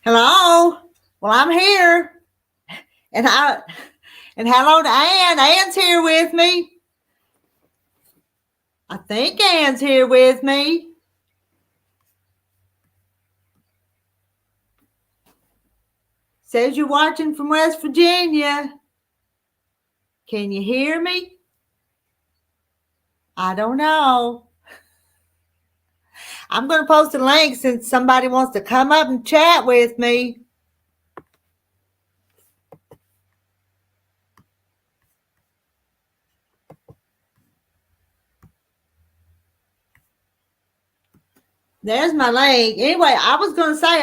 Hello. Well, I'm here, and hello to Ann. Ann's here with me. I think Ann's here with me. Says you're watching from West Virginia. Can you hear me? I don't know. I'm going to post a link since somebody wants to come up and chat with me. There's my link. Anyway, I was going to say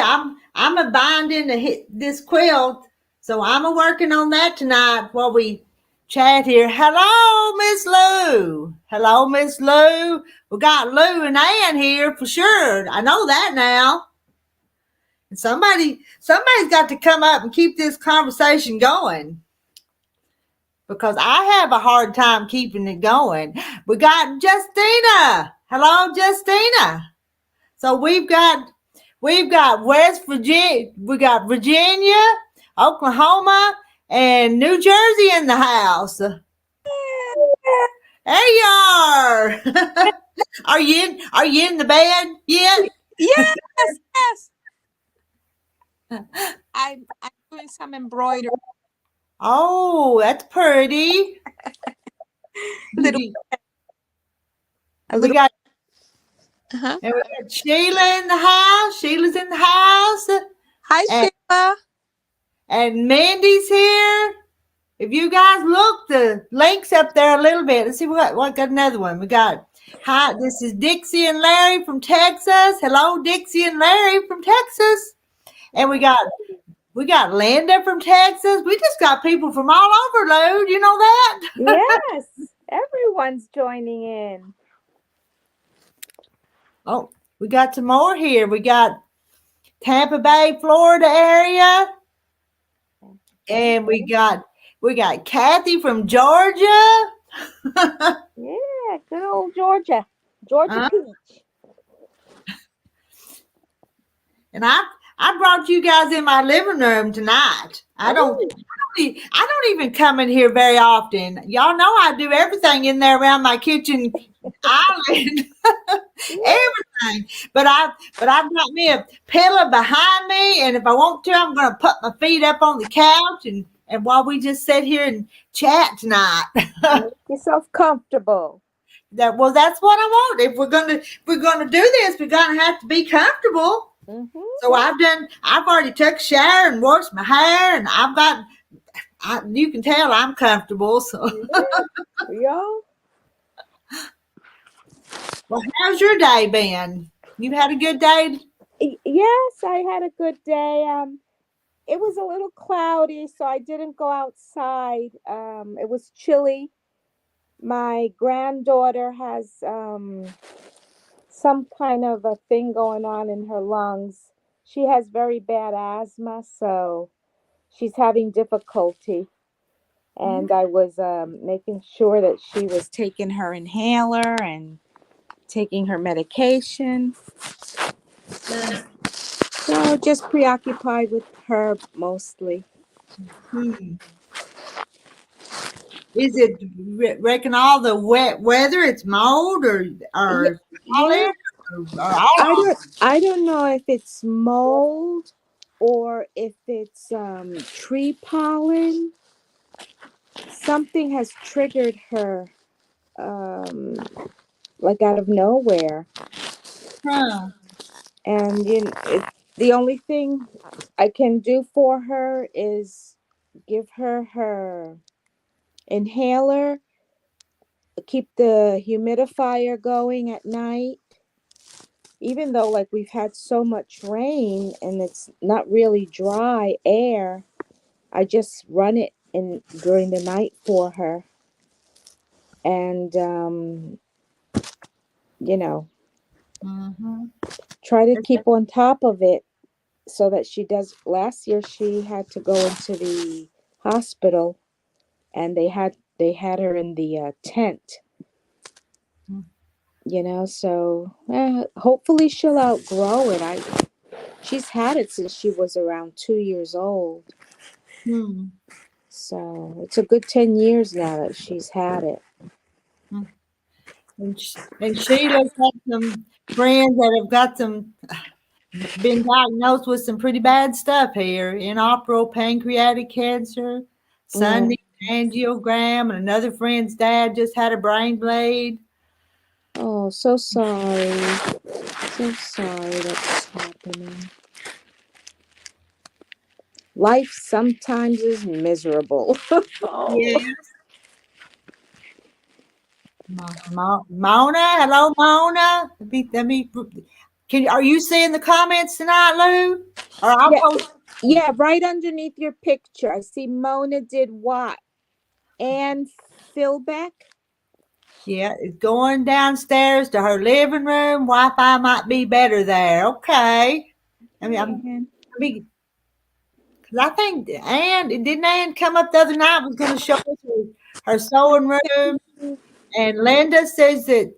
I'm a binding this quilt, so I'm a working on that tonight while we chat here. Hello, Miss Lou. Hello, Miss Lou. We got Lou and Ann here for sure. I know that now. And somebody's got to come up and keep this conversation going, because I have a hard time keeping it going. We got Justina. Hello, Justina. So we've got West Virginia, we got Virginia, Oklahoma, and New Jersey in the house. There you are. Are you in the bed yet? Yes. I'm doing some embroidery. Oh, that's pretty. We got Sheila in the house. Sheila's in the house. Hi, Sheila. And Mandy's here. If you guys look, the link's up there a little bit. Let's see what got another one. We got, hi, this is Dixie and Larry from Texas. Hello, Dixie and Larry from Texas. And we got Linda from Texas. We just got people from all over, Lou. You know that? Yes, everyone's joining in. Oh, we got some more here. We got Tampa Bay, Florida area. And we got Kathy from Georgia. Yeah, good old Georgia. Georgia Peach. And I brought you guys in my living room tonight. I don't even come in here very often. Y'all know I do everything in there around my kitchen island. Everything. But I've got me a pillow behind me, and if I want to, I'm gonna put my feet up on the couch and while we just sit here and chat tonight. Make yourself comfortable. That's what I want. If we're gonna do this, we're gonna have to be comfortable. Mm-hmm. So I've already took a shower and washed my hair, and you can tell I'm comfortable. So yeah. Well, how's your day been? You had a good day? Yes, I had a good day. It was a little cloudy, so I didn't go outside. It was chilly. My granddaughter has some kind of a thing going on in her lungs. She has very bad asthma, so she's having difficulty. And I was making sure that she was taking her inhaler and taking her medication. So just preoccupied with her mostly. Is it reckon all the wet weather? It's mold or yeah. I don't know if it's mold or if it's tree pollen. Something has triggered her, like out of nowhere. Huh. And the only thing I can do for her is give her inhaler, keep the humidifier going at night. Even though like we've had so much rain and it's not really dry air, I just run it during the night for her. And try to keep on top of it so that she does. Last year she had to go into the hospital, and they had her in the tent. So hopefully she'll outgrow it. She's had it since she was around 2 years old. Hmm. So it's a good 10 years now that she's had it. And Sheila's got some friends that have got been diagnosed with some pretty bad stuff here. Inoperable pancreatic cancer, Sunday angiogram, and another friend's dad just had a brain bleed. Oh, so sorry. So sorry that's happening. Life sometimes is miserable. Oh. Yeah. Mona, hello, Mona. Are you seeing the comments tonight, Lou? Or I'll Yeah, post. yeah, right underneath your picture. I see Mona did what? Ann Philbeck? Yeah, it's going downstairs to her living room. Wi-Fi might be better there. Okay. Ann. Because I think didn't Ann come up the other night? Was going to show us her sewing room, and Linda says that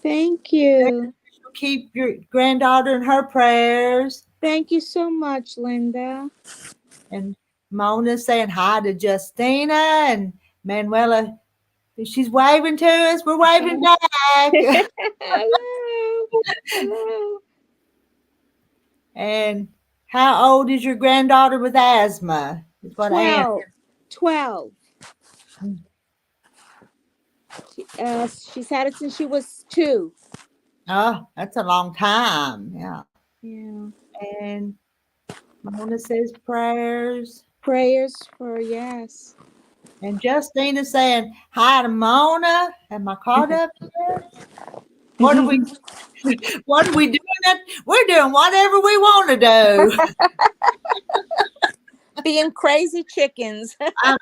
Thank you. she'll keep your granddaughter in her prayers. Thank you so much, Linda. And Mona's saying hi to Justina, and Manuela, she's waving to us. We're waving back. Hello. Hello. And how old is your granddaughter with asthma? Is what Ann. 12. She's had it since she was 2. Oh, that's a long time. Yeah. Yeah. And Mona says prayers. Prayers for yes. And Justina saying hi to Mona. Am I caught up yet? What are we doing? We're doing whatever we want to do. Being crazy chickens. I'm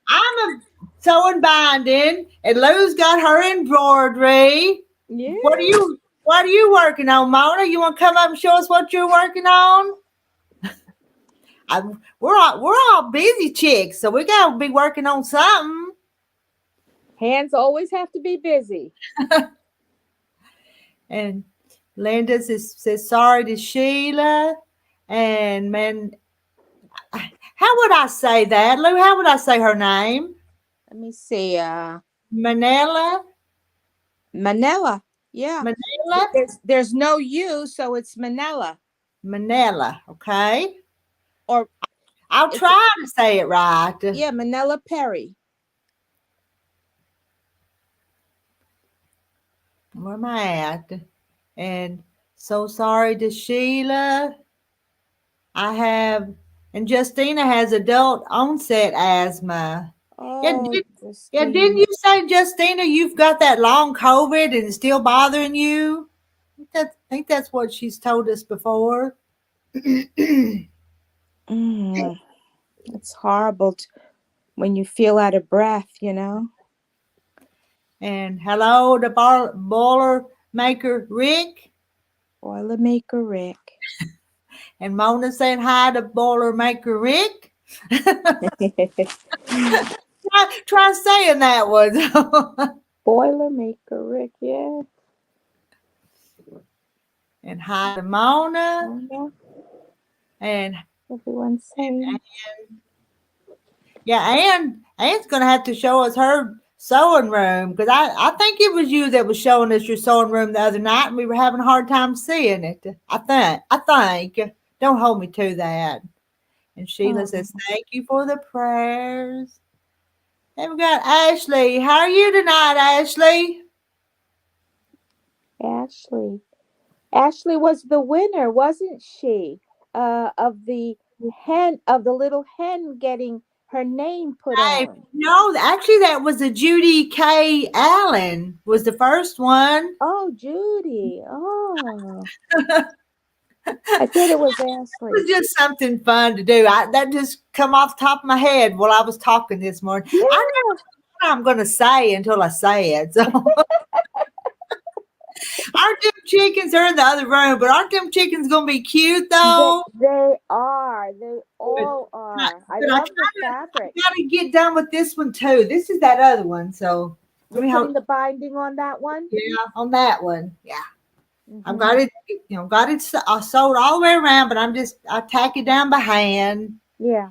a sewing binding, and Lou's got her embroidery. Yeah. What are you working on, Mona? You want to come up and show us what you're working on? We're all busy chicks, so we gotta be working on something. Hands always have to be busy. And Linda says sorry to Sheila. And man, how would I say that, Lou? How would I say her name? Let me see. Manila. Yeah. Manila. There's no U, so it's Manila. Manila. Okay. Or I'll try to say it right. Yeah, Manila Perry. Where am I at? And so sorry to Sheila. And Justina has adult onset asthma. Oh, Didn't you say, Justina, you've got that long COVID and it's still bothering you? I think that's what she's told us before. It's horrible when you feel out of breath, you know. And hello to boiler maker Rick. Boiler maker Rick. And Mona saying hi to boiler maker Rick. Try saying that one. Boiler maker Rick, yeah. And hi to Mona. And everyone's saying. Ann's gonna have to show us her sewing room, because I think it was you that was showing us your sewing room the other night, and we were having a hard time seeing it. I think. Don't hold me to that. And Sheila says, thank you for the prayers. And we got Ashley. How are you tonight, Ashley? Ashley was the winner, wasn't she? Of the little hen getting her name put on. No, actually that was a Judy K. Allen was the first one. Oh, Judy. Oh. I thought it was Ashley. It was just something fun to do. That just come off the top of my head while I was talking this morning. Yeah. I don't know what I'm going to say until I say it. So. Aren't them chickens are in the other room, but aren't them chickens going to be cute, though? They are. They all are. I love the fabric. I got to get done with this one, too. This is that other one, so. You're putting the binding on that one? Yeah, on that one. Yeah. I've Mhm. got it, got it sewed all the way around, but I tack it down by hand. Yeah.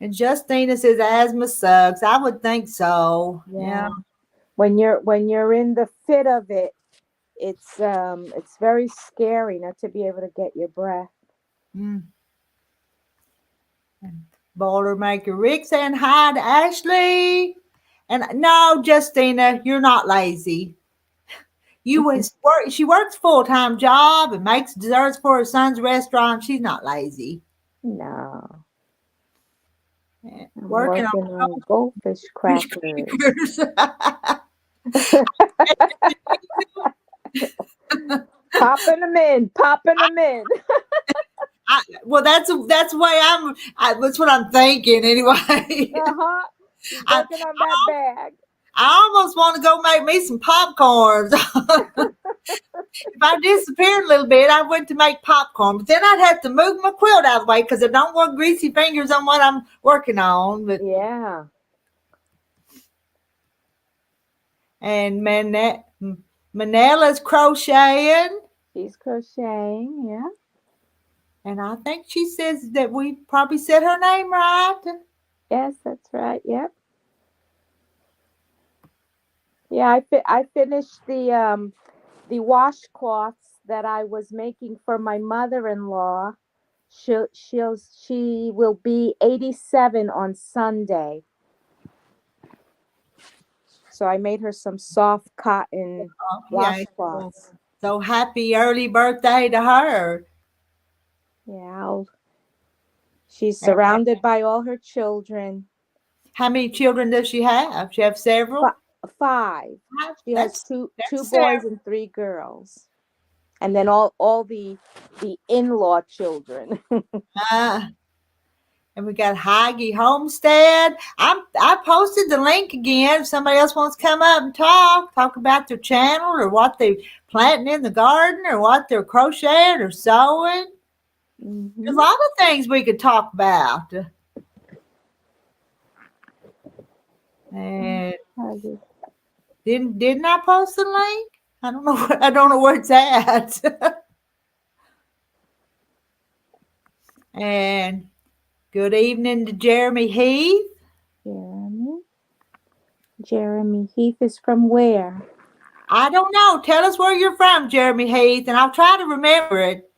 And Justina says asthma sucks. I would think so. Yeah. Yeah. When you're in the fit of it, it's very scary not to be able to get your breath. Mm. Boilermaker Rick saying hi to Ashley. And no, Justina, you're not lazy. She works full-time job and makes desserts for her son's restaurant. She's not lazy. No, I'm Working working on goldfish on crackers. crackers. Popping them in, popping them in. Well, that's the way that's what I'm thinking anyway. Uh-huh. She's I, working on that bag. I almost want to go make me some popcorns. If I disappeared a little bit, I went to make popcorn, but then I'd have to move my quilt out of the way because I don't want greasy fingers on what I'm working on. But Yeah. and Manella's crocheting, She's crocheting, yeah. and I think she says that we probably said her name right. Yes, that's right. Yep. Yeah, I finished the washcloths that I was making for my mother-in-law. She will be 87 on Sunday. So I made her some soft cotton Yeah. washcloths. So happy early birthday to her. Yeah, she's surrounded by all her children. How many children does she have? She have several? Five. She has two That's boys several. and 3 girls. And then all the in-law children. And we got Heige Homestead. I posted the link again. If somebody else wants to come up and talk about their channel or what they planting in the garden or what they're crocheting or sewing. Mm-hmm. There's a lot of things we could talk about. And didn't I post the link? I don't know. I don't know where it's at. And good evening to Jeremy Heath. Jeremy Heath is from where? I don't know. Tell us where you're from, Jeremy Heath, and I'll try to remember it.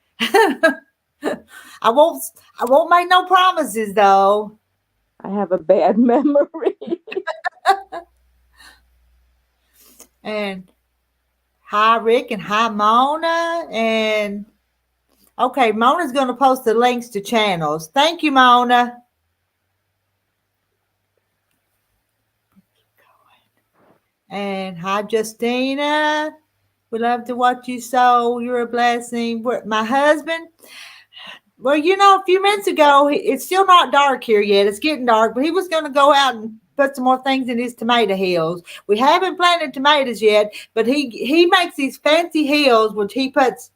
I won't make no promises though. I have a bad memory. And hi Rick and hi Mona. And okay, Mona's gonna post the links to channels. Thank you, Mona. And hi Justina. We love to watch you sew. You're a blessing. My husband, well, a few minutes ago, it's still not dark here yet. It's getting dark, but he was going to go out and put some more things in his tomato hills. We haven't planted tomatoes yet, but he makes these fancy hills, which he puts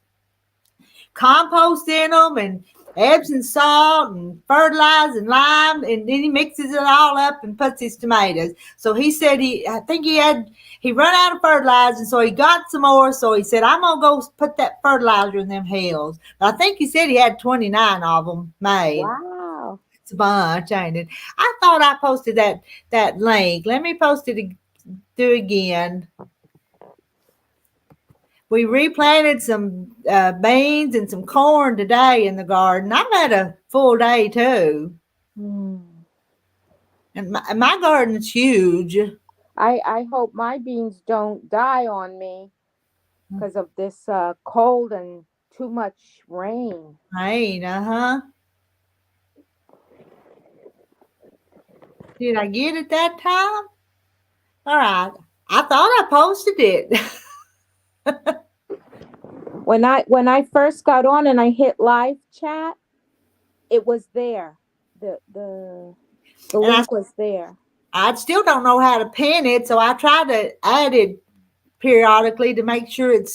compost in them and Epsom salt and fertilizer and lime, and then he mixes it all up and puts his tomatoes. So he said he run out of fertilizer, so he got some more. So he said, I'm gonna go put that fertilizer in them hills. But I think he said he had 29 of them made. Wow, it's a bunch, ain't it? I thought I posted that link. Let me post it again. We replanted some beans and some corn today in the garden. I've had a full day too. And my garden's huge. I hope my beans don't die on me because of this cold and too much rain. Rain, Did I get it that time? All right. I thought I posted it. When I first got on and I hit live chat, it was there. The link was there. I still don't know how to pin it, so I try to add it periodically to make sure it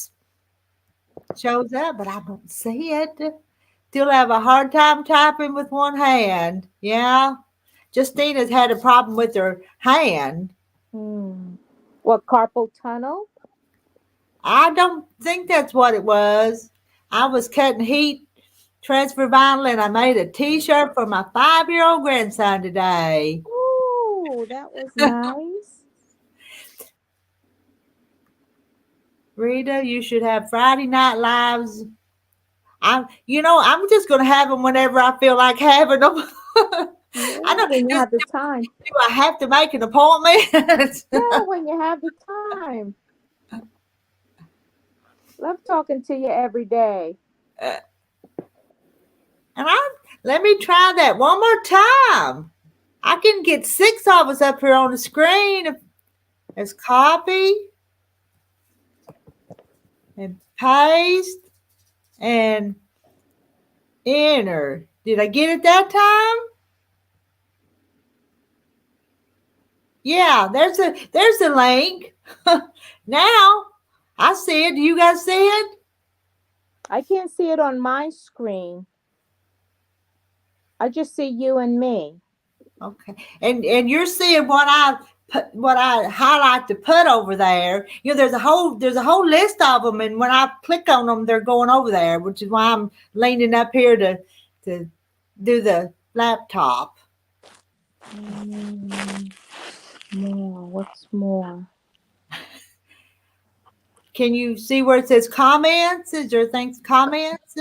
shows up, but I don't see it. Still have a hard time typing with one hand. Yeah. Justina's had a problem with her hand. What, carpal tunnel? I don't think that's what it was. I was cutting heat transfer vinyl and I made a t-shirt for my 5-year-old grandson today. Ooh, that was nice. Rita, you should have Friday night lives. I'm just going to have them whenever I feel like having them. Yeah, I don't. when you Do have the time. I have to make an appointment? Yeah, when you have the time. Love talking to you every day. And let me try that one more time. I can get 6 of us up here on the screen. There's copy and paste and enter. Did I get it that time? Yeah, there's a link. Now I see it. Do you guys see it? I can't see it on my screen. I just see you and me. Okay. And you're seeing what I highlight to put over there. There's a whole list of them, and when I click on them, they're going over there, which is why I'm leaning up here to do the laptop. More. What's more? Can you see where it says comments? Is there things comments?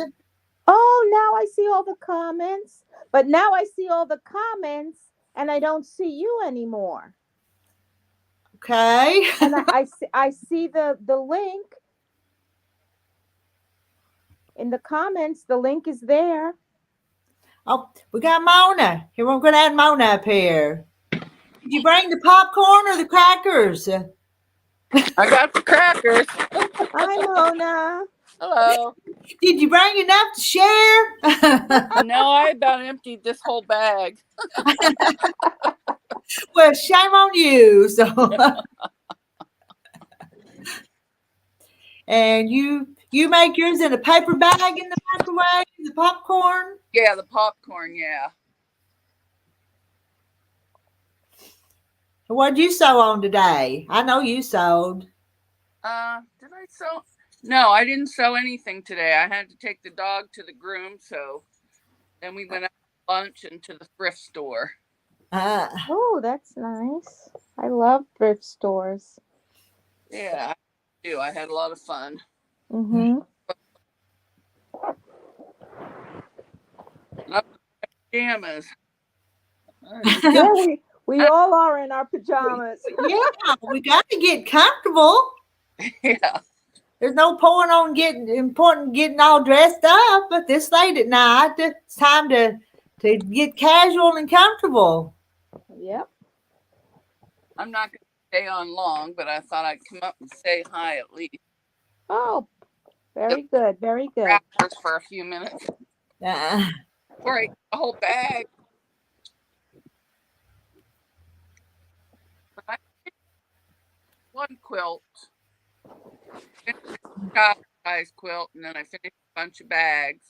Oh, now I see all the comments. But now I see all the comments and I don't see you anymore. Okay. And I see the link in the comments. The link is there. Oh, we got Mona. Here, we're going to add Mona up here. Did you bring the popcorn or the crackers? I got the crackers. Hi, Mona. Hello. Did you bring enough to share? No, I about emptied this whole bag. Well, shame on you. So, and you make yours in a paper bag in the microwave, the popcorn? Yeah, the popcorn, yeah. What'd you sew on today? I know you sewed. Did I sew? No, I didn't sew anything today. I had to take the dog to the groom, so then we went out to lunch and to the thrift store. Oh, that's nice. I love thrift stores. Yeah, I do. I had a lot of fun. Mm-hmm. Pajamas. Yeah, we all are in our pajamas. Yeah, we got to get comfortable. Yeah. There's no point on getting all dressed up, but this late at night, it's time to get casual and comfortable. Yep. I'm not going to stay on long, but I thought I'd come up and say hi at least. Oh, very good. Very good. Crackers for a few minutes. All right, a whole bag. One quilt, size quilt, and then I finished a bunch of bags.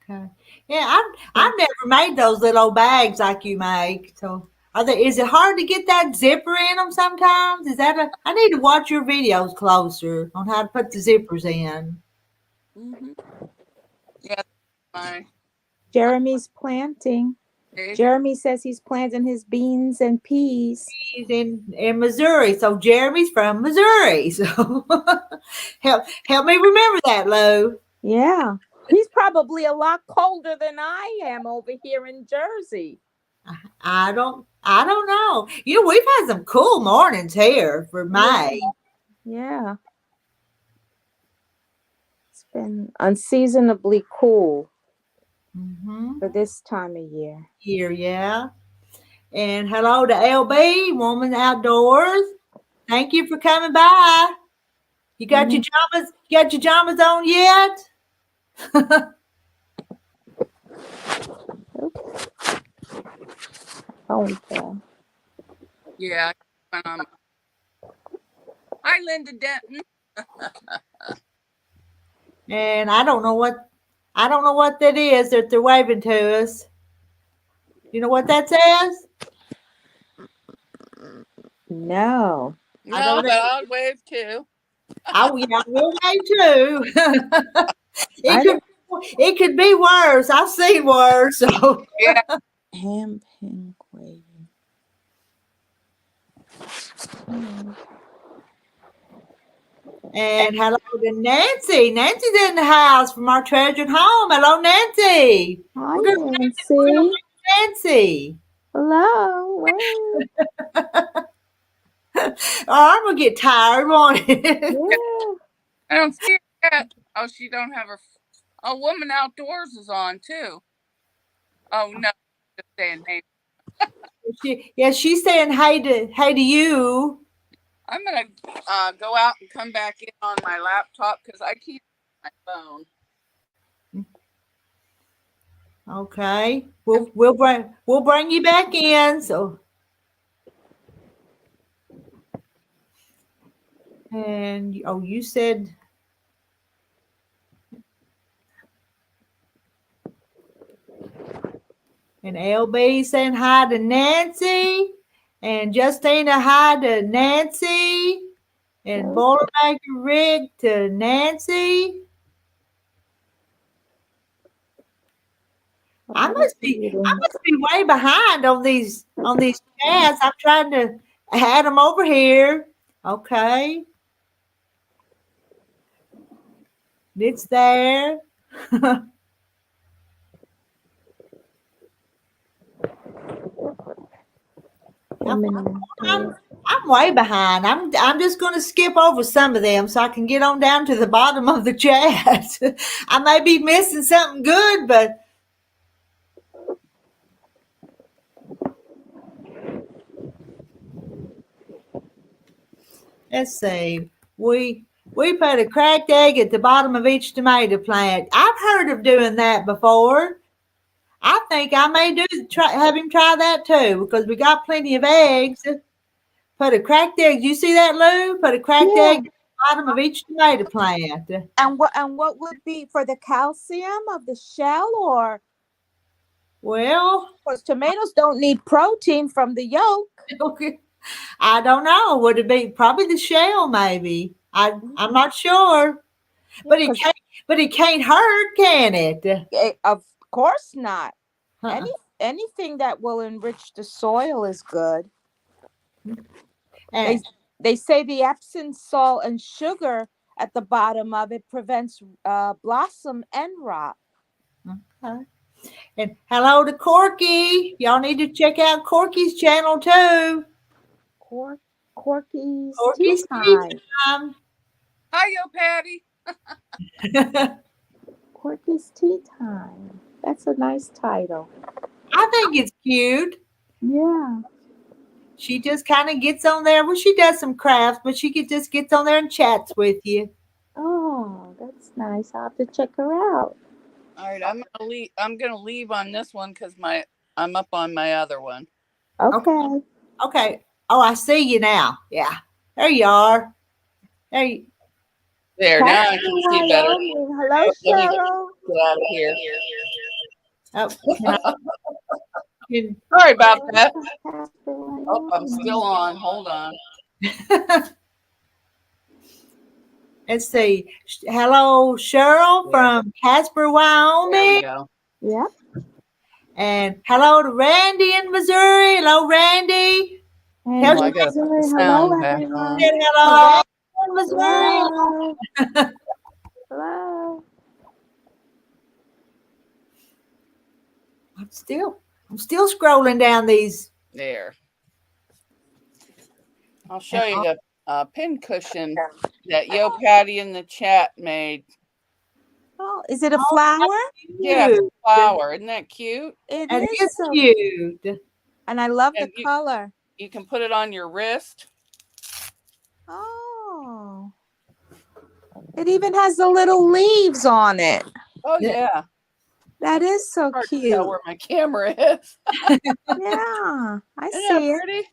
Okay. Yeah, I've never made those little bags like you make. So, is it hard to get that zipper in them sometimes? I need to watch your videos closer on how to put the zippers in. Mm-hmm. Yeah, Jeremy's planting. Jeremy says he's planting his beans and peas. He's in Missouri, so Jeremy's from Missouri. So help me remember that, Lou. Yeah, he's probably a lot colder than I am over here in Jersey. I don't know. We've had some cool mornings here for May. Yeah. It's been unseasonably cool for this time of year. Yeah. And hello to LB, Woman Outdoors. Thank you for coming by. You got your pajamas? You got your pajamas on yet? Okay. Yeah. Hi, Linda Denton. And I don't know what that is that they're waving to us. You know what that says? No. No, but I'll wave too. Oh yeah, we'll wait too. I it could be worse. I've seen worse. So Yeah. ham penguin. and hello to Nancy. Nancy's in the house from our treasured home. Hello, Nancy. Hi, We're gonna Nancy. Nancy. Hello. Hey. I'm gonna get tired, won't it? Yeah. I don't see her yet. Oh, she don't have her. Oh, Woman Outdoors is on too. Oh no, just saying hey. She's saying hey to you. I'm gonna go out and come back in on my laptop because I can't use my phone. Okay, we'll bring you back in. So, and you said. And LB saying hi to Nancy. And Justina, hi to Nancy. And Boilermaker Rick to Nancy. I must be way behind on these chats. I'm trying to add them over here. Okay. It's there. I'm way behind. I'm just going to skip over some of them so I can get on down to the bottom of the chat. I may be missing something good, but let's see. We put a cracked egg at the bottom of each tomato plant. I've heard of doing that before. I think I may have him try that too because we got plenty of eggs. Put a cracked egg. You see that, Lou? Put a cracked egg at the bottom of each tomato plant. And what would be for the calcium of the shell, or? Well, because tomatoes don't need protein from the yolk. I don't know. Would it be probably the shell? Maybe I'm not sure. But it can't hurt, can it? Of course not. Uh-uh. Anything that will enrich the soil is good. And, they say the Epsom salt and sugar at the bottom of it prevents blossom end rot. okay. And hello to Corky. Y'all need to check out Corky's channel too. Corky's Tea Time. Hi, yo, Patty. Corky's Tea Time. That's a nice title. I think it's cute. Yeah. She just kind of gets on there. Well, she does some crafts, but she just gets on there and chats with you. Oh, that's nice. I'll have to check her out. All right, I'm gonna leave on this one because I'm up on my other one. Okay. Okay. Oh, I see you now. Yeah. There you are. There, now I can see better. Hello, Cheryl. Get out of here. Oh, sorry about that. Oh, I'm still on. Hold on. Let's see. Hello, Cheryl from Casper, Wyoming. There we go. Yeah. And hello to Randy in Missouri. Hello, Randy. Oh, I got to sound back on. Hello, in Missouri. Hello. I'm still scrolling down these. There. I'll show you the pin cushion that Yo Patty in the chat made. Oh, is it a flower? Yeah, it's a flower. Isn't that cute? It is so cute. And I love the color. You can put it on your wrist. Oh. It even has the little leaves on it. Oh, yeah. That is so cute. Tell where my camera is. Yeah, I Isn't see it. Pretty?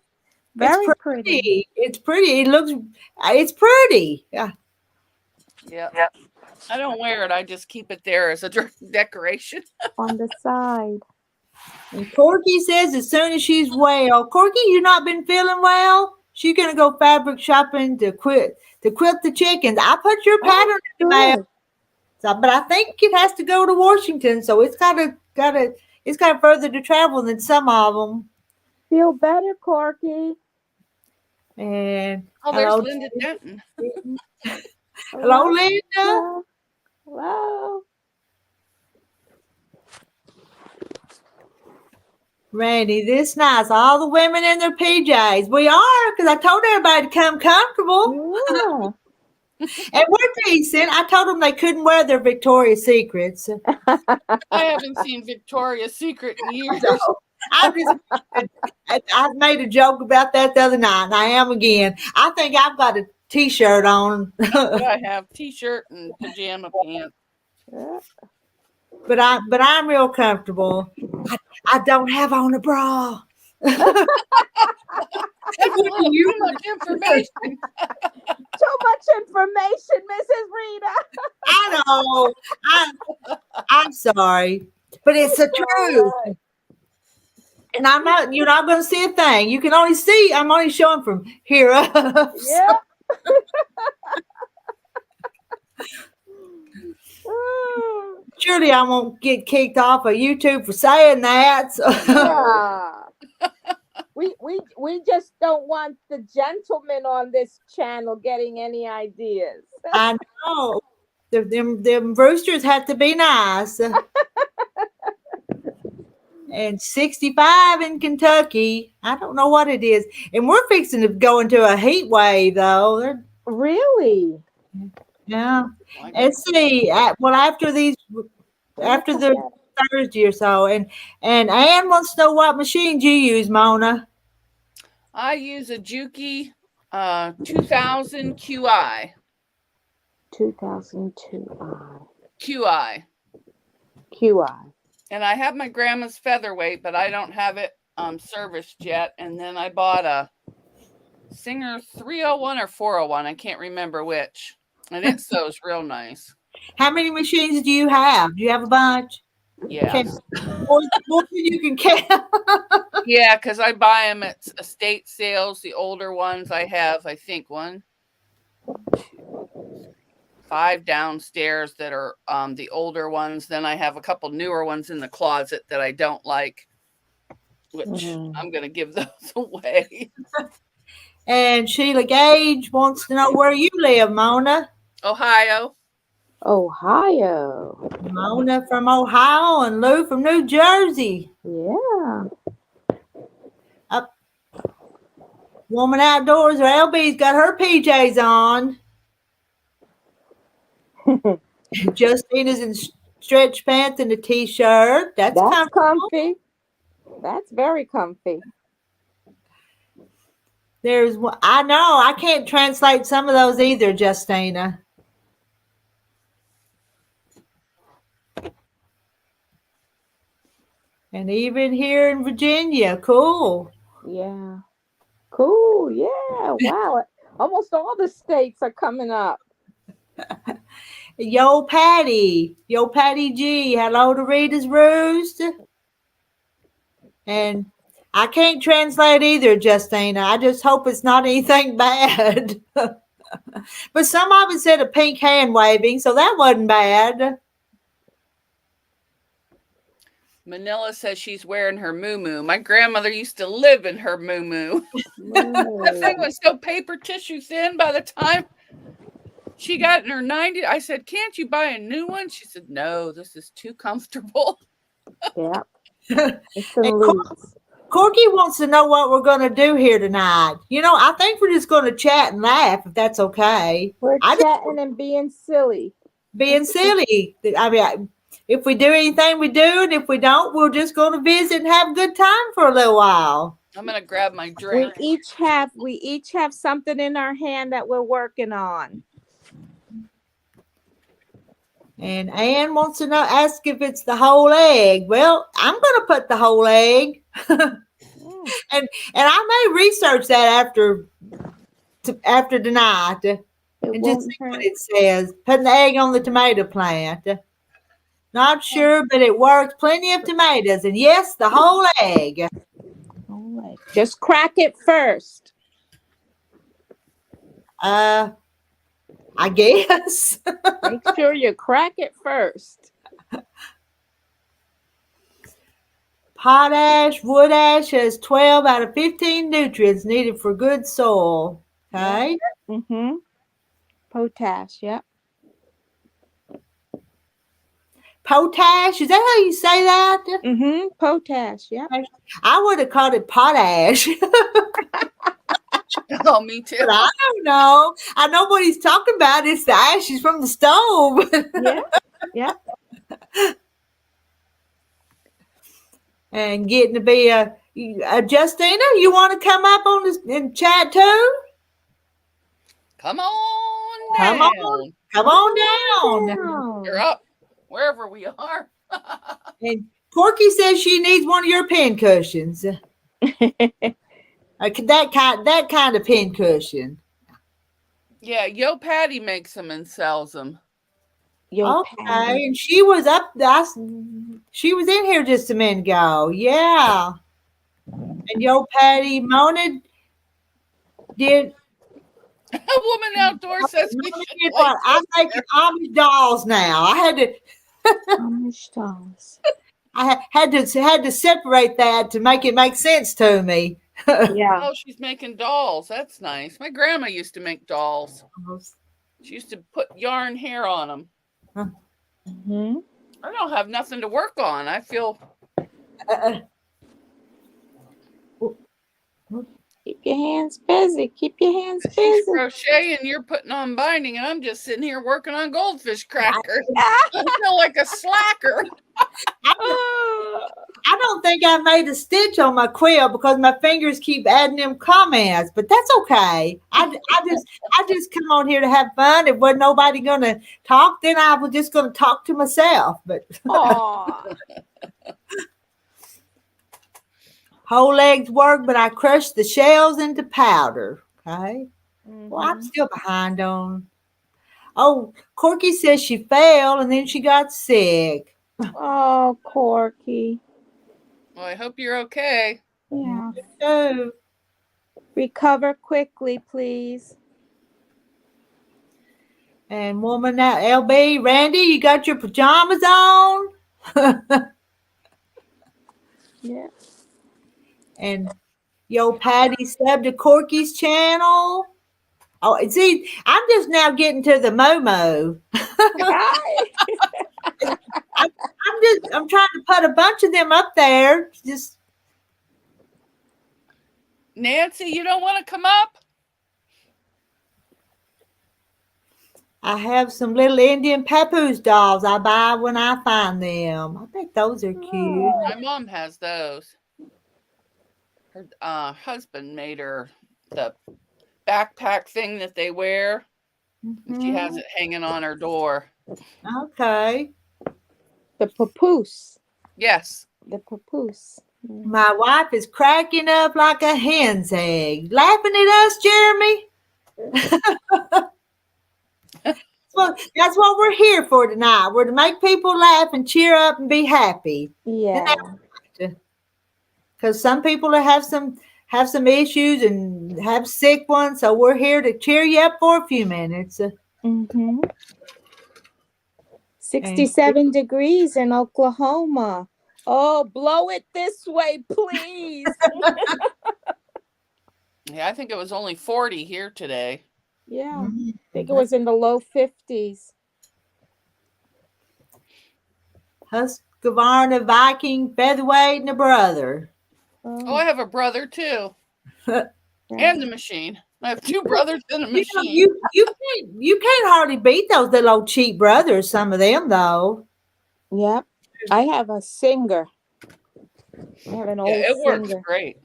Very pretty. It's pretty. It's pretty. Yeah. Yeah. I don't wear it. I just keep it there as a decoration. On the side. And Corky says as soon as she's well. Corky, you not been feeling well? She's going to go fabric shopping to quit to quilt the chickens. I put your pattern in the mail, Good. so, but I think it has to go to Washington, so it's got further to travel than some of them. Feel better, Corky. And Oh, there's Linda Denton. hello, Linda. Hello. Randy, this nice. All the women in their PJs. We are, because I told everybody to come comfortable. Yeah. And we're decent. I told them they couldn't wear their Victoria's Secrets. I haven't seen Victoria's Secret in years. So, I made a joke about that the other night, and I am again. I think I've got a T-shirt on. But I have T-shirt and pajama pants. But I'm real comfortable. I don't have on a bra. That's too much information. Too much information, Mrs. Rita. I know. I'm sorry, but it's the truth. And you're not going to see a thing. You can only see. I'm only showing from here up. Yeah. Surely I won't get kicked off of YouTube for saying that. So. Yeah. We just don't want the gentlemen on this channel getting any ideas. I know. Them roosters have to be nice. And 65 in Kentucky. I don't know what it is. And we're fixing to go into a heat wave, though. Really? Yeah. Let's see. After the Thursday or so. And Ann wants to know what machines you use, Mona. I use a Juki 2000 QI. 2002 QI. And I have my grandma's featherweight, but I don't have it serviced yet. And then I bought a Singer 301 or 401. I can't remember which. And it sews real nice. How many machines do you have? Do you have a bunch? Yeah. More than you can count. Yeah, because I buy them at estate sales. The older ones I have, I think 5 downstairs that are the older ones. Then I have a couple newer ones in the closet that I don't like, which I'm going to give those away. And Sheila Gage wants to know where you live, Mona. Ohio. Mona from Ohio and Lou from New Jersey. Yeah. Woman Outdoors, or LB's got her PJs on. Justina's in stretch pants and a T-shirt. That's comfy. That's very comfy. I know, I can't translate some of those either, Justina. And even here in Virginia, cool. Yeah. Cool. Yeah. Wow. Almost all the states are coming up. Yo, Patty G. Hello to Rita's Roost. And I can't translate either, Justina. I just hope it's not anything bad. But some of it said a pink hand waving, so that wasn't bad. Manila says she's wearing her moo-moo. My grandmother used to live in her moo-moo. The thing was so paper tissue thin by the time she got in her 90s. I said, can't you buy a new one? She said, no, this is too comfortable. Yeah. Corky wants to know what we're going to do here tonight. I think we're just going to chat and laugh, if that's okay. We're chatting and being silly. I mean, if we do anything, we do. And if we don't, we're just going to visit and have a good time for a little while. I'm going to grab my drink. We each have something in our hand that we're working on. And Ann wants to ask if it's the whole egg. Well, I'm going to put the whole egg. And I may research that after tonight and just see what it says. Putting the egg on the tomato plant. Not sure, but it works. Plenty of tomatoes. And yes, the whole egg. Just crack it first. I guess. Make sure you crack it first. Potash, wood ash has 12 out of 15 nutrients needed for good soil. Okay. Mm-hmm. Potash, yep. Potash, is that how you say that? Mm-hmm. Potash, yep. I would have called it potash. Oh, me too. But I don't know. I know what he's talking about. It's the ashes from the stove. Yeah. Yeah. And getting to be Justina, you want to come up on this and chat too? Come on Come down. on. Come on down. You're up wherever we are. And Corky says she needs one of your pin cushions. That kind of pin cushion. Yeah, Yo Patty makes them and sells them. Yo, Okay, Patty. and she was she was in here just a minute ago. Yeah. And Yo Patty, Mona did. A woman outdoors says we Mona should did play what? I'm making Amish dolls now. I had to. Amish dolls. I had to separate that to make it make sense to me. Yeah. Oh, she's making dolls. That's nice. My grandma used to make dolls. She used to put yarn hair on them. Mm-hmm. I don't have nothing to work on. I feel Keep your hands busy. Keep your hands she's busy. crocheting, you're putting on binding, and I'm just sitting here working on goldfish crackers. I feel like a slacker. I don't think I made a stitch on my quill because my fingers keep adding them comments, but that's okay. I just come on here to have fun. If wasn't nobody gonna talk, then I was just gonna talk to myself. But whole legs work, but I crushed the shells into powder. Okay. Well, I'm still behind on. Oh, Corky says she fell and then she got sick. Oh, Corky. Well, I hope you're okay. Yeah. Oh. Recover quickly, please. And woman now, LB, Randy, you got your pajamas on? Yeah. And Yo Patty subbed to Corky's channel. Oh, see, I'm just now getting to the Momo. I'm trying to put a bunch of them up there. Just Nancy, you don't want to come up? I have some little Indian papoose dolls I buy when I find them. I bet those are cute. My mom has those. Her husband made her the backpack thing that they wear. And she has it hanging on her door. Okay. The papoose. Yes. The papoose. My wife is cracking up like a hen's egg. Laughing at us, Jeremy? That's what we're here for tonight. We're to make people laugh and cheer up and be happy. Yeah. Because some people have some issues and have sick ones, so we're here to cheer you up for a few minutes. 67 degrees in Oklahoma. Oh, blow it this way, please. Yeah, I think it was only 40 here today. Yeah. I think it was in the low 50s. Husqvarna Viking featherweight and a brother. Oh, I have a brother too. And the machine. I have two brothers and a machine. You can't hardly beat those little old cheap brothers, some of them though. Yep. I have a Singer. I have an old it Singer. works great.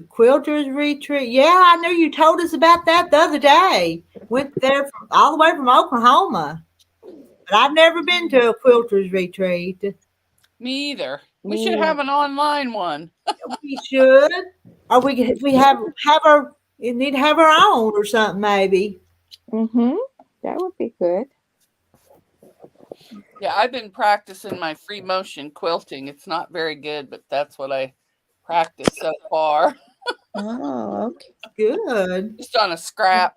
Quilters Retreat. Yeah, I know you told us about that the other day. Went there all the way from Oklahoma. But I've never been to a Quilters Retreat. Me either. We should have an online one. We should. Or we have our need to have our own or something maybe. That would be good. Yeah, I've been practicing my free motion quilting. It's not very good, but that's what I practiced so far. Oh, okay. Good. Just on a scrap.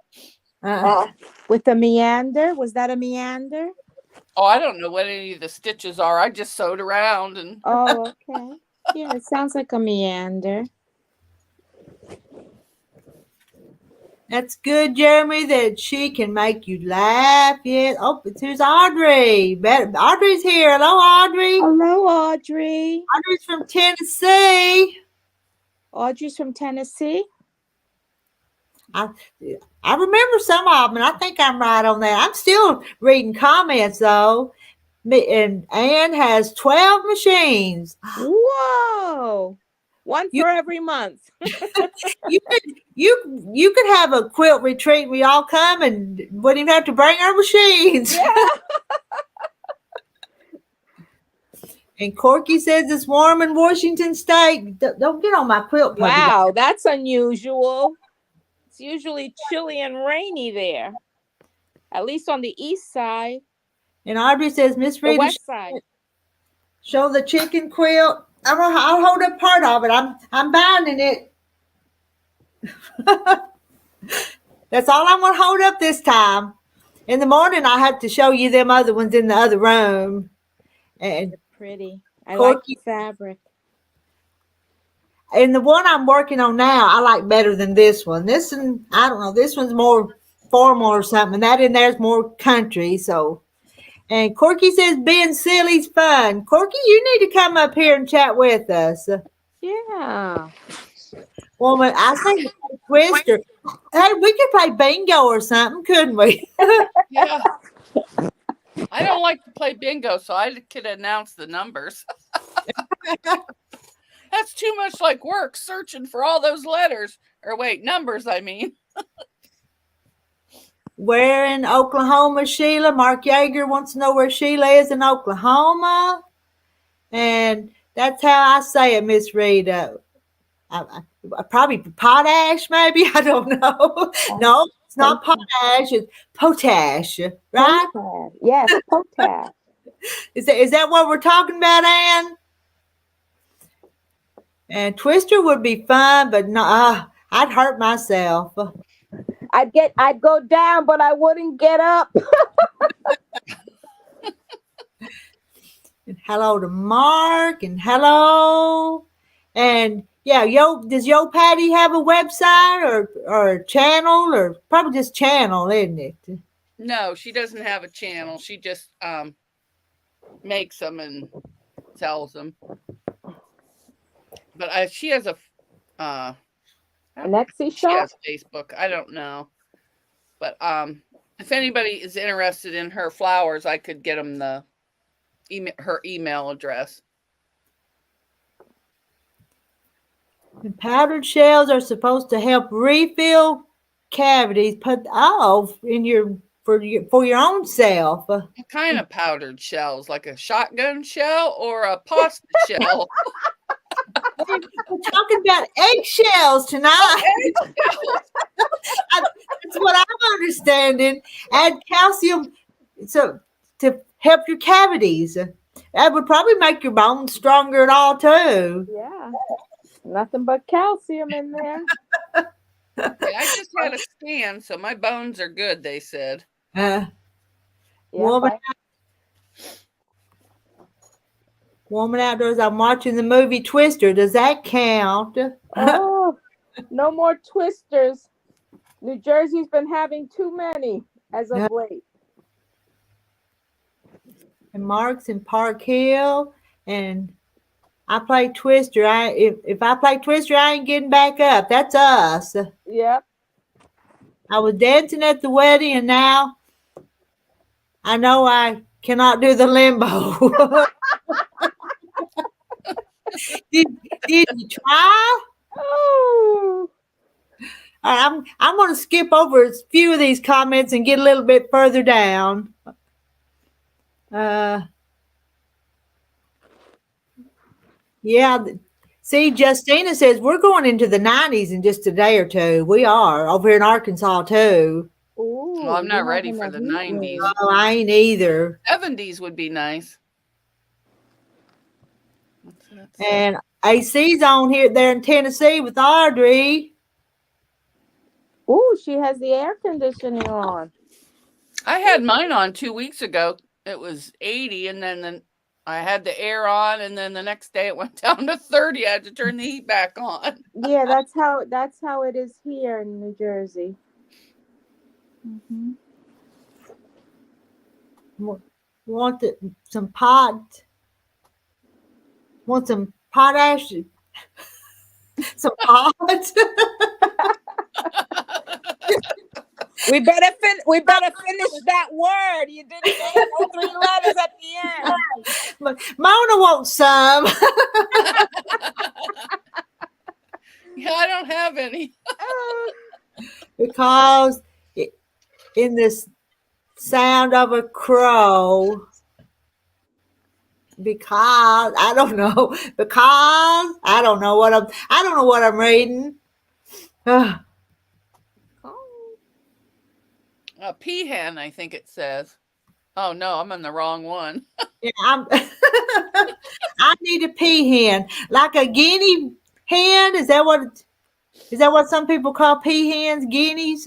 With a meander. Was that a meander? Oh, I don't know what any of the stitches are. I just sewed around and Oh, okay. Yeah, it sounds like a meander. That's good, Jeremy, that she can make you laugh. Yes. Oh, here's Audrey. Audrey's here. Hello, Audrey. Hello, Audrey. Audrey's from Tennessee. Audrey's from Tennessee. I remember some of them, and I think I'm right on that. I'm still reading comments, though. And Ann has 12 machines. Whoa! One for every month. You could have a quilt retreat. We all come and wouldn't even have to bring our machines. Yeah. And Corky says it's warm in Washington State. Don't get on my quilt. Wow, that's unusual. It's usually chilly and rainy there, at least on the east side. And Audrey says, Miss The Rita, west side. show the chicken quilt. I'll hold up part of it. I'm binding it. That's all I'm gonna hold up this time. In the morning, I have to show you them other ones in the other room. And They're pretty. I Corky, like the fabric. and the one I'm working on now, I like better than this one. This one, I don't know. This one's more formal or something. That in there's more country. So, and Corky says being silly's fun. Corky, you need to come up here and chat with us. Yeah. Woman, I think Twister. Hey, we could play bingo or something, couldn't we? yeah. I don't like to play bingo, so I could announce the numbers. That's too much like work searching for all those letters. Or wait, numbers, I mean. Where in Oklahoma, Sheila? Mark Yeager wants to know where Sheila is in Oklahoma. And that's how I say it, Miss Rita. Probably potash, maybe. I don't know. No, it's not potash. It's potash, right? Potash. Yes, potash. Is that what we're talking about, Ann? And Twister would be fun, but no, I'd hurt myself. I'd go down, but I wouldn't get up. And hello to Mark, and hello. And yeah, does Yo Patty have a website or a channel, or probably just channel, isn't it? No, she doesn't have a channel. She just makes them and sells them. But she has an Etsy she shop. has Facebook. I don't know. But if anybody is interested in her flowers, I could get them her email address. And powdered shells are supposed to help refill cavities. For your own self. What kind of powdered shells? Like a shotgun shell or a pasta shell? We're talking about eggshells tonight. That's what I'm understanding. Add calcium to help your cavities. That would probably make your bones stronger and all too. Yeah. Nothing but calcium in there. Yeah, I just had a scan, so my bones are good, they said. Woman Outdoors, I'm watching the movie Twister. Does that count? Oh, no more twisters. New Jersey's been having too many as of late. And Mark's in Park Hill, and I play Twister. If I play Twister, I ain't getting back up. That's us. Yep. I was dancing at the wedding, and now I know I cannot do the limbo. Did you try? Oh. I'm going to skip over a few of these comments and get a little bit further down. Yeah. See, Justina says we're going into the 90s in just a day or two. We are over here in Arkansas too. Ooh, Well, I'm not ready for the 90s. Oh, I ain't either. 70s would be nice. And AC's on here there in Tennessee with Audrey. Ooh, she has the air conditioning on. I had mine on 2 weeks ago. It was 80, and then I had the air on, and then the next day it went down to 30. I had to turn the heat back on. Yeah, that's how it is here in New Jersey. Mm-hmm. Want some pot? Want some potash? Some pot? We better finish that word. You didn't say all 3 letters at the end. Mona wants some. Yeah, I don't have any. Because in this sound of a crow, because I don't know what I'm reading. A peahen, I think it says. Oh no, I'm on the wrong one. Yeah, I need a peahen, like a guinea hen. Is that what some people call peahens? Guineas?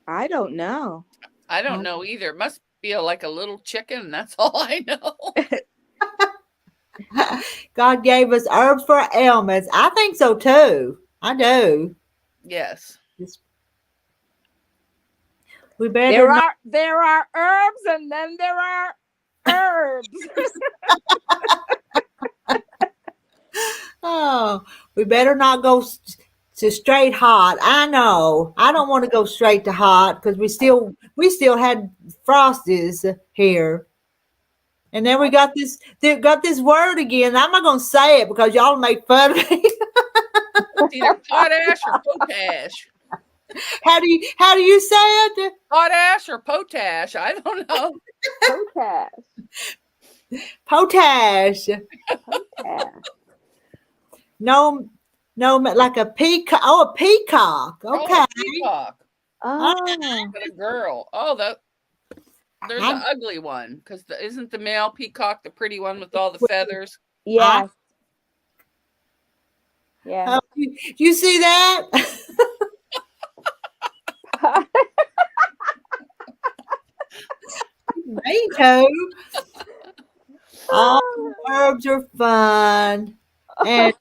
I don't know. I don't know either. It must be like a little chicken. That's all I know. God gave us herbs for ailments. I think so too. I do. Yes. We better. There are herbs, and then there are herbs. Oh, we better not go to straight hot. I know. I don't want to go straight to hot because we still had frosties here. And then we got this word again. I'm not gonna say it because y'all make fun of me. It's either potash or potash. How do you say it? Potash or potash? I don't know. Potash. Potash. No, like a peacock. Oh, a peacock. Okay. Oh, a peacock. Oh. But a girl. Oh, there's an ugly one because isn't the male peacock the pretty one with all the feathers? Yes. Yeah. You see that? Me too. All herbs are fun. And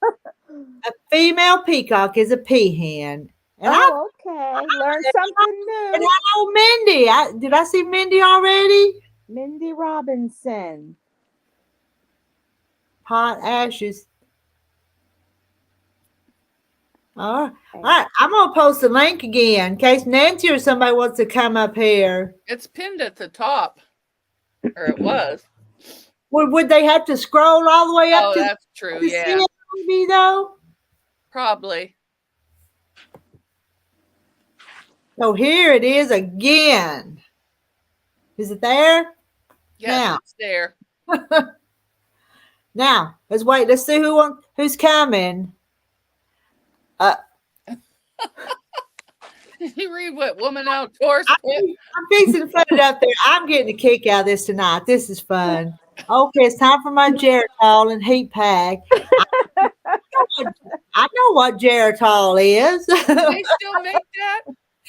a female peacock is a peahen. And okay. Learn something new. And I know Mindy. Did I see Mindy already? Mindy Robinson. Hot ashes. All right. I'm going to post the link again in case Nancy or somebody wants to come up here. It's pinned at the top. Or it was. Would they have to scroll all the way up? Oh, that's true. Yeah. See it maybe, though? Probably. So here it is again. Is it there? Yes, it's there. Now, let's wait. Let's see who's coming. You read what Woman Outdoors? I'm fixing to put it up there. I'm getting a kick out of this tonight. This is fun. Okay, it's time for my Geritol and heat pack. I know what Geritol is. Do they still make that?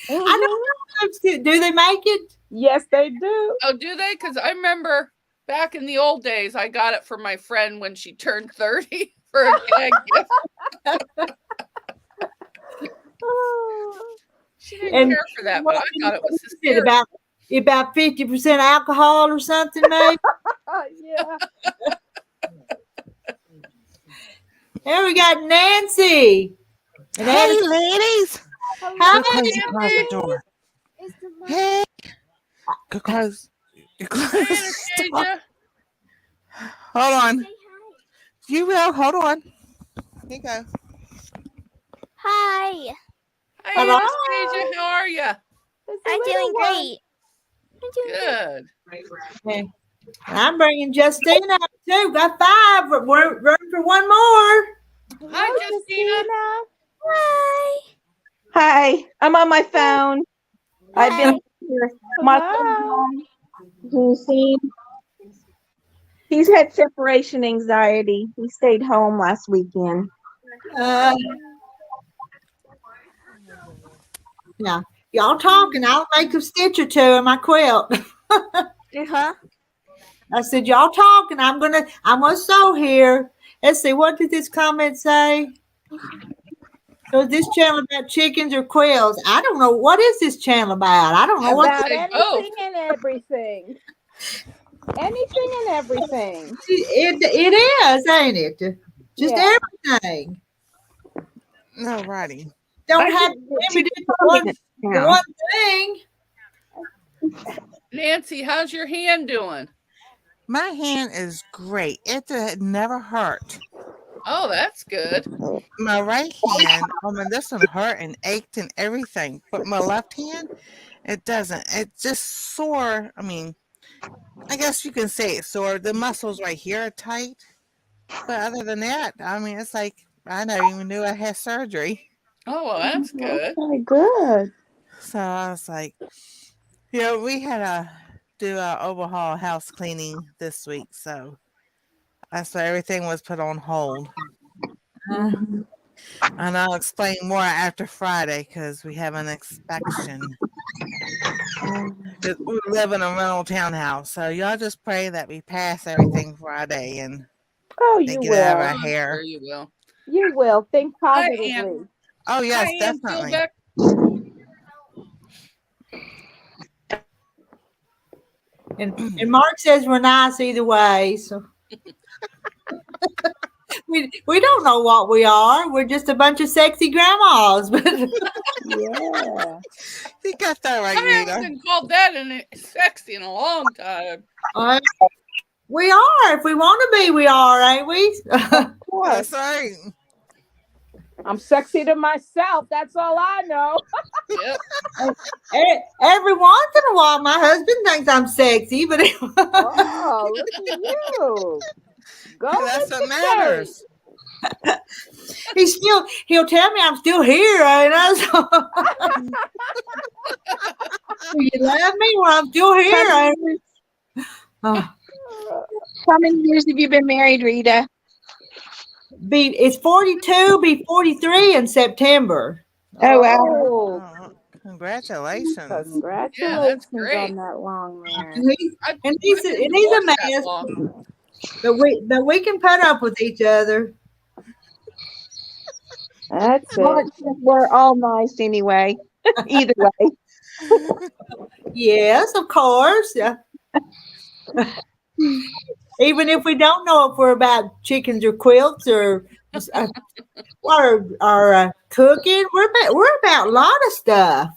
I don't know. Do they make it? Yes, they do. Oh, do they? Because I remember back in the old days, I got it for my friend when she turned 30 for a gag gift. She didn't care for that, but I thought it was hysterical. About 50% alcohol or something, maybe. Yeah. There we got Nancy. And hey, ladies. Hi, Go close the door. Hey. Go close. Hold on. You will. Hold on. Here you go. Hi. Hi, Anastasia. How are you? I'm doing great. Good. Okay. I'm bringing Justina up too. Got 5. Room for one more. Hi, Justina. Hi. Hi, I'm on my phone. Hi. I've been here. My he's had separation anxiety. He stayed home last weekend. Yeah. Y'all talk and I'll make a stitch or two in my quilt. Uh-huh. I said, y'all talk and I'm gonna sew here. Let's see, what did this comment say? So is this channel about chickens or quills? I don't know. What is this channel about? I don't know what About Say both. anything and everything. Anything and everything. it is, ain't it? Just Yeah. everything. Alrighty. Don't I have just to get limit two it to one, comments to now. one thing. Nancy, how's your hand doing? My hand is great. It never hurt. Oh, that's good. My right hand, this one hurt and ached and everything. But my left hand, it doesn't. It's just sore. I mean, I guess you can say it's sore. The muscles right here are tight. But other than that, it's like I never even knew I had surgery. Oh, well, that's good. Okay, good. So I was like, we had to do a overhaul house cleaning this week. So that's why everything was put on hold. Mhm. And I'll explain more after Friday because we have an inspection. We live in a rental townhouse, so y'all just pray that we pass everything Friday and Oh, they you get out of will. our I'm hair. sure you will. You will. Think Hi, Aunt. positively. Oh Hi, yes, Aunt definitely. Fieldbeck. And Mark says we're nice either way. So we don't know what we are. We're just a bunch of sexy grandmas. But Yeah. You got that right, I haven't Rita. been called that in sexy in a long time. we are. If we want to be, we are, ain't we? Of course. That's right. I'm sexy to myself. That's all I know. Yep. Every once in a while, my husband thinks I'm sexy, but Oh, look at you. Go, That's what Mr. matters. he'll tell me I'm still here, ain't I? So, you love me when I'm still here, ain't I? How many years have you been married, Rita? It's 42, be 43 in September. Oh, wow. Oh, Oh, congratulations. Yeah, that's congratulations great. on that long marriage. And I he's been a divorced that mess, long. but we can put up with each other. That's Mark it. says we're all nice anyway. Either way. Yes, of course. Yeah. Even if we don't know if we're about chickens or quilts or cooking, we're about a lot of stuff.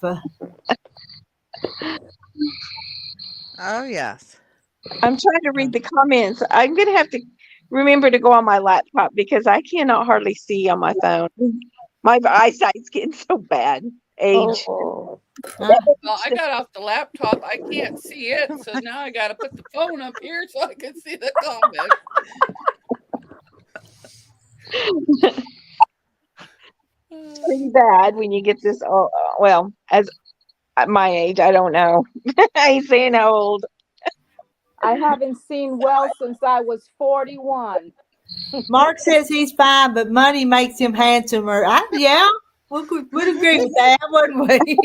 Oh yes. I'm trying to read the comments. I'm going to have to remember to go on my laptop because I cannot hardly see on my phone. My eyesight's getting so bad. Age. Oh. Well, I got off the laptop. I can't see it, so now I got to put the phone up here so I can see the comment. Pretty bad when you get this. Well, as at my age, I don't know. I ain't saying how old. I haven't seen well since I was 41. Mark says he's fine, but money makes him handsomer. Yeah, we'd agree with that, wouldn't we?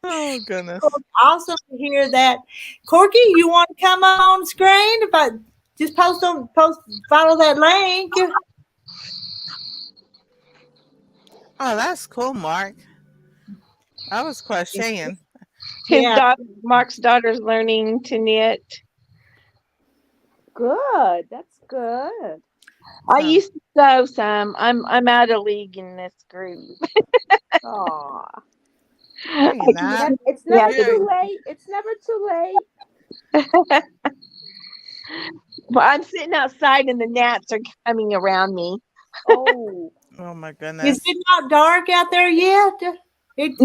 Oh goodness. Awesome to hear that. Corky, you want to come on screen? If I just follow that link. Oh, that's cool, Mark. I was crocheting. His Yeah. daughter, Mark's daughter's learning to knit. Good. That's good. I used to sew some. I'm out of league in this group. Aw. No, you're not. It's never Yeah. too late. It's never too late. Well, I'm sitting outside and the gnats are coming around me. Oh. Oh my Is goodness. it not dark out there yet? No, it's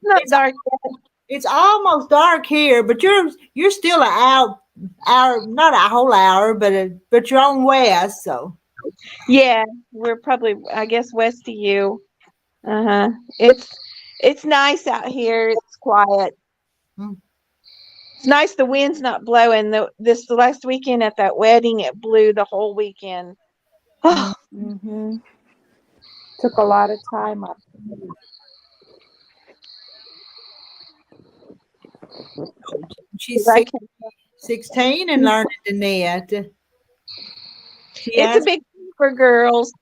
not dark yet. It's almost dark here, but you're still an hour, not a whole hour, but you're on west, so Yeah, we're probably, I guess, west of you. It's nice out here. It's quiet. Hmm. It's nice. The wind's not blowing. The last weekend at that wedding, it blew the whole weekend. Mm-hmm. Took a lot of time up. She's 'Cause I can, 16 and learning to knit. She it's a has, big thing for girls.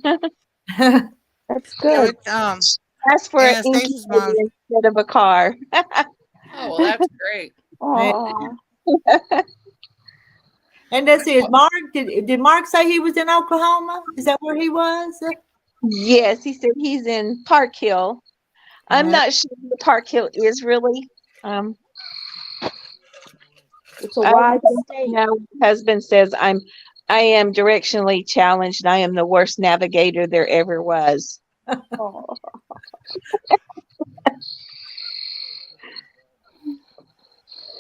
That's Yeah, good. Ask for an Anastasia's incubator mom. instead of a car. Oh, well, that's great. Aw. and let's see, is Mark, did Mark say he was in Oklahoma? Is that where he was? Yes, he said he's in Park Hill. I'm not sure where Park Hill is really. It's a wide state. My husband says I am directionally challenged. I am the worst navigator there ever was. Aw.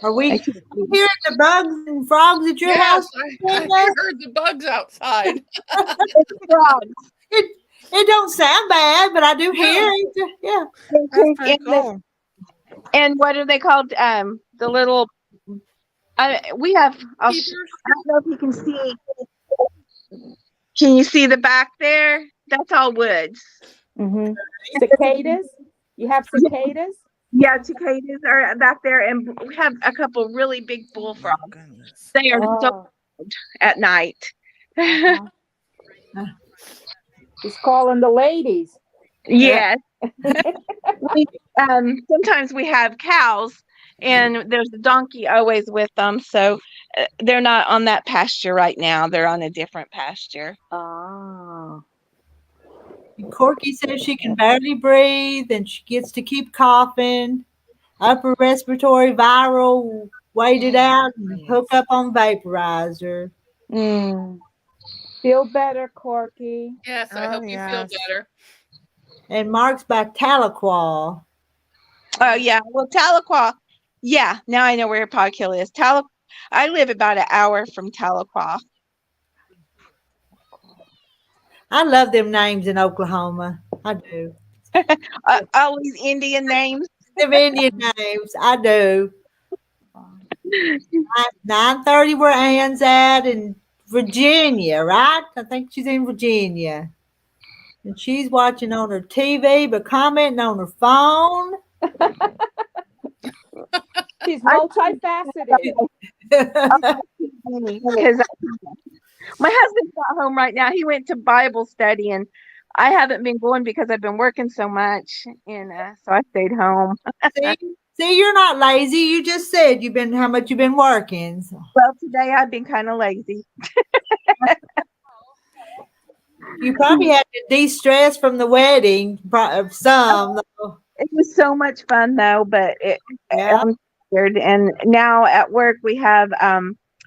Are we I think hearing the bugs and frogs at your Yes, house? I heard the bugs outside. it's frogs. It don't sound bad, but I do hear it. Yeah. That's pretty cool. And what are they called? The little. We have. I Keepers. don't know if you can see. Can you see the back there? That's all woods. Mm-hmm. Cicadas? You have cicadas? Yeah, cicadas are back there, and we have a couple really big bullfrogs. Goodness. They are so at night. Uh-huh. He's calling the ladies. Yes. Sometimes we have cows, and there's a donkey always with them. So they're not on that pasture right now. They're on a different pasture. Oh. Corky says she can barely breathe and she gets to keep coughing. Upper respiratory viral, wait it out and hook up on vaporizer. Feel better, Corky. Yes, I hope you feel better. And Mark's by Tahlequah. Oh yeah, well Tahlequah. Yeah, now I know where Park Hill is. I live about an hour from Tahlequah. I love them names in Oklahoma. I do. All these Indian names. Them Indian names. I do. 9:30 where Ann's at in Virginia, right? I think she's in Virginia. And she's watching on her TV but commenting on her phone. She's multifaceted. Because my husband's not home right now. He went to Bible study, and I haven't been going because I've been working so much, and so I stayed home. See, you're not lazy. You just said how much you've been working. So. Well, today I've been kind of lazy. You probably had to de-stress from the wedding. Some. It was so much fun though, but I'm tired. And now at work we have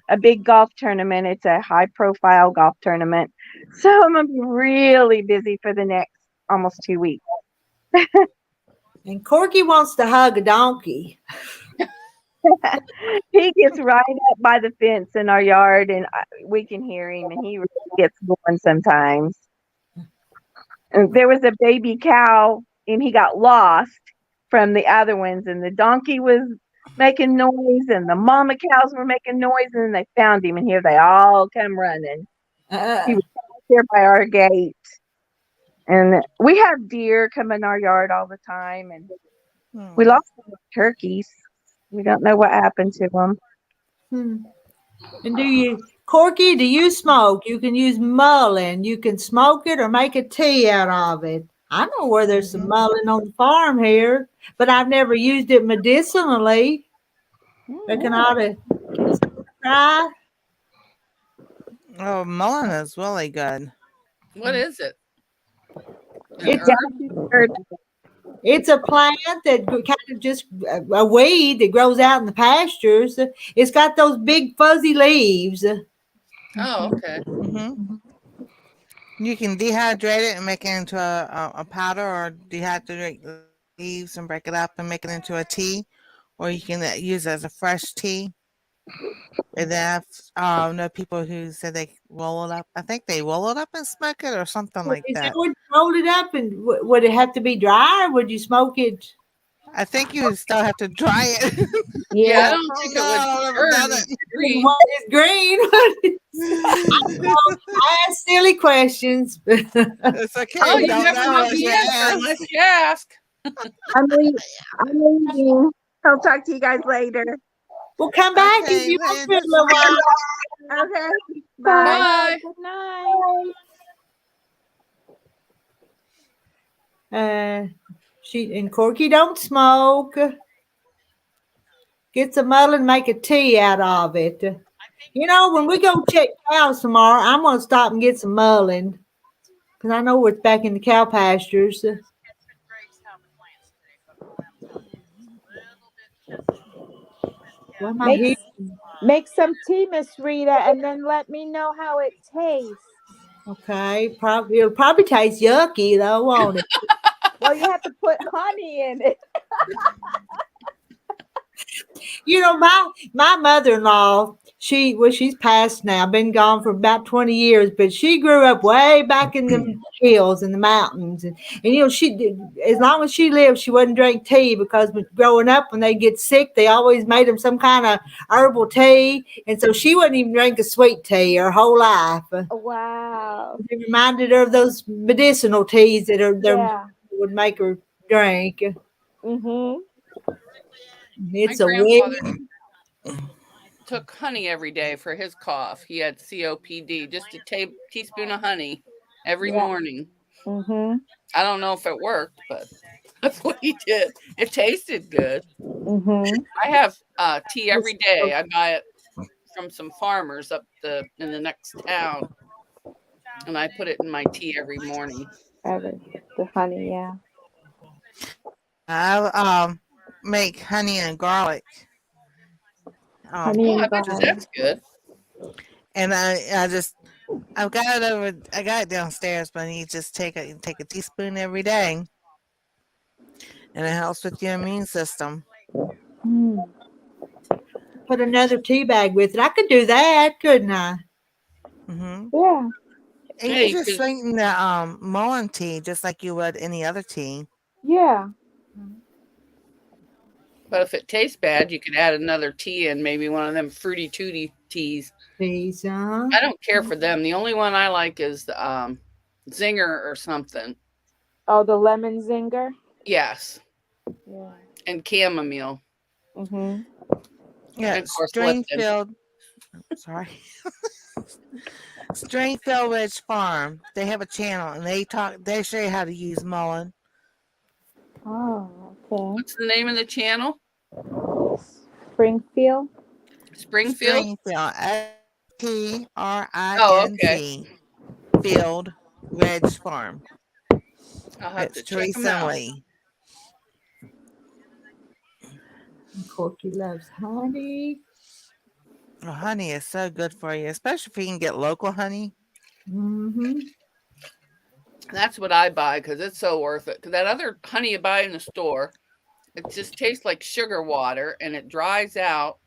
a big golf tournament. It's a high-profile golf tournament, so I'm gonna be really busy for the next almost 2 weeks. And Corky wants to hug a donkey. He gets right up by the fence in our yard, and we can hear him, and he really gets going sometimes. And there was a baby cow, and he got lost from the other ones, and the donkey was making noise, and the mama cows were making noise, and then they found him, and here they all come running. He was here by our gate. And we have deer come in our yard all the time, and we lost some turkeys. We don't know what happened to them. And Corky, do you smoke? You can use mullein. You can smoke it or make a tea out of it. I know where there's some mullein on the farm here, but I've never used it medicinally. Reckon I ought to try. Oh, mullein is really good. What is it? It's a plant that kind of just a weed that grows out in the pastures. It's got those big fuzzy leaves. Oh, okay. You can dehydrate it and make it into a powder, or dehydrate the leaves and break it up and make it into a tea, or you can use it as a fresh tea. And then I know people who said they roll it up. I think they roll it up and smoke it or something like that. Would roll it up, and would it have to be dry, or would you smoke it? I think you still have to dry it. Yeah, I don't think it would burn. Green. It's green. I ask silly questions. It's okay. Oh, you never know the answer unless you ask. I'm leaving. I'll talk to you guys later. We'll come back if Okay, you want to well, for a little while. Okay. Bye. Bye. Bye. Good night. She and Corky don't smoke. Get some mullein, make a tea out of it. You know, when we go check cows tomorrow, I'm gonna stop and get some mullein because I know it's back in the cow pastures. What am I Make hearing? make some tea, Miss Rita, and then let me know how it tastes. Okay, probably it'll probably taste yucky though, won't it? Well, you have to put honey in it. You know, my mother-in-law, she's passed now, been gone for about 20 years, but she grew up way back in the hills and the mountains. And you know, she did, as long as she lived, she wouldn't drink tea because growing up, when they get sick, they always made them some kind of herbal tea. And so she wouldn't even drink a sweet tea her whole life. Wow. It reminded her of those medicinal teas that Yeah. would make her drink. Mhm. My It's a grandfather weird. took honey every day for his cough. He had COPD. Just a teaspoon of honey every Yeah. morning. Mhm. I don't know if it worked, but that's what he did. It tasted good. Mhm. I have tea every day. I buy it from some farmers in the next town, and I put it in my tea every morning. The honey, yeah. I make honey and garlic. Honey Oh, I and bet you garlic. that's good. And I've got I got it downstairs, but you just take a teaspoon every day, and it helps with your immune system. Mm. Put another tea bag with it. I could do that, couldn't I? Hmm. Yeah. And you Hey, just sweeten the mullein tea just like you would any other tea. Yeah. but if it tastes bad, you could add another tea and maybe one of them fruity tooty teas. Teas, huh? I don't care for them. The only one I like is the Zinger or something. Oh, the lemon zinger. Yes, Yeah. and chamomile, Mhm. Yeah, and of course Lipton. Sorry, Stringfield Ridge Farm. They have a channel, and They show you how to use mullein. Oh, okay. What's the name of the channel? Springfield. Springfield. Stringfield, Oh, okay. SPRING Field Ridge Farm. I'll have to It's check them Teresa and out. Lee. Corky loves honey. Well, honey is so good for you, especially if you can get local honey. Mm-hmm. That's what I buy because it's so worth it. Because that other honey you buy in the store, it just tastes like sugar water and it dries out.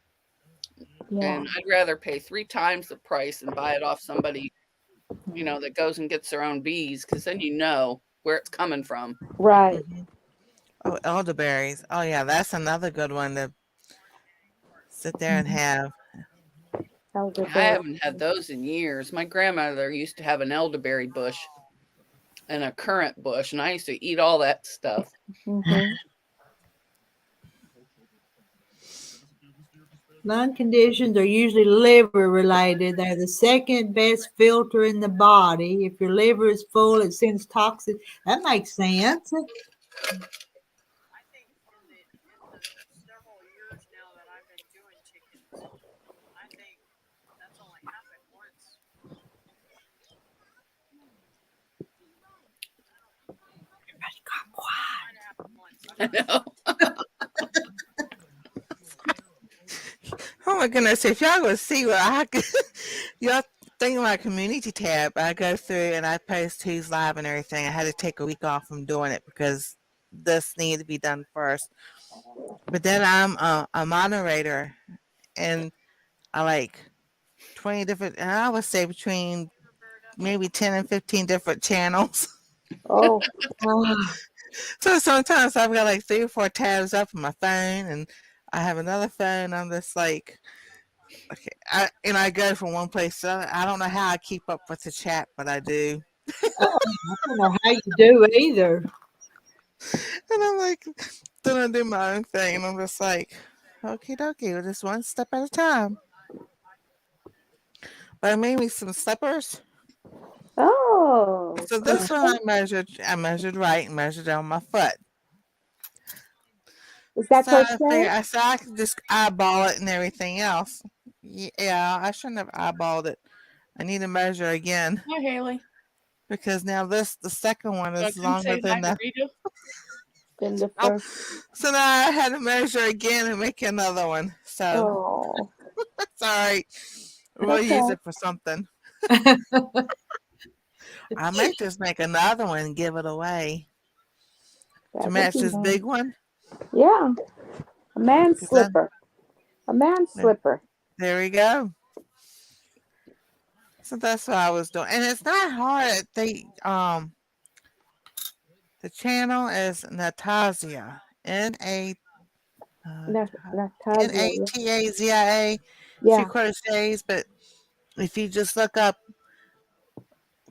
Yeah. And I'd rather pay 3 times the price and buy it off somebody, that goes and gets their own bees, because then you know where it's coming from. Right. Hmm. Oh, elderberries. Oh yeah, that's another good one to sit there and have. I haven't had those in years. My grandmother used to have an elderberry bush and a currant bush, and I used to eat all that stuff. Mhm. Lung conditions are usually liver related. They're the second best filter in the body. If your liver is full, it sends toxins. That makes sense. I know. Oh my goodness, if y'all would see what I could, y'all think of my community tab, I go through and I post who's live and everything. I had to take a week off from doing it because this needed to be done first. But then I'm a moderator and I like 20 different, and I would say between maybe 10 and 15 different channels. Oh. So sometimes I've got like 3 or 4 tabs up on my phone and I have another phone. I'm just like, okay, I go from one place to another. I don't know how I keep up with the chat, but I do. I don't know how you do either. And I'm like, then I do my own thing, and I'm just like, okie dokie, just one step at a time. But I made me some slippers. Oh, So this one I measured right and measured down my foot. is that So crochet? I could just eyeball it and everything else. Yeah, I shouldn't have eyeballed it. I need to measure again Hi, Haley. because now the second one is Come longer say hi than to the. Rita. Then the Oh, first. so now I had to measure again and make another one. So Oh, sorry, we'll use okay. it for something. I may just make another one and give it away to That would match be this nice. big one. Yeah, a man's 'Cause slipper. A man's slipper. there we go. So that's what I was doing, and it's not hard. The channel is Natasia, Natasha. Natazia. She Yeah. crochets, but if you just look up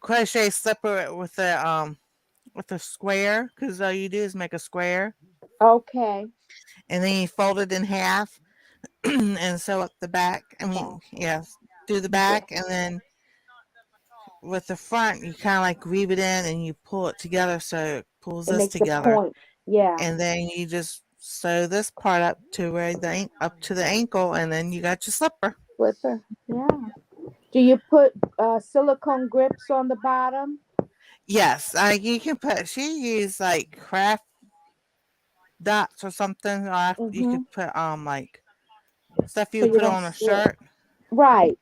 crochet slipper with a square, because all you do is make a square, Okay. and then you fold it in half and sew up the back. I mean, yes, do the back, and then with the front, you kind of like weave it in and you pull it together so it pulls It this makes a together, point. Yeah. and then you just sew this part up to where up to the ankle, and then you got your slipper. Slipper. Yeah. Do you put silicone grips on the bottom? Yes, you can put. She used like craft dots or something. Or you Mm-hmm. could put like stuff you So would you put don't on a slip. shirt. Right.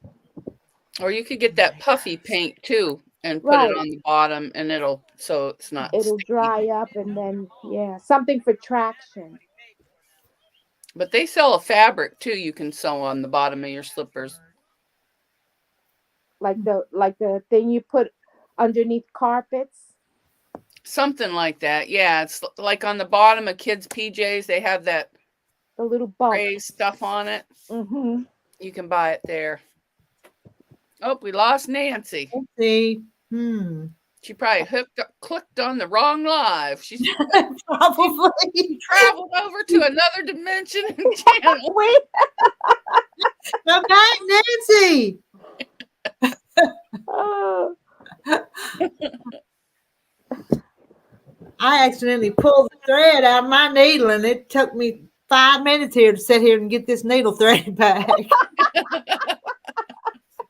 Or you could get that puffy paint too and put it Right. on the bottom, and so it's not It'll sticky. dry up and then something for traction. But they sell a fabric too. You can sew on the bottom of your slippers. Like the thing you put underneath carpets. Something like that. Yeah, it's like on the bottom of kids' PJs. They have that The little bump. gray stuff on it. Mm-hmm. You can buy it there. Oh, we lost Nancy. Let's see. She probably clicked on the wrong live. She's Probably. traveled over to another dimension and channel. Wait. Come back, Nancy. Oh. I accidentally pulled the thread out of my needle, and it took me 5 minutes here to sit here and get this needle thread back.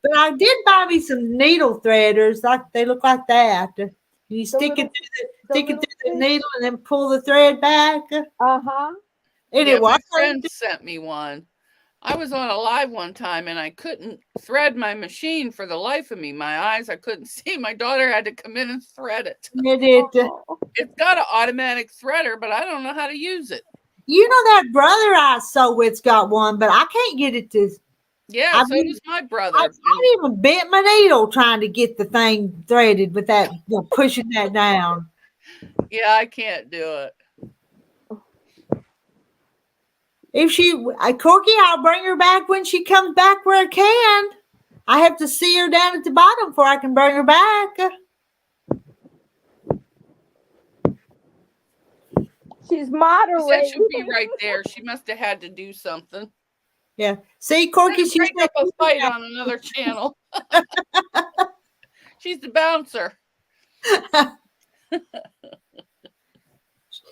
But I did buy me some needle threaders. They look like that. You stick it through the needle and then pull the thread back. Uh-huh. And Yeah, it my was friend sent me one. I was on a live one time and I couldn't thread my machine for the life of me. My eyes, I couldn't see. My daughter had to come in and thread it. It's got an automatic threader, but I don't know how to use it. You know that brother I sew with's got one, but I can't get it to. Yeah, so does my brother. I even bent my needle trying to get the thing threaded with that, pushing that down. Yeah, I can't do it. If Corky, I'll bring her back when she comes back where I can. I have to see her down at the bottom before I can bring her back. She's moderating. She said she'll be right there. She must have had to do something. Yeah. See, Corky, she's break up a fight on another channel. She's the bouncer.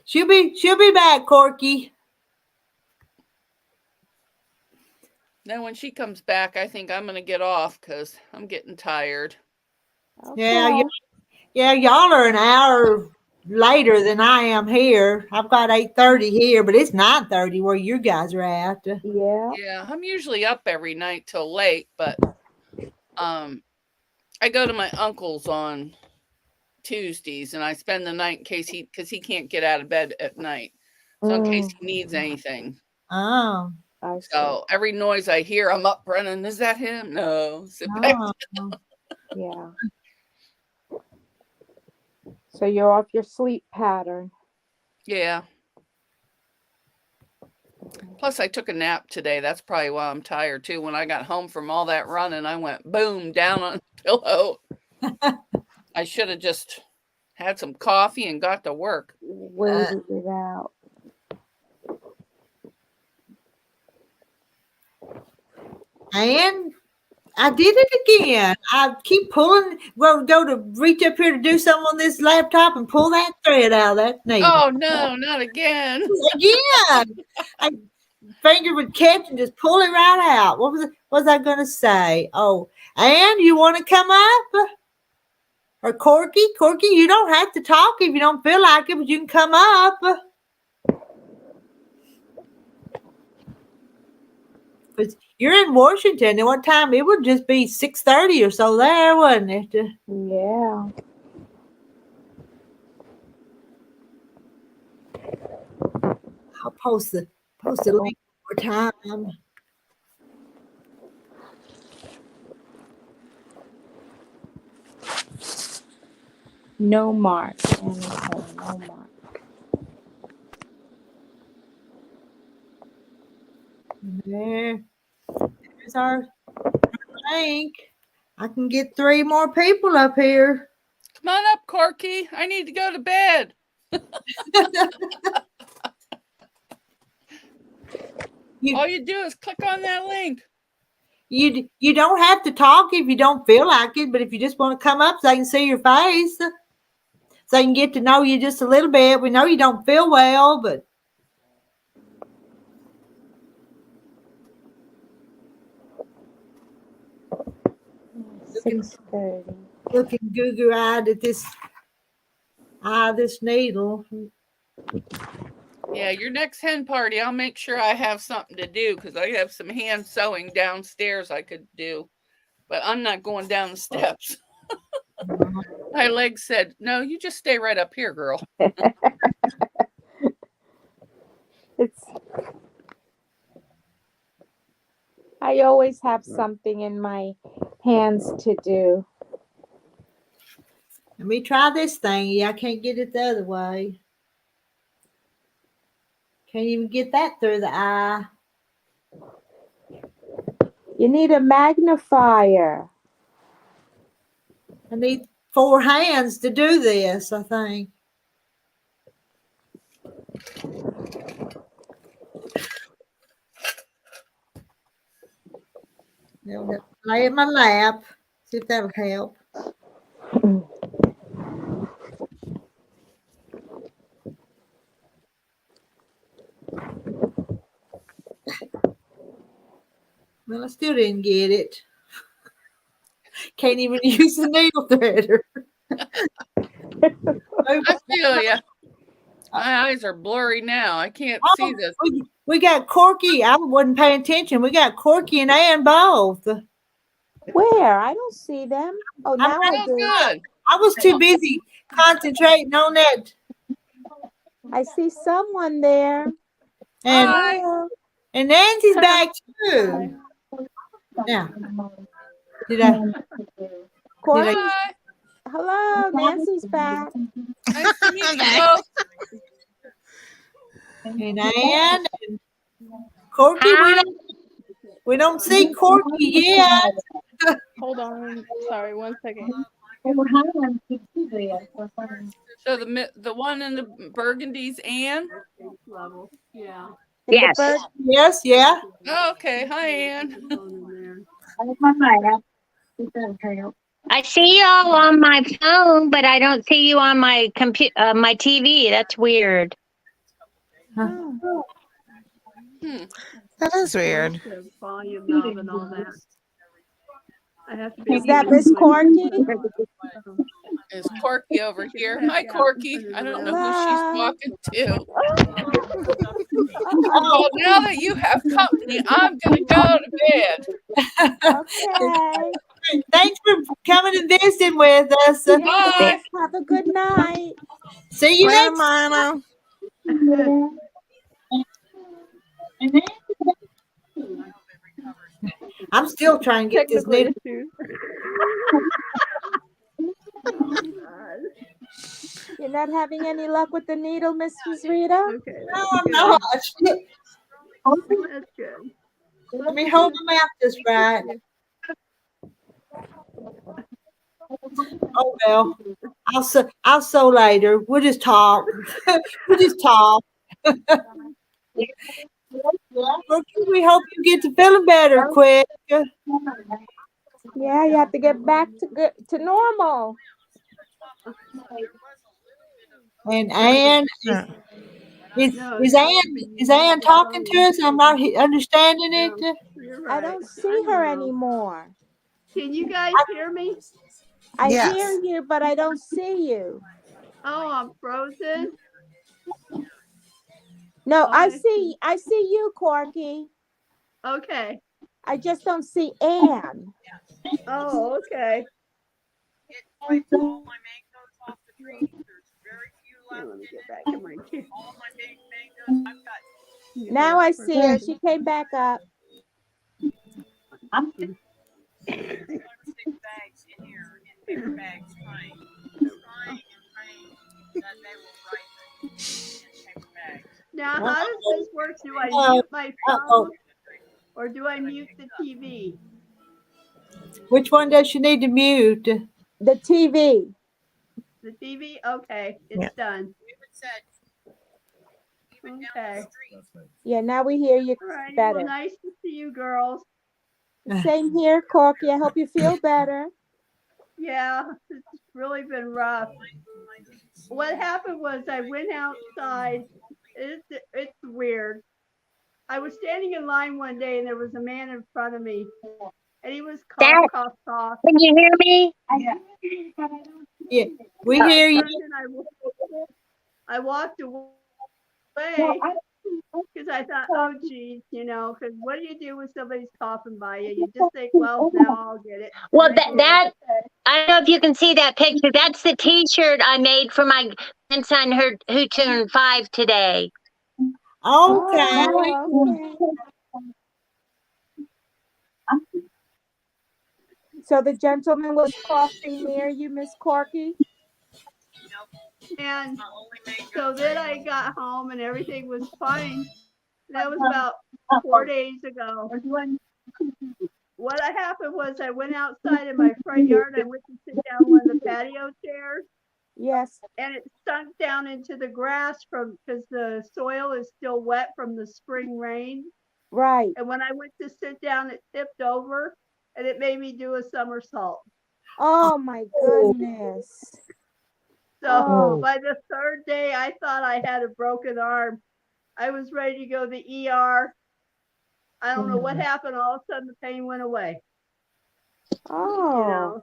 She'll be back, Corky. Then when she comes back, I think I'm gonna get off because I'm getting tired. Okay. Yeah, y'all are an hour later than I am here. I've got 8:30 here, but it's 9:30 where you guys are at. Yeah, I'm usually up every night till late, but I go to my uncle's on Tuesdays and I spend the night in case because he can't get out of bed at night. So in case he needs anything. Oh. So every noise I hear, I'm up running. Is that him? No. Sit back down. Yeah. So you're off your sleep pattern. Yeah. Plus, I took a nap today. That's probably why I'm tired too. When I got home from all that running, I went boom down on the pillow. I should have just had some coffee and got to work. Waited it out. And I did it again. I keep pulling. Well, go to reach up here to do something on this laptop and pull that thread out of that needle. Oh no, not again. Again. I finger would catch and just pull it right out. What was I going to say? Oh, and you want to come up? Or Corky, you don't have to talk if you don't feel like it, but you can come up. But you're in Washington. At what time? It would just be 6:30 or so there, wouldn't it? Yeah. I'll post the link one more time. No mark. No mark. There's our link. I can get 3 more people up here. Come on up, Corky. I need to go to bed. All you do is click on that link. You don't have to talk if you don't feel like it, but if you just want to come up so I can see your face, so I can get to know you just a little bit. We know you don't feel well, but 6:30. Looking goo-goo-eyed at this needle. Yeah, your next hen party, I'll make sure I have something to do because I have some hand sewing downstairs I could do, but I'm not going down the steps. My leg said, no, you just stay right up here, girl. I always have something in my hands to do. Let me try this thing. I can't get it the other way. Can't even get that through the eye. You need a magnifier. I need 4 hands to do this, I think. Lay in my lap. See if that'll help. Well, I still didn't get it. Can't even use the needle threader. I feel you. My eyes are blurry now. I can't see this. We got Corky. I wasn't paying attention. We got Corky and Ann both. Where? I don't see them. Oh, now I do. Good. I was too busy concentrating on that. I see someone there. And, Hello. and Nancy's back too. Now, did I? Corey? Hi. Hello, Nancy's back. Nice to meet you both. And Ann and Corky, we don't see Corky yet. Hold on. Sorry, 1 second. So the one in the burgundy's Anne? Yeah. Yes. Yes, yeah. Oh, okay. Hi, Anne. I see y'all on my phone, but I don't see you on my my TV. That's weird. That is weird. Volume knob and all that. I have to be Is that Miss Corky? Is Corky over here? Hi, Corky. I don't know who she's talking to. Well, now that you have company, I'm going to go to bed. Okay. Thanks for coming and visiting with us. Bye. Have a good night. See you Well, next Milo. I'm still trying to get this technical needle. issues. You're not having any luck with the needle, Mrs. Rita? Okay. No, I'm not. That's good. Let me hold my mouth just right. Oh well, I'll sew later. We'll just talk. We'll just talk. Corky, we hope you get to feeling better quick. Yeah, you have to get back to normal. And Ann, Yeah. No, is it's Ann me. is You need Ann the talking to phone. us? I'm not understanding No, it. you're I right. don't I see her know. anymore. Can you guys hear me? I hear Yes. you, but I don't see you. Oh, I'm frozen. No, Oh, I see you, Corky. okay. I just don't see Ann. Oh, okay. Here, let me get back in my chair. Get Now my I see her. person. She came back up. Now, how does this work? Do I Uh, mute my oh, phone or do I mute the TV? which one does she need to mute? The TV. The TV? Okay, it's Yeah. done. Okay. Yeah, now we hear you All right. Well, better. nice to see you girls. Same here, Corky. I hope you feel better. Yeah, it's really been rough. What happened was I went outside. It's weird. I was standing in line one day and there was a man in front of me and he was cough, Dad, cough, cough. can you hear me? Yeah, we So I hear you. turned and I walked away because I thought, oh, geez, because what do you do when somebody's coughing by you? You just think, well, now I'll get it. Well, And I did. I don't know if you can see that picture. That's the T-shirt I made for my grandson who turned 5 today. Okay. Oh, okay. So the gentleman was coughing near you, Miss Corky? And so then I got home and everything was fine. That was about 4 days ago. What happened was I went outside in my front yard. I went to sit down on one of the patio chairs Yes. and it sunk down into the grass because the soil is still wet from the spring rain. Right. And when I went to sit down, it tipped over and it made me do a somersault. Oh my goodness. So Oh. by the third day, I thought I had a broken arm. I was ready to go to the ER. I don't know what happened. All of a sudden, the pain went away. Oh.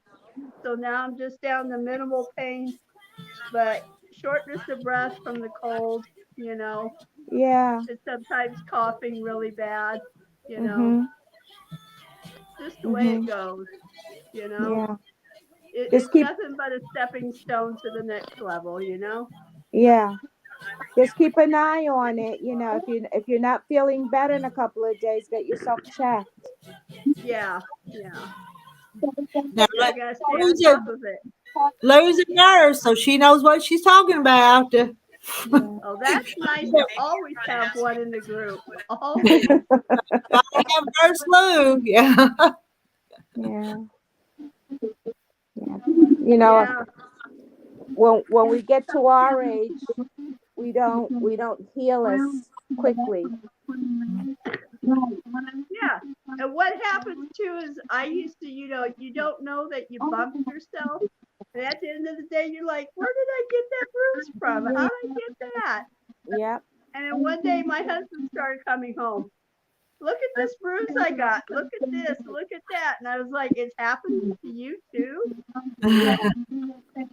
So now I'm just down to minimal pain, but shortness of breath from the cold, Yeah. and sometimes coughing really bad, Mhm. just the way it Mhm. goes, Yeah. Just It's keep. nothing but a stepping stone to the next level, Yeah. Just keep an eye on it. If you're not feeling better in a couple of days, get yourself checked. Yeah. Now I gotta stay on Lou's top of it. a nurse, so she knows what she's talking about. Yeah. Oh, that's nice to always have one in the group. Always. Gotta have Nurse Lou. Yeah. Yeah. Yeah. You know, Yeah. when we get to our age, we don't heal as quickly. Yeah. And what happens too is I used to, you don't know that you bumped yourself. And at the end of the day, you're like, where did I get that bruise from? How did I get that? Yep. And then one day my husband started coming home. Look at this bruise I got. Look at this. Look at that. And I was like, it's happened to you too? Yeah.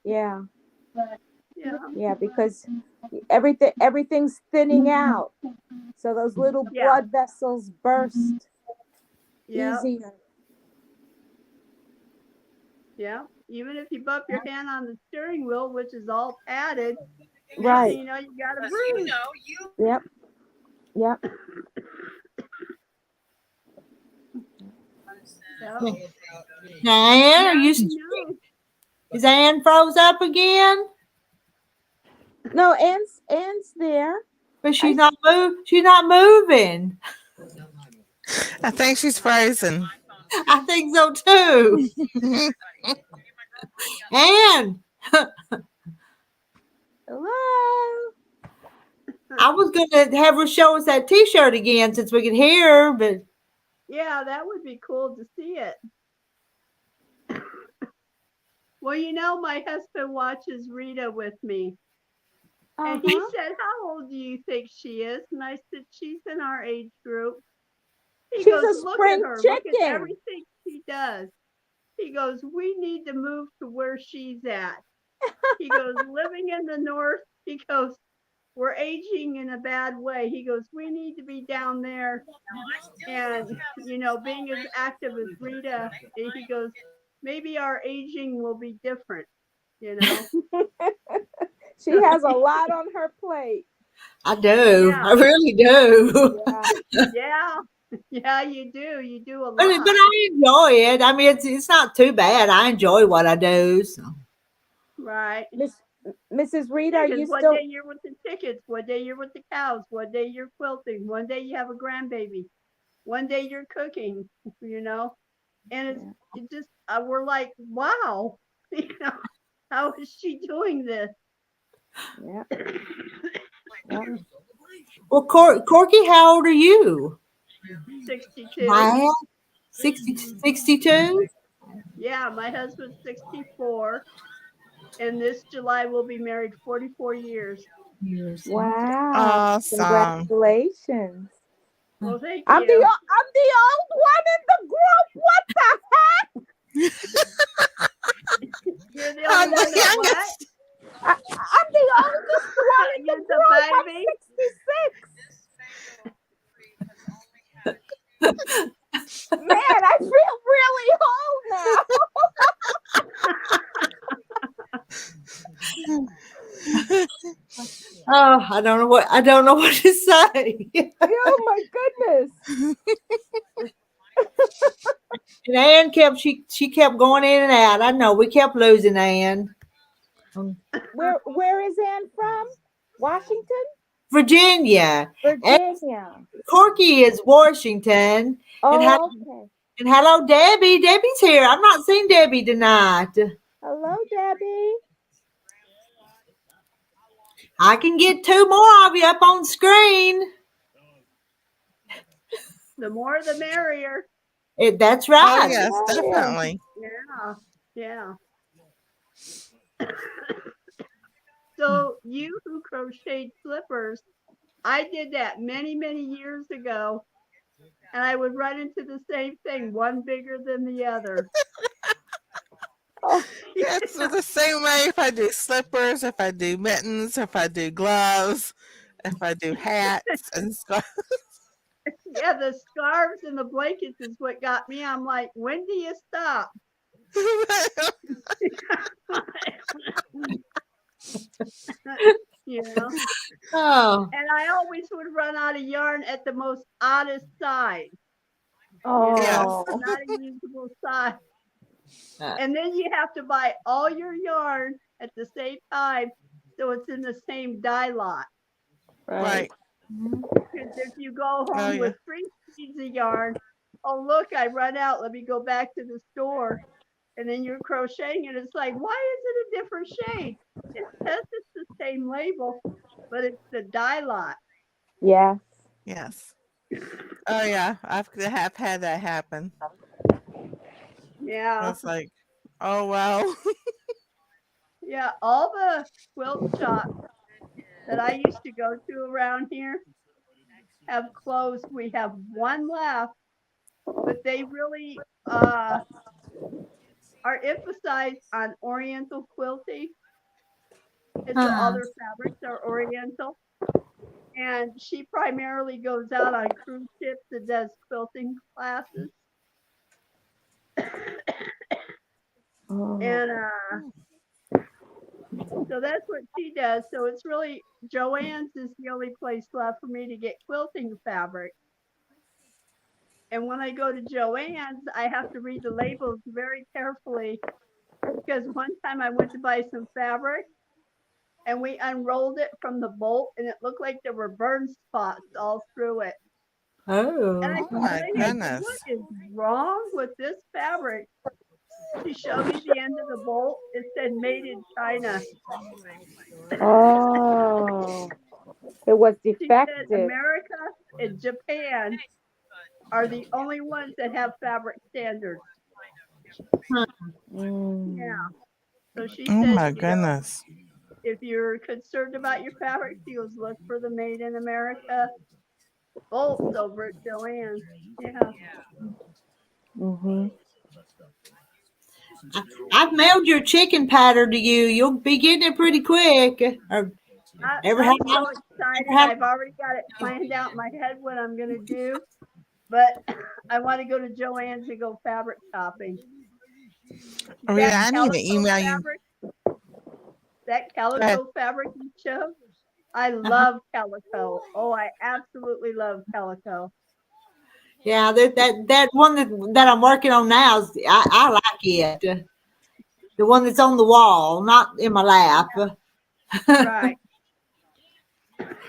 Yeah. Yeah, because everything's thinning out. So those little Yeah. blood vessels burst Yeah. easier. Yeah. Even if you bump your hand on the steering wheel, which is all padded, Right. you got a bruise. Yep. Yep. So, Now, Ann, now are you? you know. Is Ann froze up again? No, Ann's there. But she's not She's not moving. I think she's frozen. I think so too. Ann. Hello. I was gonna have her show us that T-shirt again since we could hear her, but Yeah, that would be cool to see it. Well, my husband watches Rita with me. And he said, "How old do you think she is?" And I said, "She's in our age group." He She's goes, a "Look spring at her. chicken. Look at everything she does." He goes, "We need to move to where she's at." He goes, "Living in the north," he goes, "we're aging in a bad way." He goes, "We need to be down there and, being as active as Rita." He goes, "Maybe our aging will be different, you know." She has a lot on her plate. I do. Yeah. I really do. Yeah. Yeah, you do. You do a lot. But I enjoy it. I mean, it's not too bad. I enjoy what I do. So. Right. Mrs. Reed, are you One still? day you're with the chickens, one day you're with the cows, one day you're quilting, one day you have a grandbaby, one day you're cooking, and it just we're like, wow, how is she doing this? Yeah. Well, Corky, how old are you? 62. Wow, 62? Yeah, my husband's 64, and this July we'll be married 44 years. Wow. Awesome. Congratulations. Well, thank I'm you. the old one in the group. What the heck? You're the I'm only the one that what? youngest. I'm the oldest one in the You're the group. I'm baby? 66. Man, I feel really old now. Oh, I don't know what to say. Oh my goodness. And Ann she kept going in and out. I know we kept losing Ann. Where is Ann from? Washington? Virginia. Virginia. And Corky is Washington. Oh, okay. And hello, Debbie. Debbie's here. I've not seen Debbie tonight. Hello, Debbie. I can get 2 more of you up on screen. The more the merrier. That's Oh, right. yes, definitely. Yeah. So you who crocheted slippers, I did that many, many years ago, and I would run into the same thing, one bigger than the other. Yeah, it's the same way if I do slippers, if I do mittens, if I do gloves, if I do hats and scarves. Yeah, the scarves and the blankets is what got me. I'm like, when do you stop? Oh. And I always would run out of yarn at the most oddest size. Oh. Not a usable size. And then you have to buy all your yarn at the same time, so it's in the same dye lot. Right. Because if you go home with 3 sheets of yarn, oh look, I run out. Let me go back to the store. And then you're crocheting, and it's like, why is it a different shade? It says it's the same label, but it's the dye lot. Yes. Yes. Oh yeah, I've had that happen. Yeah. It's like, oh well. Yeah, all the quilt shops that I used to go to around here have closed. We have one left, but they really are emphasized on Oriental quilting. And so all their fabrics are Oriental. And she primarily goes out on cruise ships and does quilting classes. And so that's what she does. So it's really, Joann's is the only place left for me to get quilting fabric. And when I go to Joann's, I have to read the labels very carefully, because one time I went to buy some fabric and we unrolled it from the bolt and it looked like there were burn spots all through it. Oh. And I Oh my goodness. what is wrong with this fabric? She showed me the end of the bolt. It said made in China. Oh. It was She said defective. America and Japan are the only ones that have fabric standards. Mm. Yeah. So she Oh said, my goodness. if you're concerned about your fabric, she goes, look for the Made in America bolts over at Joann's. Yeah. Mm-hmm. I've mailed your chicken pattern to you. You'll be getting it pretty quick. Or ever have I'm so excited. ever have I've already got it planned out in my head what I'm going to do. But I want to go to Joann's and go fabric shopping. Rita, That I need to calico email you. fabric, that Go ahead. calico fabric you showed, I love calico. Oh, I absolutely love calico. yeah, that one that I'm working on now is I like it. The one that's on the wall, not in my lap. Right.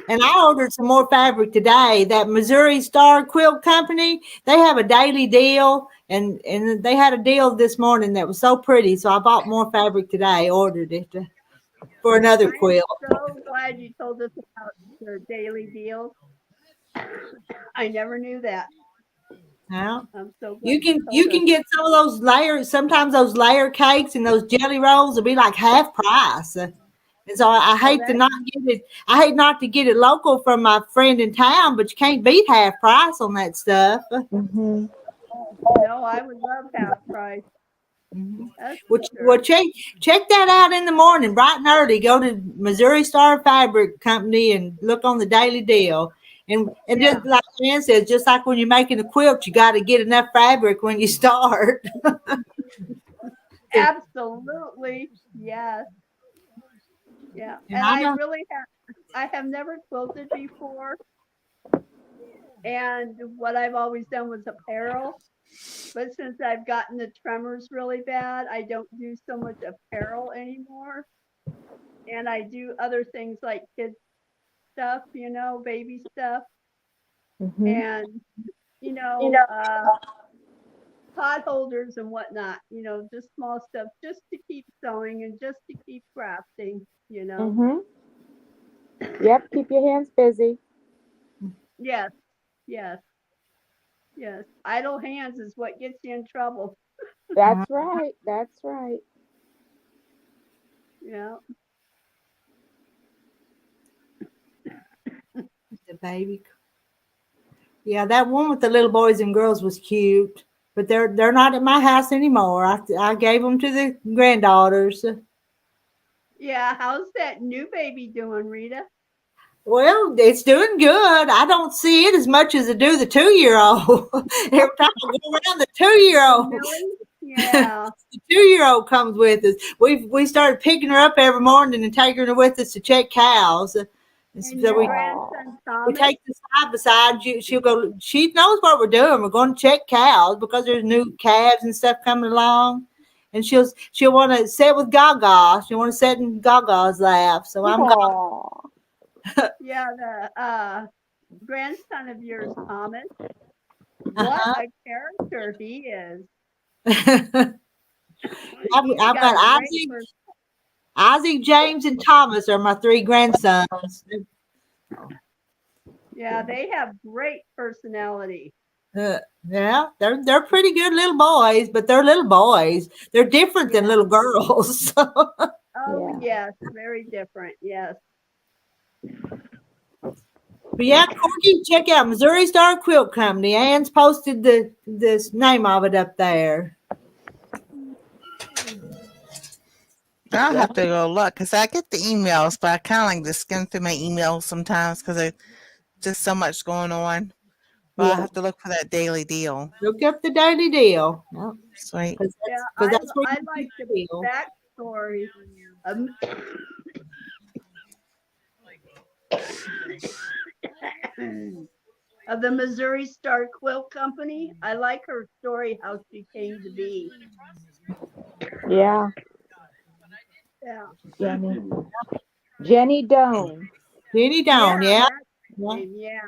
And I ordered some more fabric today. That Missouri Star Quilt Company, they have a daily deal, and they had a deal this morning that was so pretty. So I bought more fabric today. Ordered it for another I am quilt. so glad you told us about the daily deals. I never knew that. Now I'm so glad you you can told us. get some of those layers. Sometimes those layer cakes and those jelly rolls will be like half price. And so I Oh, hate to that's not get it. I hate not to get it local from my friend in town, but you can't beat half price on that stuff. Mm-hmm. no, I would love half price. That's for Well, sure. check that out in the morning, bright and early. Go to Missouri Star Fabric Company and look on the daily deal. And Yeah, just like Ann says, just like when you're making a quilt, you got to get enough fabric when you start. absolutely. Yes. Yeah. And And I I have never quilted before. And what I've always done was apparel. But since I've gotten the tremors really bad, I don't do so much apparel anymore. And I do other things like kids stuff, baby stuff, Mm-hmm. and pot holders and whatnot. Just small stuff, just to keep sewing and just to keep crafting. Mm-hmm. Yep. Keep your hands busy. Yes, yes, yes. Idle hands is what gets you in trouble. That's right. That's right. Yeah. the baby. Yeah, that one with the little boys and girls was cute, but they're not at my house anymore. I gave them to the granddaughters. Yeah. How's that new baby doing, Rita? Well, it's doing good. I don't see it as much as I do the 2-year-old. Every time I go around the 2-year-old, Millie? Yeah. the 2-year-old comes with us. We started picking her up every morning and taking her with us to check cows. And And so your we grandson we Thomas? take the side by side. She'll go. She knows what we're doing. We're going to check cows because there's new calves and stuff coming along. And she'll want to sit with Gaga. She'll want to sit in Gaga's lap. So I'm Gaga. Aw. Yeah, the grandson of yours, Thomas. What Uh-huh. a character he is. I've He's got got a great Isaac, James, and Thomas are my 3 grandsons. Yeah, they have great personality. Yeah, they're pretty good little boys, but they're little boys. They're different than little girls. Oh, Yeah. yes, very different. Yes. But yeah, Corky, check out Missouri Star Quilt Company. Ann's posted this name of it up there. I'll have to go look because I get the emails, but I kind of like to skim through my emails sometimes because there's just so much going on. But I have to look for that daily deal. Look up the daily deal. Yep. Sweet. Yeah, That's where I you like get the the deal. backstory of the Missouri Star Quilt Company. I like her story, how she came to be. Yeah. Yeah. Jenny Doan. Jenny Doan, yeah. Yeah.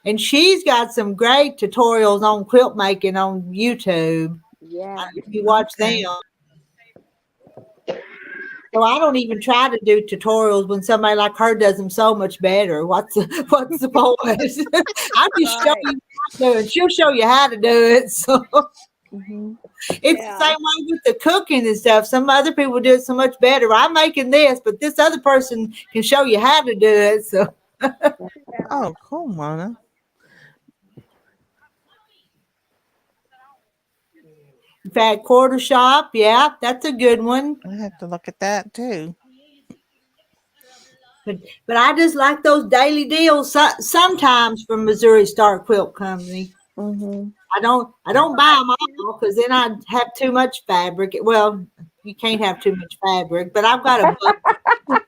And she's got some great tutorials on quilt making on YouTube. Yeah. If you watch them. So I don't even try to do tutorials when somebody like her does them so much better. What's the point? I just show Right. you how to do it. She'll show you how to do it. So Mm-hmm. it's Yeah. the same way with the cooking and stuff. Some other people do it so much better. I'm making this, but this other person can show you how to do it. So Yeah. Oh, cool, Mona. in fact, quarter shop, yeah, that's a good one. I have to look at that too. But I just like those daily deals sometimes from Missouri Star Quilt Company. Mm-hmm. I don't buy them all because then I'd have too much fabric. Well, you can't have too much fabric, but I've got a bunch.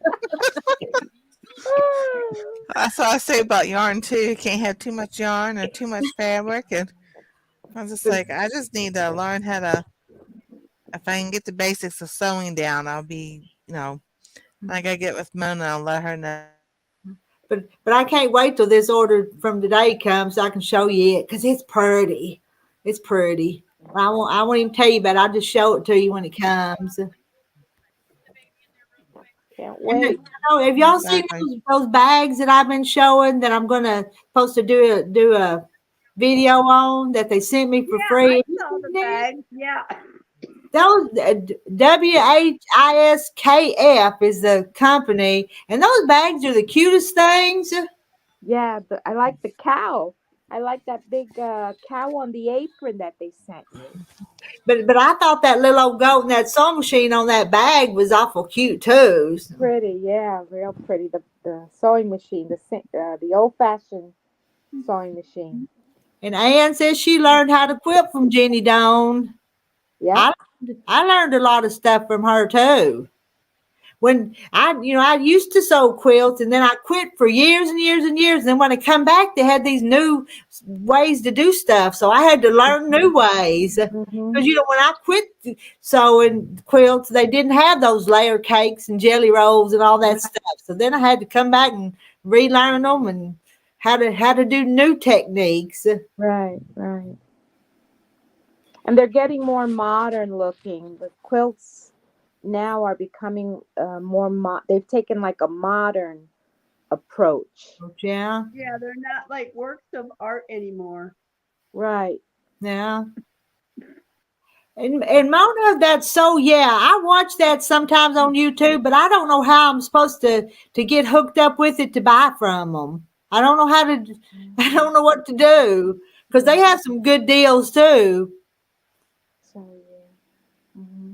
That's what I say about yarn too. You can't have too much yarn or too much fabric, and I'm just like, I just need to learn how to. If I can get the basics of sewing down, I'll be, like I get with Mona, I'll let her know. But I can't wait till this order from today comes so I can show you it because it's pretty. It's pretty. I won't even tell you about it. I'll just show it to you when it comes. Can't And wait. have y'all seen Exactly. those bags that I've been showing that I'm gonna supposed to do a video on that they sent me for Yeah, free? I Have you saw the seen that? bags. Yeah. Those WHISKF is the company, and those bags are the cutest things. Yeah, I like the cow. I like that big cow on the apron that they sent you. But I thought that little old goat and that sewing machine on that bag was awful cute too. Pretty, yeah, real pretty. The sewing machine, the old fashioned sewing machine. And Ann says she learned how to quilt from Jenny Dawn. Yep. I learned a lot of stuff from her too. When I used to sew quilts and then I quit for years and years and years. And then when I come back, they had these new ways to do stuff. So I had to learn new ways. Mm-hmm. Because, when I quit sewing quilts, they didn't have those layer cakes and jelly rolls and all that stuff. So then I had to come back and relearn them and how to do new techniques. Right, right. And they're getting more modern looking. The quilts now are becoming they've taken like a modern approach. Yeah, Yeah, they're not like works of art anymore. Right. yeah. And Mona, that's so yeah. I watch that sometimes on YouTube, but I don't know how I'm supposed to get hooked up with it to buy from them. I don't know how to. I don't know what to do because they have some good deals too. So yeah. Mm-hmm.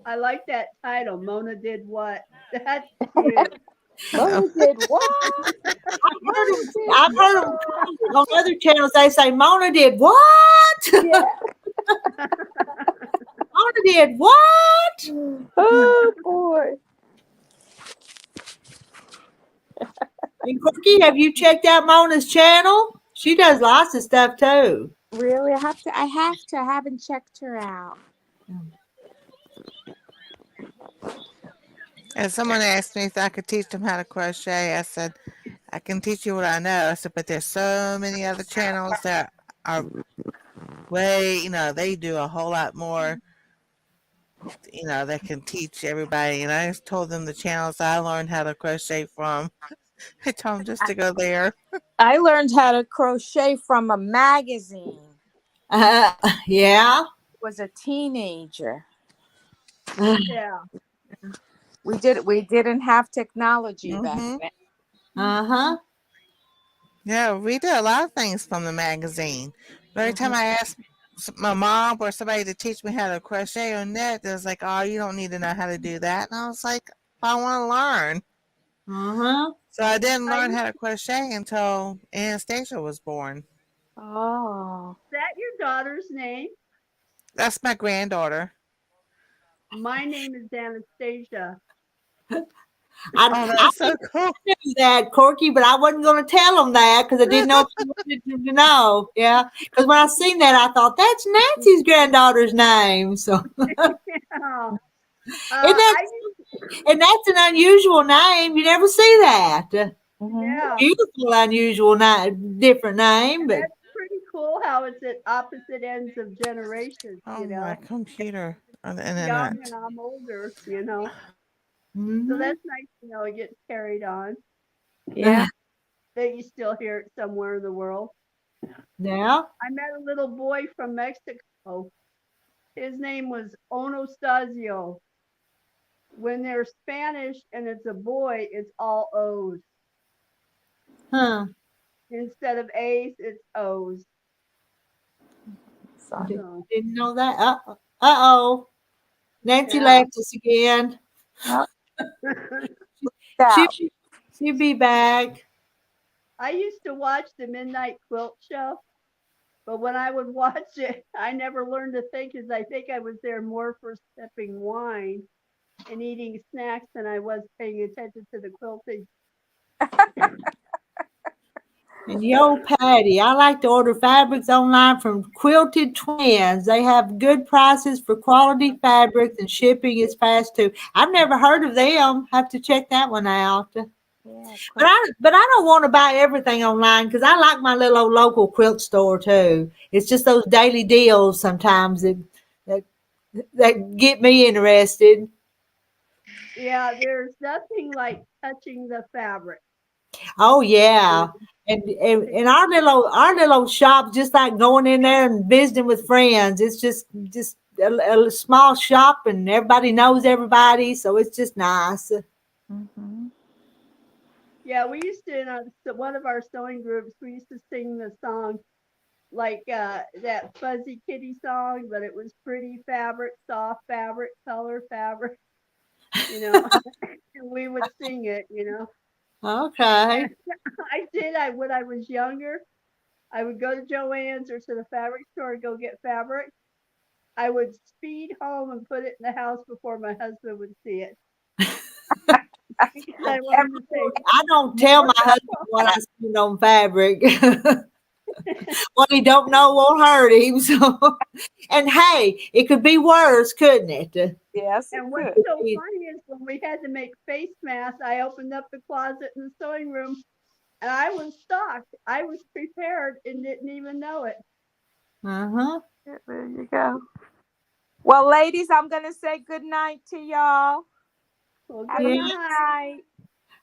I like that title. Mona did what? That's cute. Mona did what? I've heard them on other channels. They say Mona did what? Yeah. Mona did what? Oh boy. And Corky, have you checked out Mona's channel? She does lots of stuff too. Really? I haven't checked her out. And someone asked me if I could teach them how to crochet. I said, I can teach you what I know. I said, but there's so many other channels that are way, they do a whole lot more, that can teach everybody. And I just told them the channels I learned how to crochet from. I told them just to go there. I learned how to crochet from a magazine. Yeah. Was a teenager. Yeah. We didn't have technology back Mm-hmm. then. Uh-huh. Yeah, we did a lot of things from the magazine. But every time I asked my mom or somebody to teach me how to crochet or knit, they was like, oh, you don't need to know how to do that. And I was like, I want to learn. Uh-huh. So I didn't learn how to crochet until Anastasia was born. Oh. Is that your daughter's name? That's my granddaughter. My name is Anastasia. Oh, I that's so cool. knew that, Corky, but I wasn't going to tell them that because I didn't know if you wanted them to know. Yeah. Because when I seen that, I thought, that's Nancy's granddaughter's name. So, Yeah. and that's an unusual name. You never see that. Mm-hmm. Yeah. Beautiful, unusual, different name. But That's pretty cool how it's at opposite ends of generations, Oh, my computer on the young internet. and I'm older, So Mhm. that's nice to know it gets carried on, Yeah. that you still hear it somewhere in the world. Yeah. I met a little boy from Mexico. His name was Onostasio. When they're Spanish and it's a boy, it's all O's. Huh. Instead of A's, it's O's. So, So, Didn't know that. Uh-oh. Nancy yeah. left us again. She, Out. she'll be back. I used to watch the Midnight Quilt Show, but when I would watch it, I never learned to think because I think I was there more for sipping wine and eating snacks than I was paying attention to the quilting. And yo, Patty, I like to order fabrics online from Quilted Twins. They have good prices for quality fabrics and shipping is fast too. I've never heard of them. Have to check that one out. yeah. But I don't want to buy everything online because I like my little old local quilt store too. It's just those daily deals sometimes that, that get me interested. Yeah, there's nothing like touching the fabric. Oh yeah. And our little shop just like going in there and visiting with friends. It's just a small shop and everybody knows everybody, so it's just nice. Mm-hmm. Yeah, we used to in one of our sewing groups. We used to sing the song like that Fuzzy Kitty song, but it was pretty fabric, soft fabric, color fabric. And we would sing it. Okay. And when I was younger. I would go to Joann's or to the fabric store and go get fabric. I would speed home and put it in the house before my husband would see it. Because I wanted to say, I don't tell my husband what I spend on fabric. What he don't know won't hurt him. So, and hey, it could be worse, couldn't it? Yes, it and what's could. so funny is when we had to make face masks, I opened up the closet in the sewing room and I was stocked. I was prepared and didn't even know it. Uh-huh. There you go. Well, ladies, I'm gonna say good night to y'all. Well, Have a good Yeah. good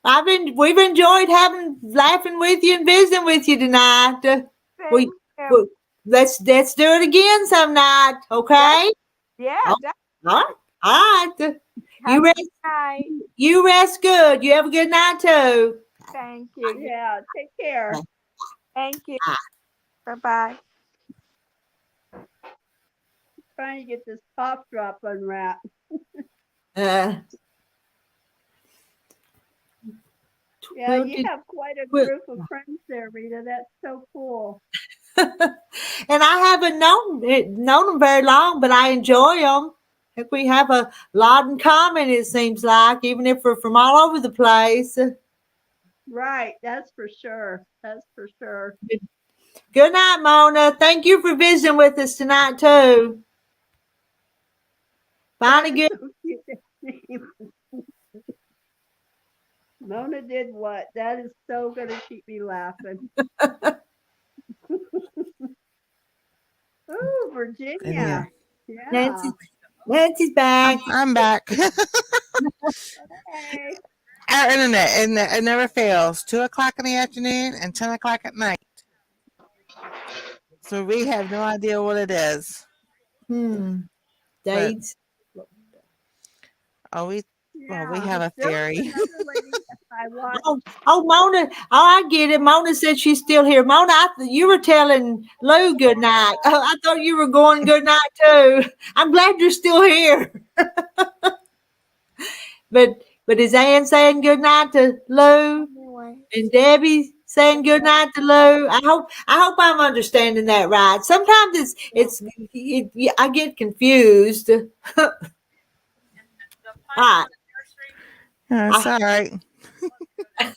night. night. We've enjoyed laughing with you and visiting with you tonight. We, Same here. we let's do it again some night, okay? Yeah, Oh, all right. All right. have a good night. You rest good. You have a good night too. Thank you. Yeah, take care. Thank you. Bye bye. Trying to get this cough drop unwrapped. Uh, Yeah, you quilted- have quite a quilt- group of friends there, Rita. That's so cool. and I haven't known them very long, but I enjoy them. I think we have a lot in common. It seems like, even if we're from all over the place. Right, that's for sure. That's for sure. Good night, Mona. Thank you for visiting with us tonight too. Finally, good. So cute. Mona did what? That is so gonna keep me laughing. Oh, Virginia. Yeah. Nancy's back. I'm back. Hey. Our internet, it never fails. 2 o'clock in the afternoon and 10 o'clock at night. So we have no idea what it is. But Dates. we Yeah. have a There was theory. another lady I watched. Mona. Oh, I get it. Mona said she's still here. Mona, you were telling Lou good night. Oh, I thought you were going good night too. I'm glad you're still here. But is Ann saying good night to Lou? And Debbie saying good night to Lou. I hope I'm understanding that right. Sometimes I get confused. All right. It's all right.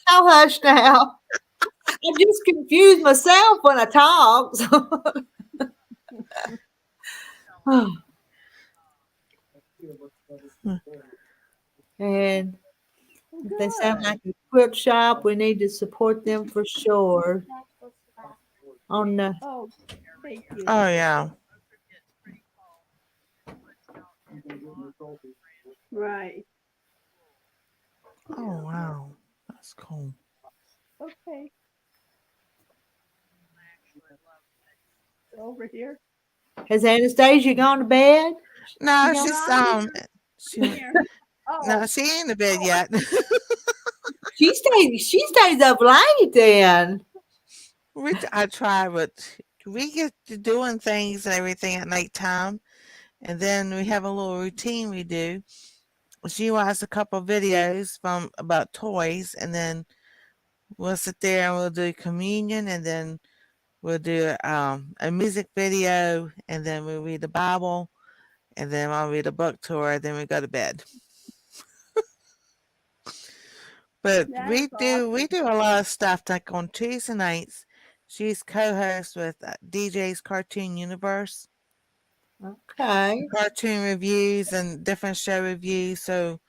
I'll hush now. I just confuse myself when I talk. And if they sound like a quilt shop, we need to support them for sure. On the Oh, Thank you. Oh yeah. Right. Oh wow. That's cool. Okay. Over here. Has Anastasia gone to bed? No, You know, she's she Come here. no, Oh, she ain't in bed yet. she stays up late then. I try, but we get to doing things and everything at nighttime, and then we have a little routine we do. She watches a couple of videos from about toys, and then we'll sit there and we'll do communion, and then we'll do a music video, and then we'll read the Bible, and then I'll read a book to her, then we go to bed. But that's we awesome. do a lot of stuff like on Tuesday nights. She's co-host with DJ's Cartoon Universe, Okay. cartoon reviews and different show reviews. So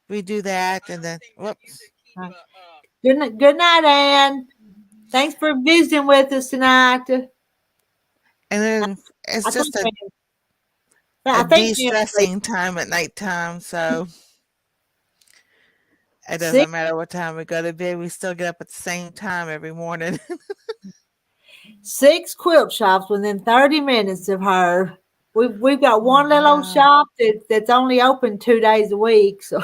we do that, and then whoops, Good night, Ann. Thanks for visiting with us tonight. and then I it's think just a I think de-stressing time at nighttime. So it six doesn't matter what time we go to bed. We still get up at the same time every morning. six quilt shops within 30 minutes of her. We've got one little old Wow, shop that's only open 2 days a week. So,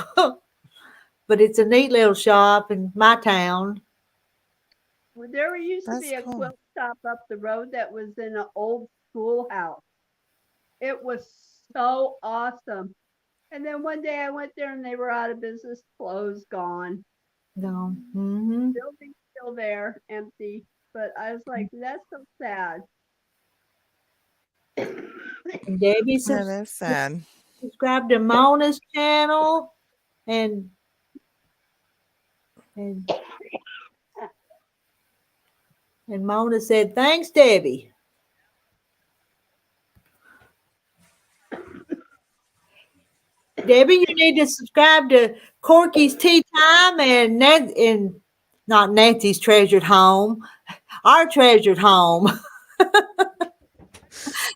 but it's a neat little shop in my town. Well, there used to that's be a cool. quilt shop up the road that was in an old schoolhouse. It was so awesome. And then one day I went there and they were out of business, closed, gone. No. Mm-hmm. Building's still there, empty. But I was like, that's so sad. And Debbie That is sad. subscribed to Mona's channel, and and and Mona said, "Thanks, Debbie." Debbie, you need to subscribe to Corky's Tea Time and not Nancy's Treasured Home, our treasured home.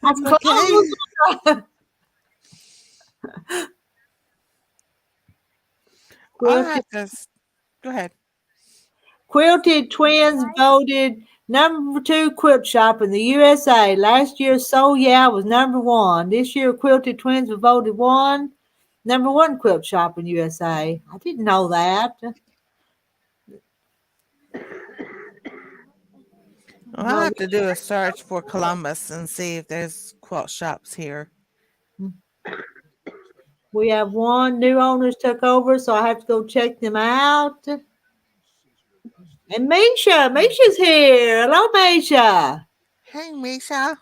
That's That's okay. close. I'll Quilted, have to go ahead. Quilted Twins voted #2 quilt shop in the USA. Last year, So Yeah was #1. This year, Quilted Twins were voted #1 quilt shop in USA. I didn't know that. I'll have to do a search for Columbus and see if there's quilt shops here. We have one new owners took over, so I have to go check them out. And Misha's here. Hello, Misha. Hey, Misha.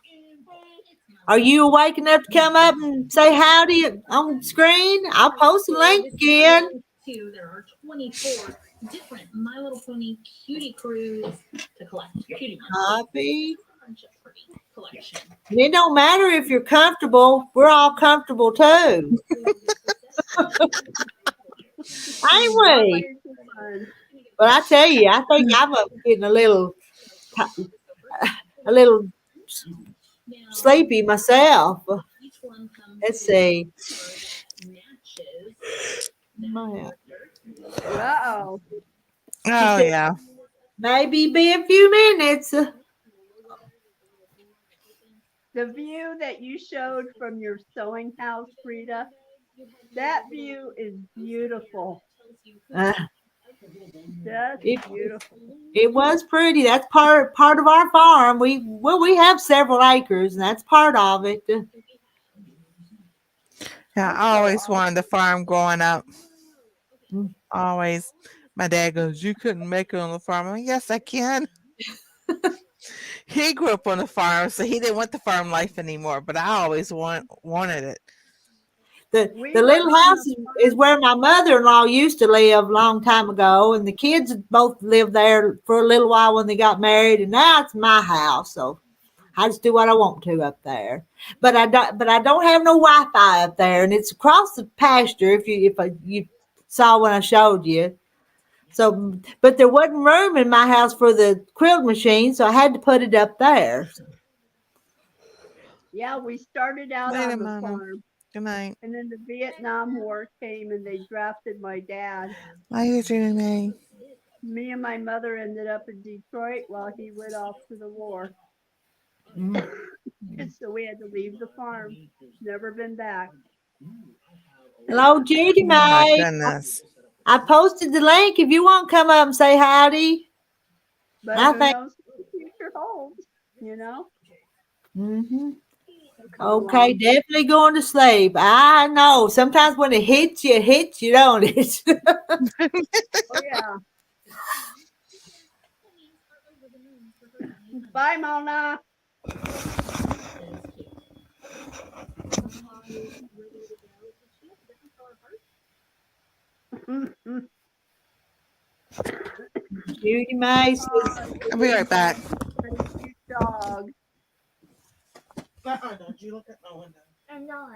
Are you awake enough to come up and say howdy on screen? I'll post the link again. There are 24 different My Little Pony cutie crews to collect cutie Copy. collection. And it don't matter if you're comfortable. We're all comfortable too. Ain't we? But I tell you, I think I'm getting a little sleepy myself. Let's see. Uh-oh. Oh, yeah. Maybe be a few minutes. The view that you showed from your sewing house, Frida, that view is beautiful. That's beautiful. It was pretty. That's part of our farm. We have several acres, and that's part of it. Yeah, I always wanted to farm growing up. Always. My dad goes, "You couldn't make it on the farm." I'm like, "Yes, I can." He grew up on a farm, so he didn't want the farm life anymore, but I always wanted it. The little house is where my mother-in-law used to live a long time ago, and the kids both lived there for a little while when they got married, and now it's my house, so I just do what I want to up there. But I don't have no Wi-Fi up there, and it's across the pasture. If you saw when I showed you, So, but there wasn't room in my house for the quilt machine, so I had to put it up there. Yeah, we started out Later, on the Mama. farm, Good night. and then the Vietnam War came and they drafted my dad. Later, Judy. Me and my mother ended up in Detroit while he went off to the war. Mm. And so we had to leave the farm. Never been back. Hello, Judy Oh my Mae. goodness. I posted the link if you want to come up and say howdy. But I who think. knows what the future holds, you know? Mm-hmm. Come Okay, along. definitely going to sleep. I know. Sometimes when it hits you, don't it? Oh, yeah. Bye, Mona. Judy Mae says, I'll be right back. Pretty cute dog. Don't you look at my window. I'm not.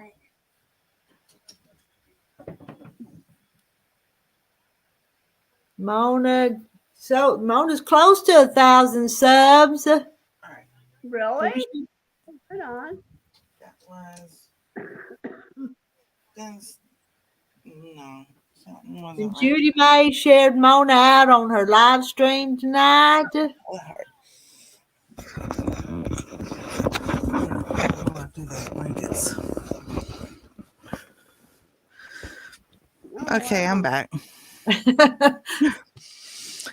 Mona. So Mona's close to 1,000 subs. Really? Good on. That was. No. Something wasn't And right. Judy Mae shared Mona out on her live stream tonight. That hurt. I'm gonna do those blankets. Oh, Okay, wow. I'm back.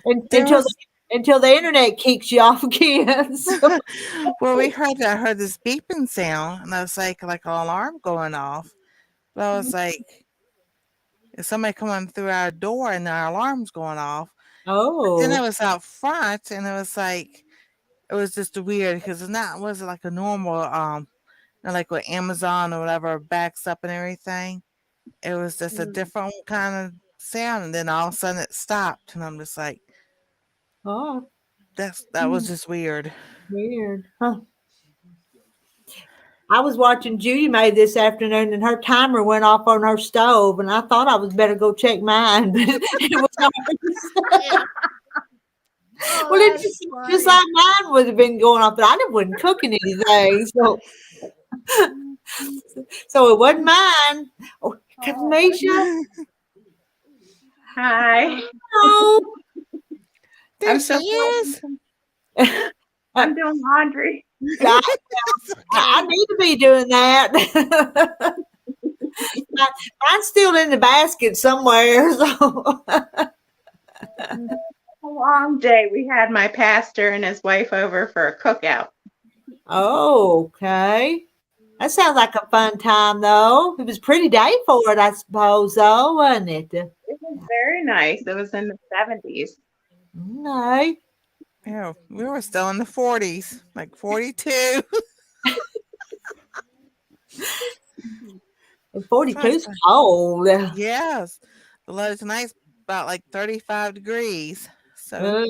Until the internet kicks you off again. So. Well, I heard this beeping sound, and I was like an alarm going off. But I was like, is somebody coming through our door and our alarm's going off? But then it Oh. was out front, and it was just weird because it wasn't like a normal like with Amazon or whatever backs up and everything. It was just a different kind of sound, and then all of a sudden it stopped, and I'm just like, Oh. that was just weird. Weird. Huh. I was watching Judy Mae this afternoon, and her timer went off on her stove, and I thought I was better go check mine, but it was hers. Oh, Well, it's that's just funny. like mine would have been going off, but I wasn't cooking anything, so it wasn't mine. Oh, Oh, Kamisha, Hi. oh, There I'm she so is. I'm doing laundry. I, I Okay. need to be doing that. Mine's still in the basket somewhere. So. A long day. We had my pastor and his wife over for a cookout. Oh, okay. That sounds like a fun time, though. It was a pretty day for it, I suppose, though, wasn't it? It was very nice. It was in the 70s. No. Yeah, we were still in the 40s, like 42. And 42 is cold. Yes. The low tonight's about like 35 degrees. So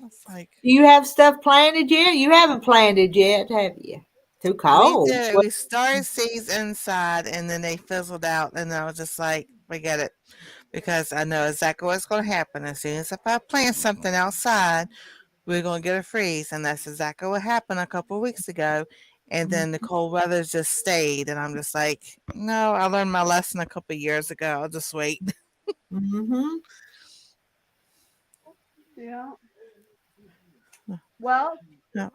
it's like Do you have stuff planted yet? You haven't planted yet, have you? Too we cold. did. We started seeds inside and then they fizzled out. And I was just like, forget it. Because I know exactly what's going to happen. As soon as if I plant something outside, we're going to get a freeze. And that's exactly what happened a couple of weeks ago. And then the cold weather just stayed. And I'm just like, no, I learned my lesson a couple of years ago. I'll just wait. Mm-hmm. yeah. Well, Yeah.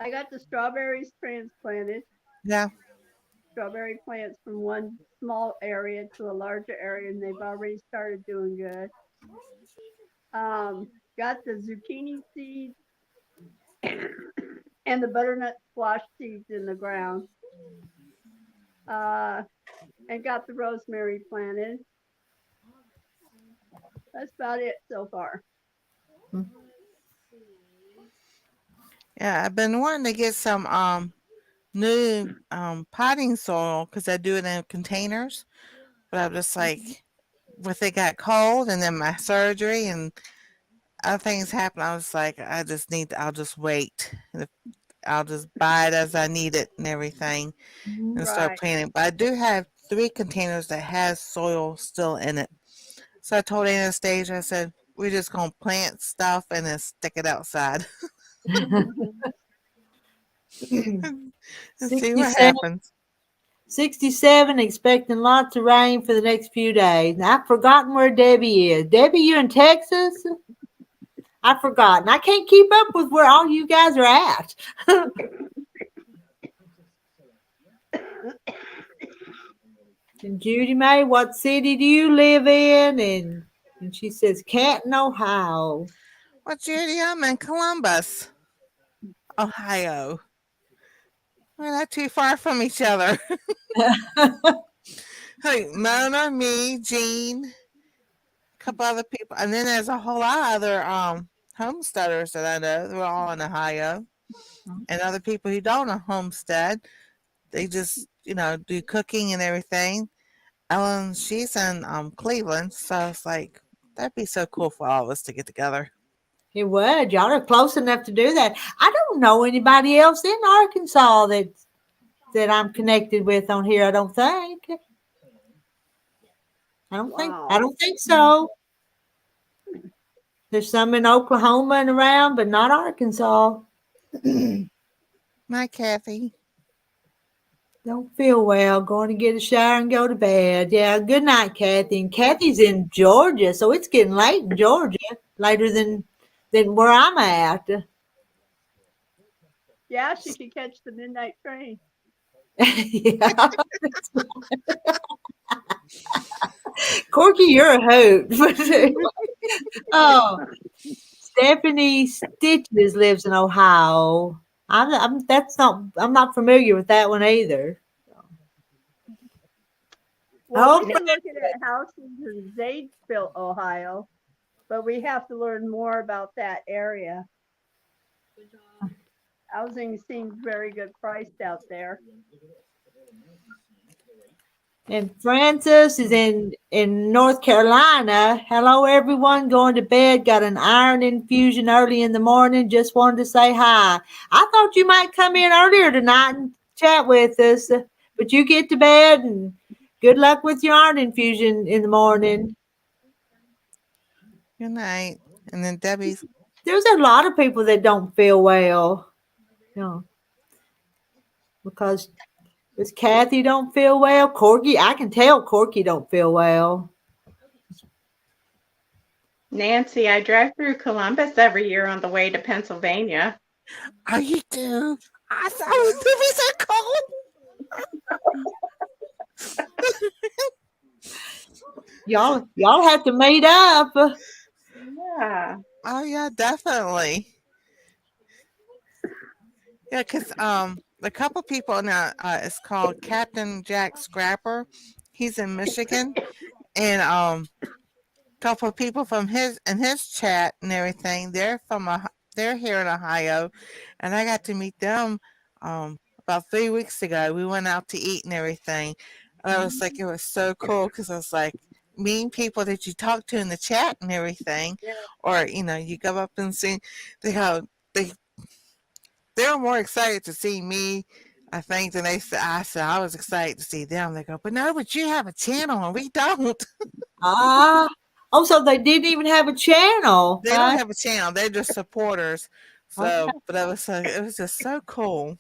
I got the strawberries transplanted. Yeah. Strawberry plants from one small area to a larger area, and they've already started doing good. Got the zucchini seeds and the butternut squash seeds in the ground. And got the rosemary planted. That's about it so far. Yeah. I've been wanting to get some new potting soil because I do it in containers. But I'm just like, with it got cold and then my surgery and other things happened, I was like, I'll just wait. I'll just buy it as I need it and everything and start Right. planting. But I do have 3 containers that has soil still in it. So I told Anastasia, I said, we're just going to plant stuff and then stick it outside and see what 67, happens. 67, expecting lots of rain for the next few days. Now, I've forgotten where Debbie is. Debbie, you in Texas? I've forgotten. I can't keep up with where all you guys are at. And Judy May, what city do you live in? And she says, Canton, Ohio. Well, Judy, I'm in Columbus, Ohio. We're not too far from each other. Hey, Mona, me, Jean, a couple other people, and then there's a whole lot of other homesteaders that I know. They're all in Ohio, and other people who don't homestead. They just do cooking and everything. Ellen, she's in Cleveland, so it's like that'd be so cool for all of us to get together. It would. Y'all are close enough to do that. I don't know anybody else in Arkansas that I'm connected with on here. I don't think. I don't think so. There's some in Oklahoma and around, but not Arkansas. Hi, Kathy. Don't feel well. Going to get a shower and go to bed. Yeah, good night, Kathy. And Kathy's in Georgia, so it's getting late in Georgia, later than where I'm at. Yeah, she could catch the midnight train. Yeah. Corky, you're a hoot. Oh, Stephanie Stitches lives in Ohio. I'm not familiar with that one either. Well, Oh, we've been looking at houses in Zanesville, Ohio, but we have to learn more about that area. Housing seems very good priced out there. and Francis is in North Carolina. Hello, everyone. Going to bed. Got an iron infusion early in the morning. Just wanted to say hi. I thought you might come in earlier tonight and chat with us, but you get to bed and good luck with your iron infusion in the morning. Good night. And then Debbie's. There's a lot of people that don't feel well, because does Kathy don't feel well? Corky, I can tell Corky don't feel well. Nancy, I drive through Columbus every year on the way to Pennsylvania. Oh, you do? I thought it was so cold. Y'all have to meet up. Yeah. Oh yeah, definitely. Yeah, because a couple people now, it's called Captain Jack Scrapper. He's in Michigan, and couple of people from his chat and everything. They're here in Ohio, and I got to meet them about 3 weeks ago. We went out to eat and everything. And I was like, it was so cool because I was like meeting people that you talk to in the chat and everything, or you go up and see. They go they're more excited to see me, I think, than I said I was excited to see them. They go, but you have a channel and we don't. Oh, so they didn't even have a channel. They don't have a channel. They're just supporters. So, but it was just so cool.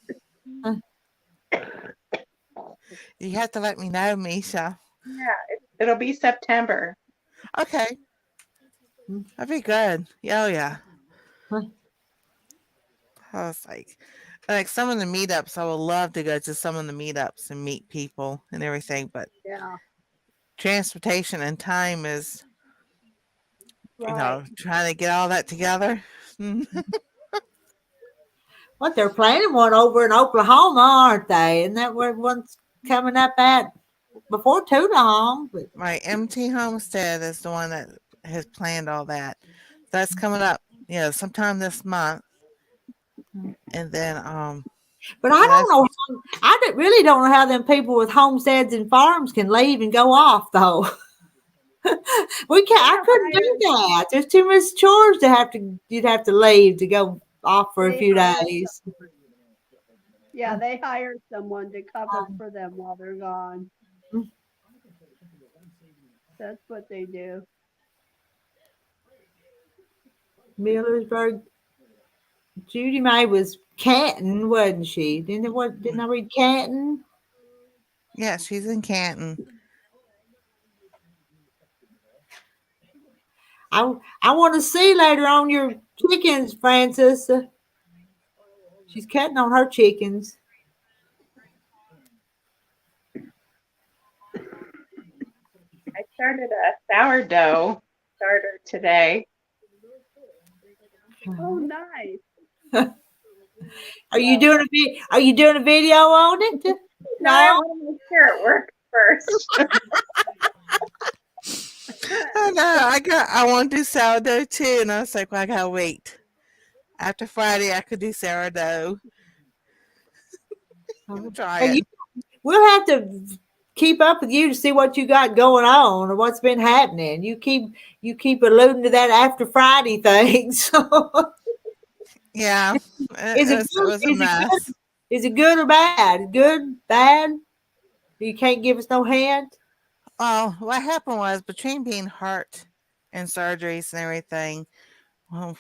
You have to let me know, Misha. Yeah, it'll be September. Okay. That'd be good. Yeah, oh yeah. I was like some of the meetups, I would love to go to some of the meetups and meet people and everything, but transportation and time is, trying to get all that together. What, they're planning one over in Oklahoma, aren't they? Isn't that where one's coming up at before too long? But My MT Homestead is the one that has planned all that. That's coming up, sometime this month. And then but I don't know. Really don't know how them people with homesteads and farms can leave and go off though. I couldn't do that. There's too much chores you'd have to leave to go off for a few days. Yeah, they hire someone to cover for them while they're gone. That's what they do. Millersburg. Judy May was Canton, wasn't she? Didn't I read Canton? Yeah, she's in Canton. I want to see later on your chickens, Francis. She's cutting on her chickens. I started a sourdough starter today. Oh, nice. Are you doing a video on it? No, I want to make sure it works first. I know. I want to do sourdough too, and I was like, well, I gotta wait. After Friday, I could do sourdough. Try it. We'll have to keep up with you to see what you got going on or what's been happening. You keep alluding to that after Friday thing. So Yeah, it was a mess. Is it good or bad? Good, bad? You can't give us no hint. Well, what happened was between being hurt and surgeries and everything, well,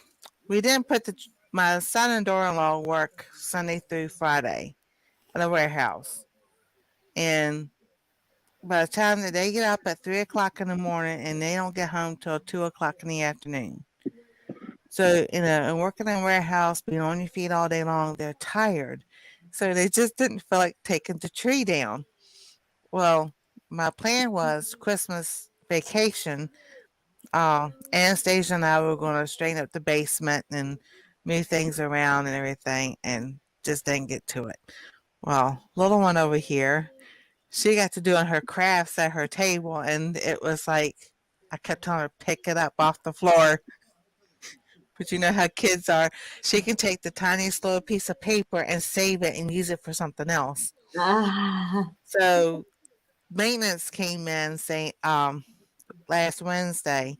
we didn't put my son and daughter-in-law work Sunday through Friday at a warehouse. And by the time that they get up at 3:00 in the morning and they don't get home till 2:00 in the afternoon. So, and working in a warehouse, being on your feet all day long, they're tired. So they just didn't feel like taking the tree down. Well, my plan was Christmas vacation. Anastasia and I were going to straighten up the basement and move things around and everything, and just didn't get to it. Well, little one over here, she got to doing her crafts at her table, and it was like I kept telling her pick it up off the floor. But you know how kids are. She can take the tiniest little piece of paper and save it and use it for something else. So maintenance came in saying last Wednesday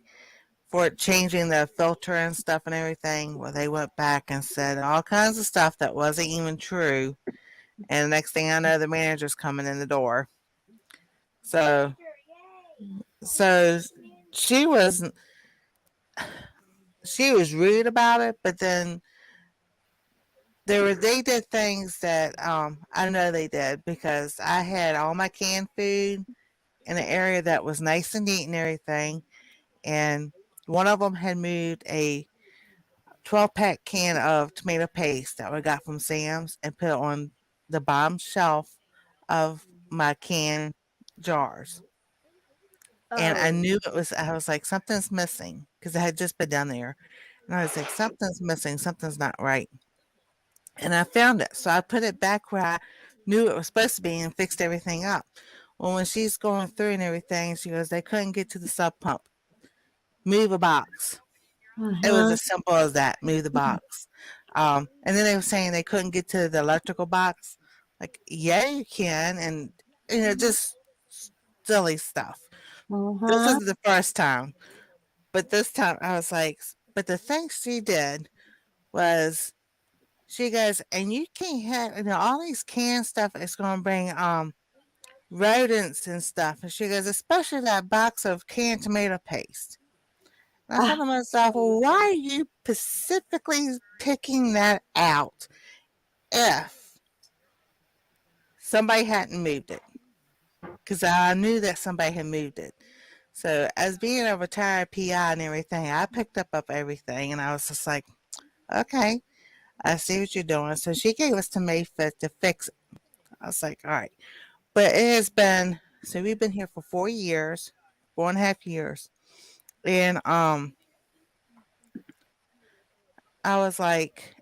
for changing the filter and stuff and everything. Well, they went back and said all kinds of stuff that wasn't even true. And the next thing I know, the manager's coming in the door. So she was rude about it, but then they did things that I know they did because I had all my canned food in an area that was nice and neat and everything, and one of them had moved a 12-pack can of tomato paste that we got from Sam's and put it on the bottom shelf of my canned jars. And I knew I was like, something's missing because I had just been down there. And I was like, something's missing, something's not right. And I found it. So I put it back where I knew it was supposed to be and fixed everything up. Well, when she's going through and everything, she goes, they couldn't get to the sub pump. Move a box. It was as simple as that. Move the box. And then they were saying they couldn't get to the electrical box. Like, yeah, you can. And, just silly stuff. This is the first time. But this time I was like, but the thing she did was she goes, and you can't have, all these canned stuff is going to bring rodents and stuff. And she goes, especially that box of canned tomato paste. And I thought to myself, well, why are you specifically picking that out if somebody hadn't moved it? Because I knew that somebody had moved it. So as being a retired PI and everything, I picked up everything, and I was just like, okay, I see what you're doing. So she gave us to Mayfit to fix it. I was like, all right. But it has been, so we've been here for 4 years, 4.5 years. And I was like,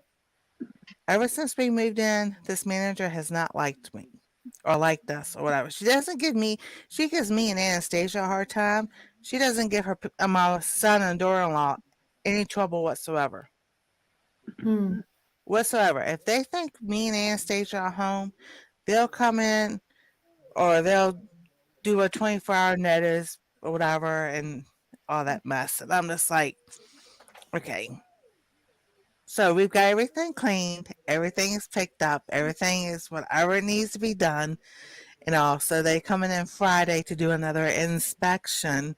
ever since we moved in, this manager has not liked me or liked us or whatever. She gives me and Anastasia a hard time. She doesn't give my son and daughter-in-law any trouble whatsoever. Whatsoever. If they think me and Anastasia are home, they'll come in or they'll do a 24-hour notice or whatever and all that mess. And I'm just like, okay. So we've got everything cleaned, everything is picked up, everything is whatever needs to be done, and all. So they coming in Friday to do another inspection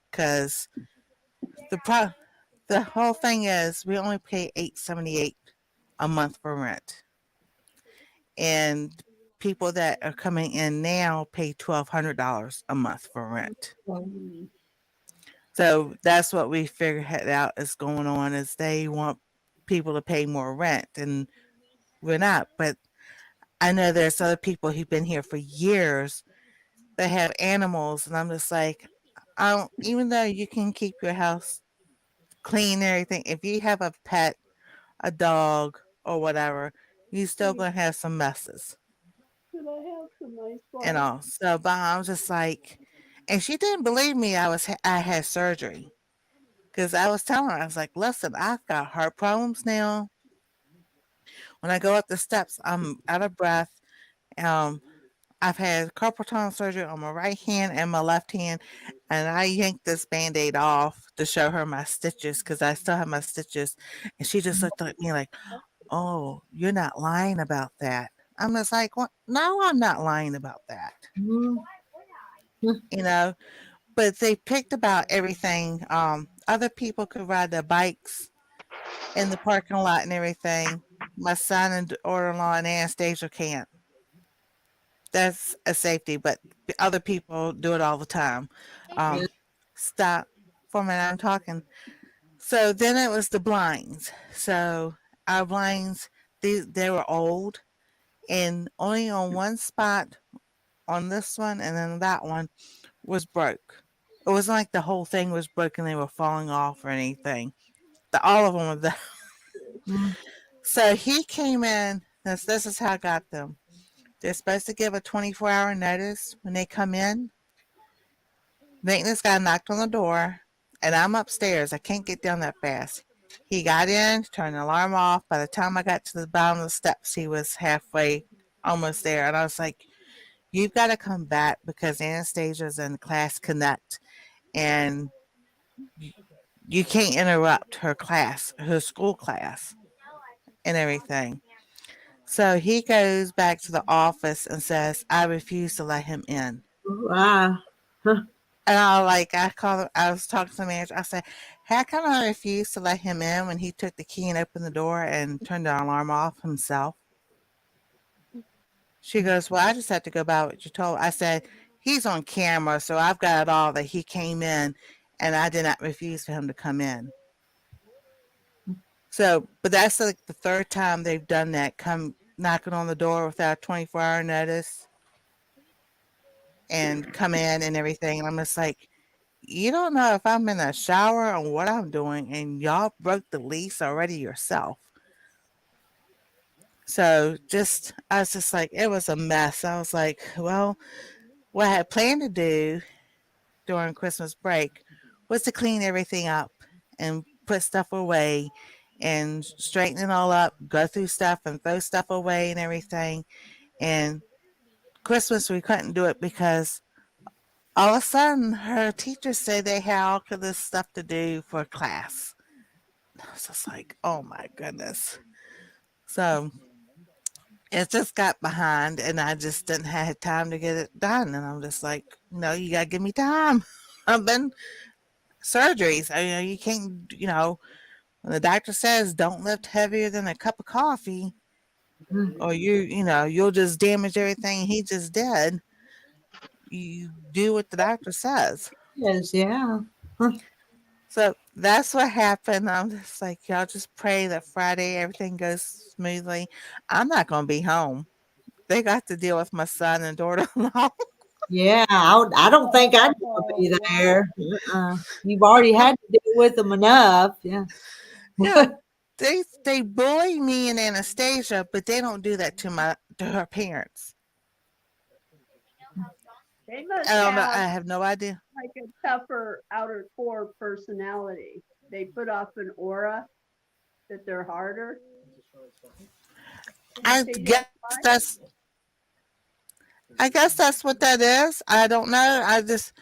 because the the whole thing is we only pay $8.78 a month for rent, and people that are coming in now pay $1,200 a month for rent. So that's what we figured out is going on is they want people to pay more rent, and we're not. But I know there's other people who've been here for years that have animals, and I'm just like, I don't. Even though you can keep your house clean and everything, if you have a pet, a dog, or whatever, you still gonna have some messes Could I have some ice and water? all. So, but I'm just like, and she didn't believe me. I had surgery because I was telling her I was like, listen, I've got heart problems now. When I go up the steps, I'm out of breath. Um, I've had carpal tunnel surgery on my right hand and my left hand, and I yanked this band-aid off to show her my stitches because I still have my stitches. And she just looked at me like, oh, you're not lying about that. I'm just like, well, no, I'm not lying about that. Mhm. You know, but they picked about everything. Other people could ride their bikes in the parking lot and everything. My son and daughter-in-law and Anastasia can't. That's a safety, but other people do it all the time. Yeah. Stop for a minute, I'm talking. So then it was the blinds. So our blinds, they were old, and only on one spot on this one and then that one was broke. It wasn't like the whole thing was broken, they were falling off or anything. All of them were there. Mhm. So he came in. This is how I got them. They're supposed to give a 24-hour notice when they come in. Maintenance guy knocked on the door, and I'm upstairs. I can't get down that fast. He got in, turned the alarm off. By the time I got to the bottom of the steps, he was halfway, almost there. And I was like, you've got to come back because Anastasia's in class connect, and you can't interrupt her class, her school class, and everything. So he goes back to the office and says, I refuse to let him in. Wow. Huh. And I was talking to the manager. I said, how come I refused to let him in when he took the key and opened the door and turned the alarm off himself? She goes, well, I just had to go by what you told. I said, he's on camera, so I've got it all that he came in and I did not refuse for him to come in. So, but that's like the third time they've done that, come knocking on the door without a 24-hour notice and come in and everything. And I'm just like, you don't know if I'm in a shower or what I'm doing, and y'all broke the lease already yourself. So I was just like, it was a mess. I was like, well, what I had planned to do during Christmas break was to clean everything up and put stuff away and straighten it all up, go through stuff and throw stuff away and everything. And Christmas, we couldn't do it because all of a sudden her teachers say they had all of this stuff to do for class. I was just like, oh my goodness. So it just got behind and I just didn't have time to get it done. And I'm just like, no, you gotta give me time. I've been surgeries. You can't, when the doctor says don't lift heavier than a cup of coffee, or you'll just damage everything he just did. You do what the doctor says. Yes, yeah. Huh. So that's what happened. I'm just like, y'all just pray that Friday everything goes smoothly. I'm not going to be home. They got to deal with my son and daughter-in-law. Yeah, I don't think I'd want to be there. You've already had to deal with them enough. Yeah. Yeah, they bully me and Anastasia, but they don't do that to her parents. They must I have have no idea. like a tougher outer core personality. They put off an aura that they're harder. I guess that's I guess that's what that is. I don't know. I just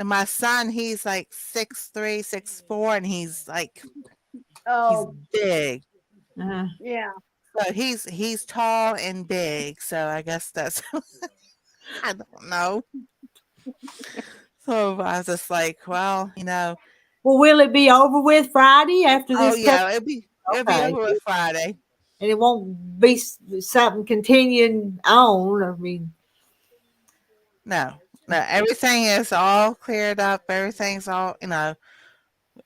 my son, he's like 6'3", 6'4", and he's big. Yeah. So he's tall and big. So I guess that's I don't know. So I was just like, well, Well, will it be over with Friday after Oh this cup? yeah, it'll be Okay. over with Friday. And it won't be something continuing on. I mean, No, no, everything is all cleared up. Everything's all I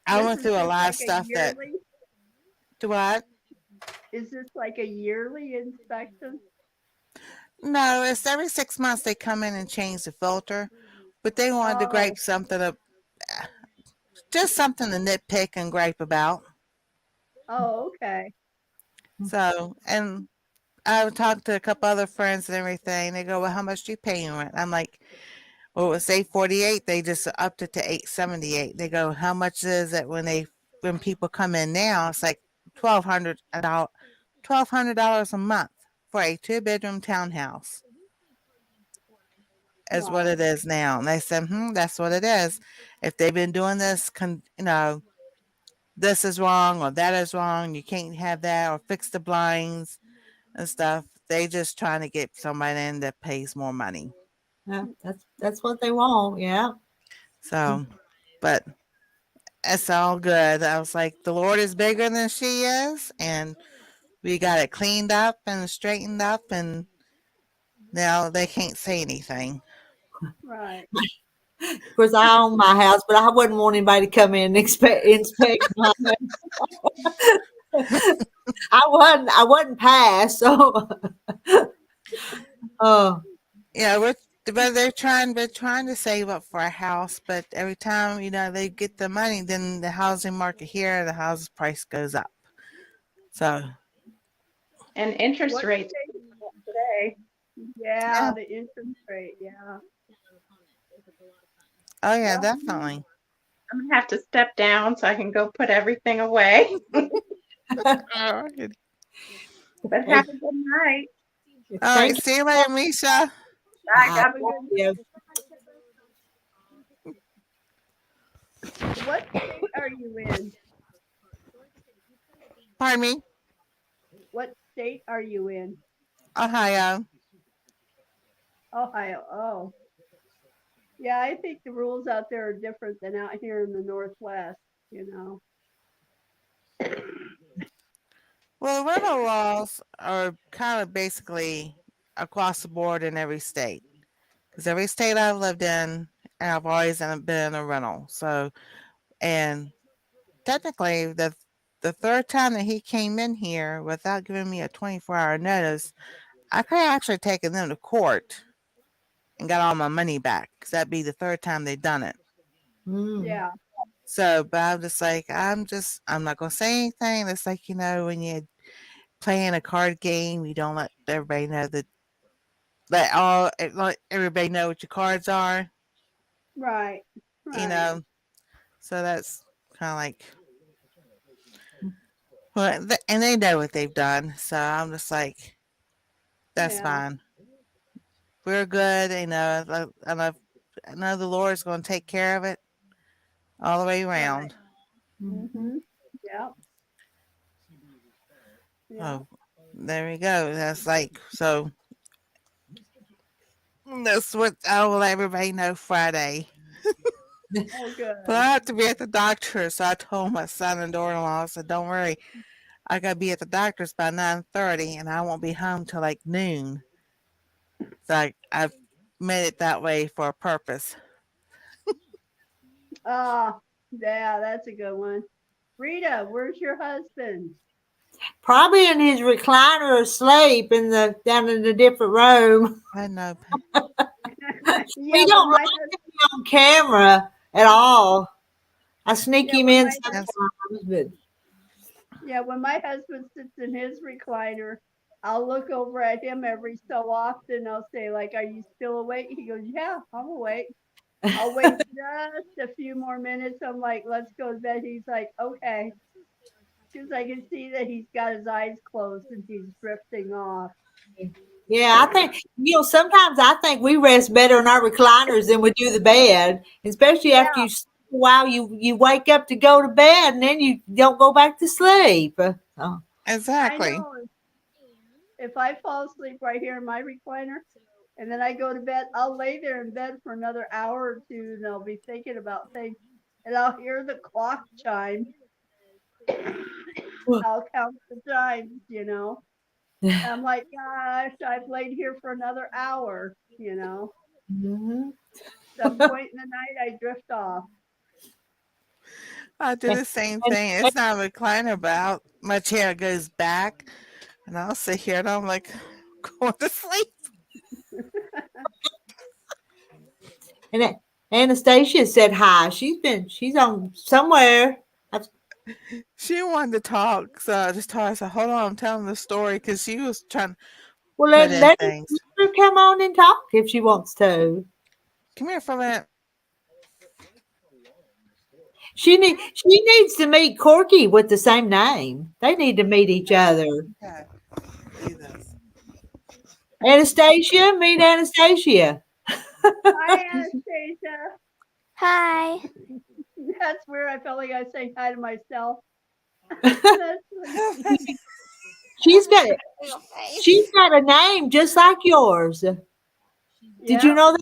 This went is through a just lot of like a stuff that yearly. do what? Is this like a yearly inspection? No, it's every 6 months they come in and change the filter, but they wanted to Oh, gripe something up, just something to nitpick and gripe about. oh, okay. So, and I talked to a couple other friends and everything. They go, "Well, how much do you pay rent?" I'm like, "Well, it was 848. They just upped it to 878." They go, "How much is it when people come in now?" It's like $1,200 a month for a 2-bedroom townhouse is what Wow. it is now. And they said, that's what it is. If they've been doing this, this is wrong or that is wrong, you can't have that or fix the blinds and stuff. They just trying to get somebody in that pays more money. yeah, that's what they want. Yeah. So, but it's all good. I was like, the Lord is bigger than she is, and we got it cleaned up and straightened up, and now they can't say anything. Right. Of course, I own my house, but I wouldn't want anybody to come in and inspect my house. I wasn't passed, so uh, Yeah, but they're trying to save up for a house, but every time they get the money, then the housing market here, the house price goes up. So And interest What rates state today? Yeah, yeah, the interest rate. Yeah. oh yeah, Yep. definitely. I'm gonna have to step down so I can go put everything away. All But hey, have a good night. right, thank see you you. later, Misha. Guys, Bye. have a good. Yeah. What state are you in? Pardon me, What state are you in? Ohio. Ohio. Oh, yeah. I think the rules out there are different than out here in the Northwest. You know. Well, the rental laws are kind of basically across the board in every state. Because every state I've lived in, and I've always been in a rental. So, and technically, the third time that he came in here without giving me a 24-hour notice, I could have actually taken them to court and got all my money back. Because that'd be the third time they'd done it. Mm. Yeah. So, but I'm just like, I'm not gonna say anything. It's like when you playing a card game, you don't let everybody know that let everybody know what your cards are. Right. You Right. know, so that's kind of like, well, and they know what they've done. So I'm just like, that's Yeah. fine. We're good. I know the Lord's going to take care of it all the way Right. around. Mhm. Yep. Yep. Oh, there we go. That's like, so that's what I will let everybody know Friday. Oh, But I good. have to be at the doctor, so I told my son and daughter-in-law, I said, "Don't worry, I gotta be at the doctor's by 9:30, and I won't be home till like noon." So I've made it that way for a purpose. Ah, yeah, that's a good one. Rita, where's your husband? Probably in his recliner asleep down in a different room. I know. Yeah, We when don't my like him on camera at all. I sneak yeah, him when in my sometimes, Yes, but yeah, when my husband sits in his recliner, I'll look over at him every so often. I'll say, like, "Are you still awake?" He goes, "Yeah, I'm awake." I'll wait just a few more minutes. I'm like, "Let's go to bed." He's like, "Okay," because I can see that he's got his eyes closed and he's drifting off. yeah, I think sometimes I think we rest better in our recliners than we do the bed, especially after Yeah, you sleep a while. You wake up to go to bed, and then you don't go back to sleep. So, I exactly. know. If I fall asleep right here in my recliner and then I go to bed, I'll lay there in bed for another hour or two and I'll be thinking about things. and I'll hear the clock chime. I'll count the times, you know. I'm like, gosh, I've laid here for another hour, you know. Mhm. Some point in the night, I drift off. I do the same And- thing. It's not a recliner, but my chair goes back, and I'll sit here and I'm like going to sleep. And Anastasia said hi. She's on somewhere. She wanted to talk, so I just told her, I said, hold on, I'm telling the story because she was trying to Well, put in let things. her come on and talk if she wants to. Come here for a minute. She needs to meet Corky with the same name. They need to meet each other. Okay. Do this. Anastasia, meet Anastasia. Hi, Anastasia. Hi. That's weird. I felt like I was saying hi to myself. That's funny. She's got a name just like yours. Did you Yeah. know that?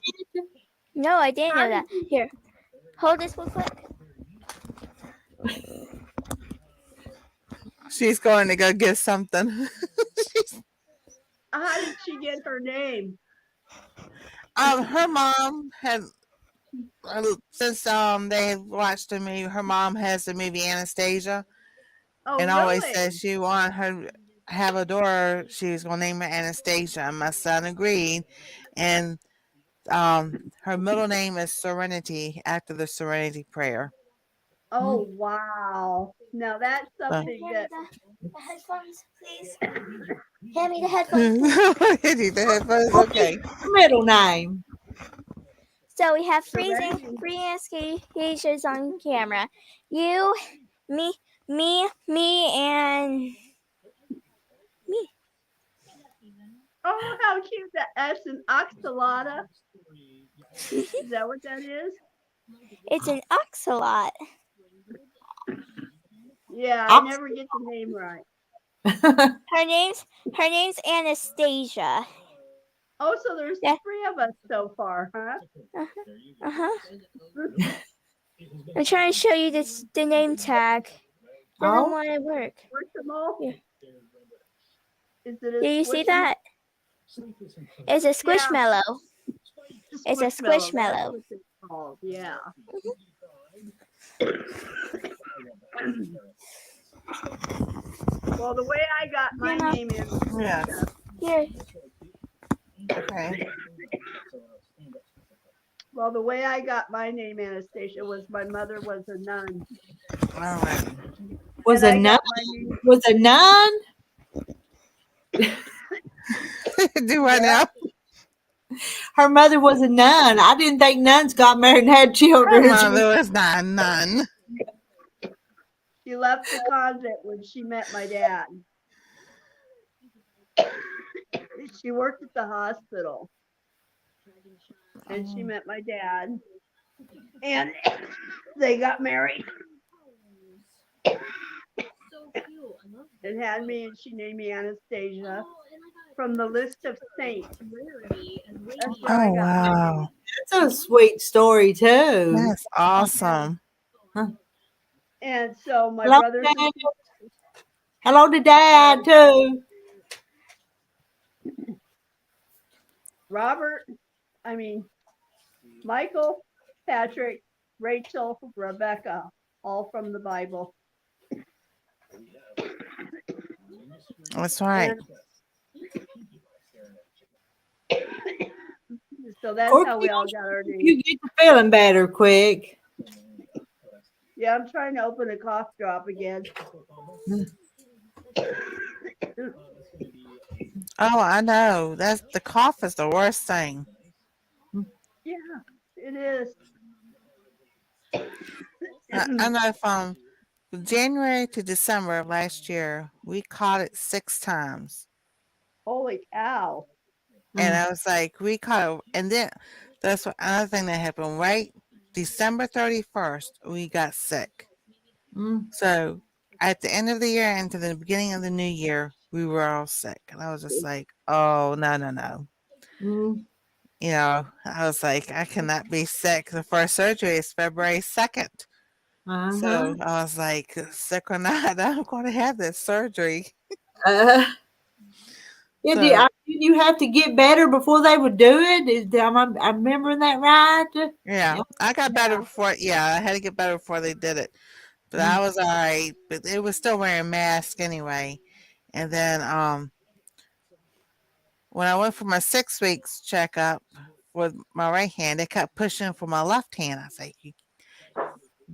No, I didn't know that. Here, hold this real quick. She's going to go get something. How did she get her name? Her mom had since they watched the movie. Her mom has the movie Anastasia, Oh, and always really? says she wanted her to have a daughter. She was going to name her Anastasia, and my son agreed. And her middle name is Serenity after the Serenity Prayer. Oh, wow. Now that's something that. The headphones, please. Hand me the headphones, please. The headphones, What's okay. your middle name? So we have Serenity. three Anastasias on camera. You, me, and me. Oh, how cute. That's an oxalata. Is that what that is? It's an oxalot. Yeah, I never get the name right. Her name's Anastasia. Oh, so there's Yeah. 3 of us so far, huh? I'm trying to show you the name tag. Doesn't want to work. Squishable? Yeah. Is it a Do you see squishable? that? It's a squishmallow. It's a That's squishmallow. what it's called. Yeah. Well, the way I got my Yeah. name is. Yes. Here. Okay. Well, the way I got my name Anastasia was my mother was a nun. All right. Was And a I nun? got my name. Was a nun? Do I now? Her mother was a nun. I didn't think nuns got married and had Her children. mother was not a nun. She left the convent when she met my dad. She worked at the hospital. And she met my dad. And they got married. And had me, and she named me Anastasia from the list of saints. That's where I Oh, got my wow. name. That's a sweet story too. That's awesome. And so my Hello, brothers Dad. and Hello to Dad too. Michael, Patrick, Rachel, Rebecca, all from the Bible. That's right. So that's Corky, how we all got our You names. get to feeling better quick. Yeah, I'm trying to open a cough drop again. Oh, I know. That's the cough is the worst thing. Yeah, it is. I know from January to December of last year, we caught it 6 times. Holy cow. And I was like, we caught it. And then that's what another thing that happened, right? December 31st, we got sick. So at the end of the year and to the beginning of the new year, we were all sick. And I was just like, oh, no. You know, I was like, I cannot be sick. The first surgery is February 2nd. Uh-huh. So I was like, sick or not, I'm going to have this surgery. Uh, yeah, So did you have to get better before they would do it? I'm remembering that right? yeah, Yeah. I got better before. Yeah, I had to get better before they did it, but I Mm, was all right. But it was still wearing mask anyway. And then when I went for my 6 weeks checkup with my right hand, they kept pushing for my left hand. I was like, you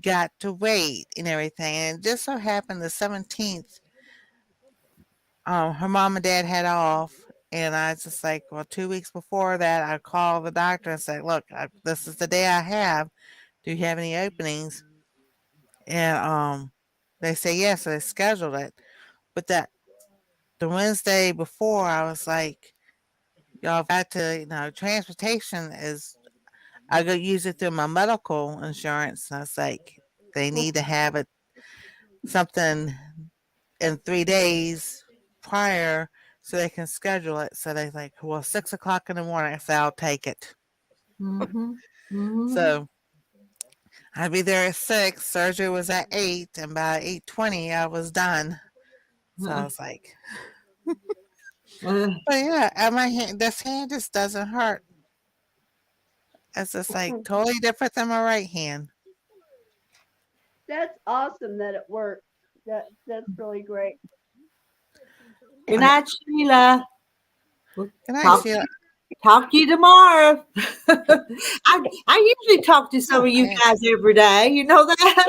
got to wait and everything. And it just so happened the 17th, her mom and dad had off. And I was just like, well, 2 weeks before that, I called the doctor and said, look, this is the day I have. Do you have any openings? And they say yes, so they scheduled it. But that the Wednesday before, I was like, y'all got to, transportation is, I go use it through my medical insurance. And I was like, they need to have it something in 3 days prior so they can schedule it. So they like, well, 6 o'clock in the morning. I said, I'll take it. mhm, mhm, So I'd be there at 6. Surgery was at 8, and by 8:20, I was done. So I uh, was like, uh, but yeah, and my hand, this hand just doesn't hurt. It's just like totally different than my right hand. That's awesome that it worked. That's really great. Good I, night, Sheila. We'll good night, talk Sheila. talk to you tomorrow. I usually talk to some Oh, of you man. guys every day. You know that.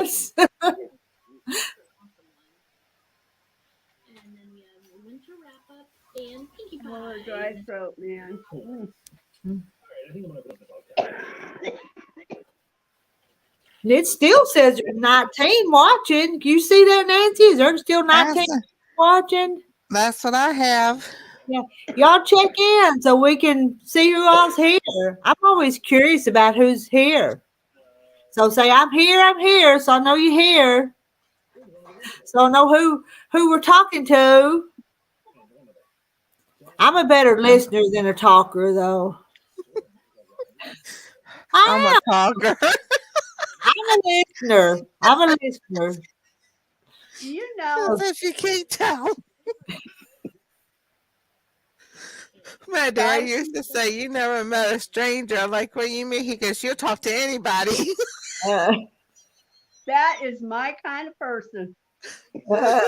And then we have winter wrap up and Pinkie Oh, Pie. dry throat, man. And it still says 19 watching. You see that, Nancy? Is there still 19 That's, watching? that's what I have. Yeah. Y'all check in so we can see who all's here. I'm always curious about who's here. So say I'm here, so I know you're here. So I know who we're talking to. I'm a better listener than a talker, though. I'm a I talker. am. I'm a listener. I'm a listener. You As know, if you can't tell. My dad I used to say, you never met a stranger. I'm like, what do you mean? He goes, you'll talk to anybody. Uh, that is my kind of person. uh,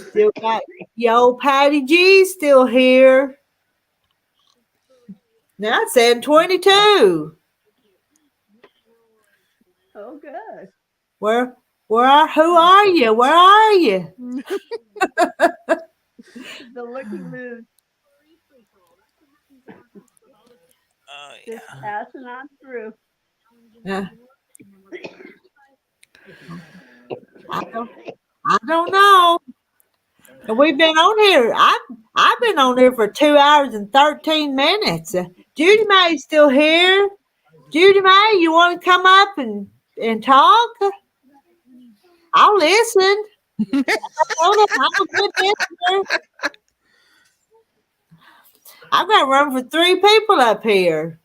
still got yo Patty G still here. Now it's 7:22. Oh, good. Who are you? Where are you? The looky loose, Oh, just yeah. passing on through. Uh, I don't I don't know. And we've been on here. I've been on here for 2 hours and 13 minutes. Judy Mae's still here. Judy Mae, you want to come up and talk? I'll listen. I'm a good listener. I've got room for 3 people up here.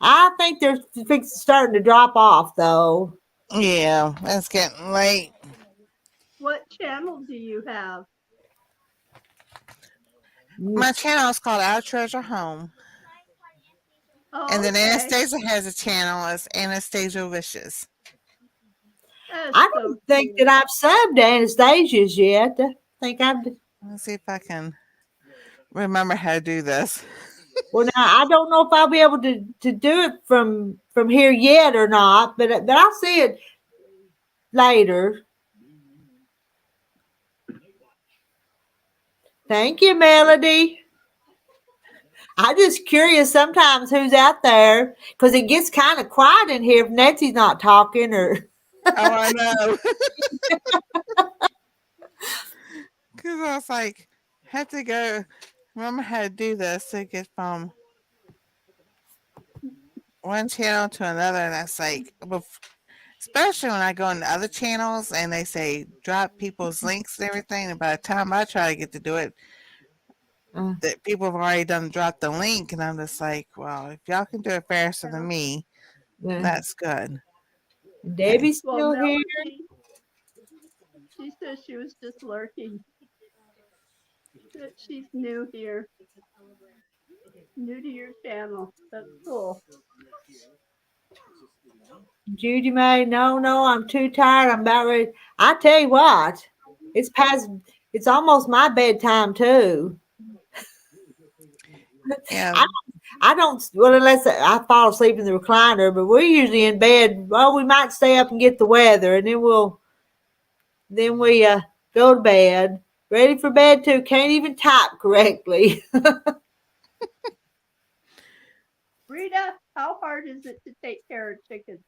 I think they're starting to drop off, though. Yeah, it's getting late. What channel do you have? My channel is called Our Treasure Home. And Oh, then okay. Anastasia has a channel. It's Anastasia Wishes. That's I so don't think cute. that I've subbed Anastasia's yet. I think I've. Let's see if I can remember how to do this. Well, now I don't know if I'll be able to do it from here yet or not, but I'll see it later. Thank you, Melody. I'm just curious sometimes who's out there because it gets kind of quiet in here if Nancy's not talking or. Oh, I know. Because I was like, had to go remember how to do this to get from one channel to another. And that's like, especially when I go into other channels and they say drop people's links and everything. And by the time I try to get to do it, Uh, that people have already done dropped the link. And I'm just like, well, if y'all can do it faster than me, uh, that's good. Debbie's Well, still here. she says she was just lurking. That she's new here, new to your channel. That's cool. Judy May, no, I'm too tired. I'm about ready. I tell you what, it's almost my bedtime too. Yeah. I don't, well, unless I fall asleep in the recliner, but we're usually in bed. Well, we might stay up and get the weather, and then we go to bed. Ready for bed too. Can't even type correctly. Rita, how hard is it to take care of chickens?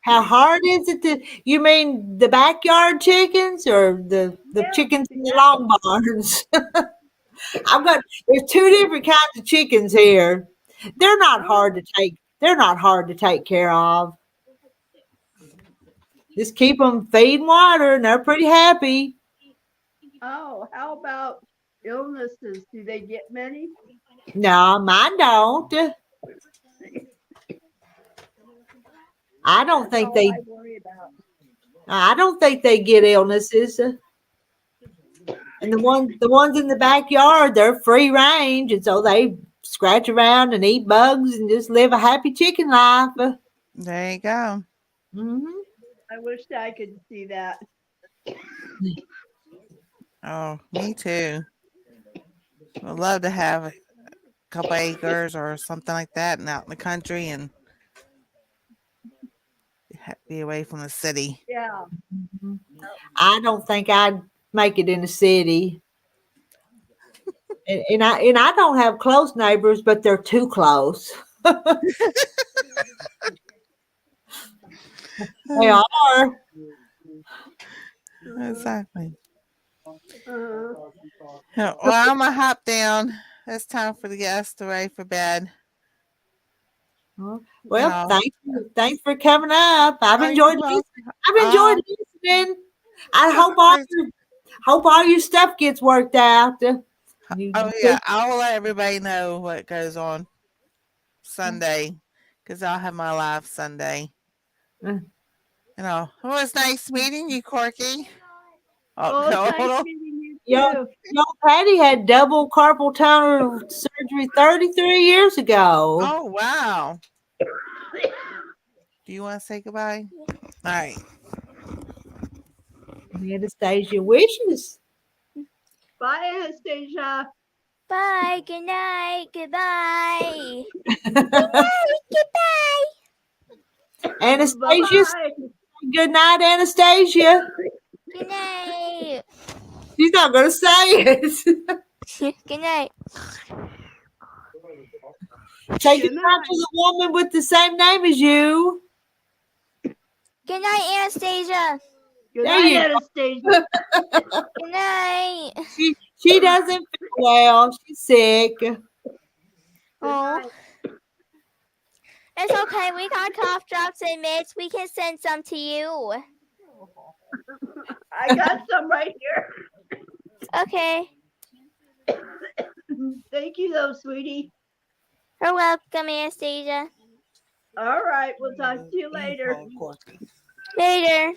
How hard is it to, you mean the backyard chickens or the chickens in the long barns? There's two different kinds of chickens here. They're not hard to take care of. Just keep them feeding water and they're pretty happy. Oh, how about illnesses? Do they get many? No, mine don't. I don't think all they I worry about. I don't think they get illnesses. And the ones in the backyard, they're free range, and so they scratch around and eat bugs and just live a happy chicken life. There you go. Mm-hmm. I wish I could see that. Oh, me too. I'd love to have a couple acres or something like that and out in the country and be away from the city. Yeah. I don't think I'd make it in the city. And I don't have close neighbors, but they're too close. They are. Exactly. Uh, Well, I'm gonna hop down. It's time for the guests to ready for bed. Well, thanks for coming up. I've Oh, enjoyed you're listening. I hope all your stuff gets worked out. Oh yeah, I'll let everybody know what goes on Sunday because I'll have my live Sunday. It was nice meeting you, Corky. Oh, no, nice hold on. meeting you too. Young Patty had double carpal tunnel surgery 33 years ago. Oh wow. Do you want to say goodbye? All right. Anastasia wishes. Bye, Anastasia. Bye. Good night. Goodbye. Good night. Goodbye. Anastasia. Good night, Anastasia. Good night. She's not going to say it. Good night. Say good night to the woman with the same name as you. Good night, Anastasia. Good night, Anastasia. Good night. She doesn't feel well. She's sick. Oh. It's okay. We got cough drops and mitts. We can send some to you. I got some right here. Okay. Thank you, though, sweetie. You're welcome, Anastasia. All right. We'll talk to you later. Later.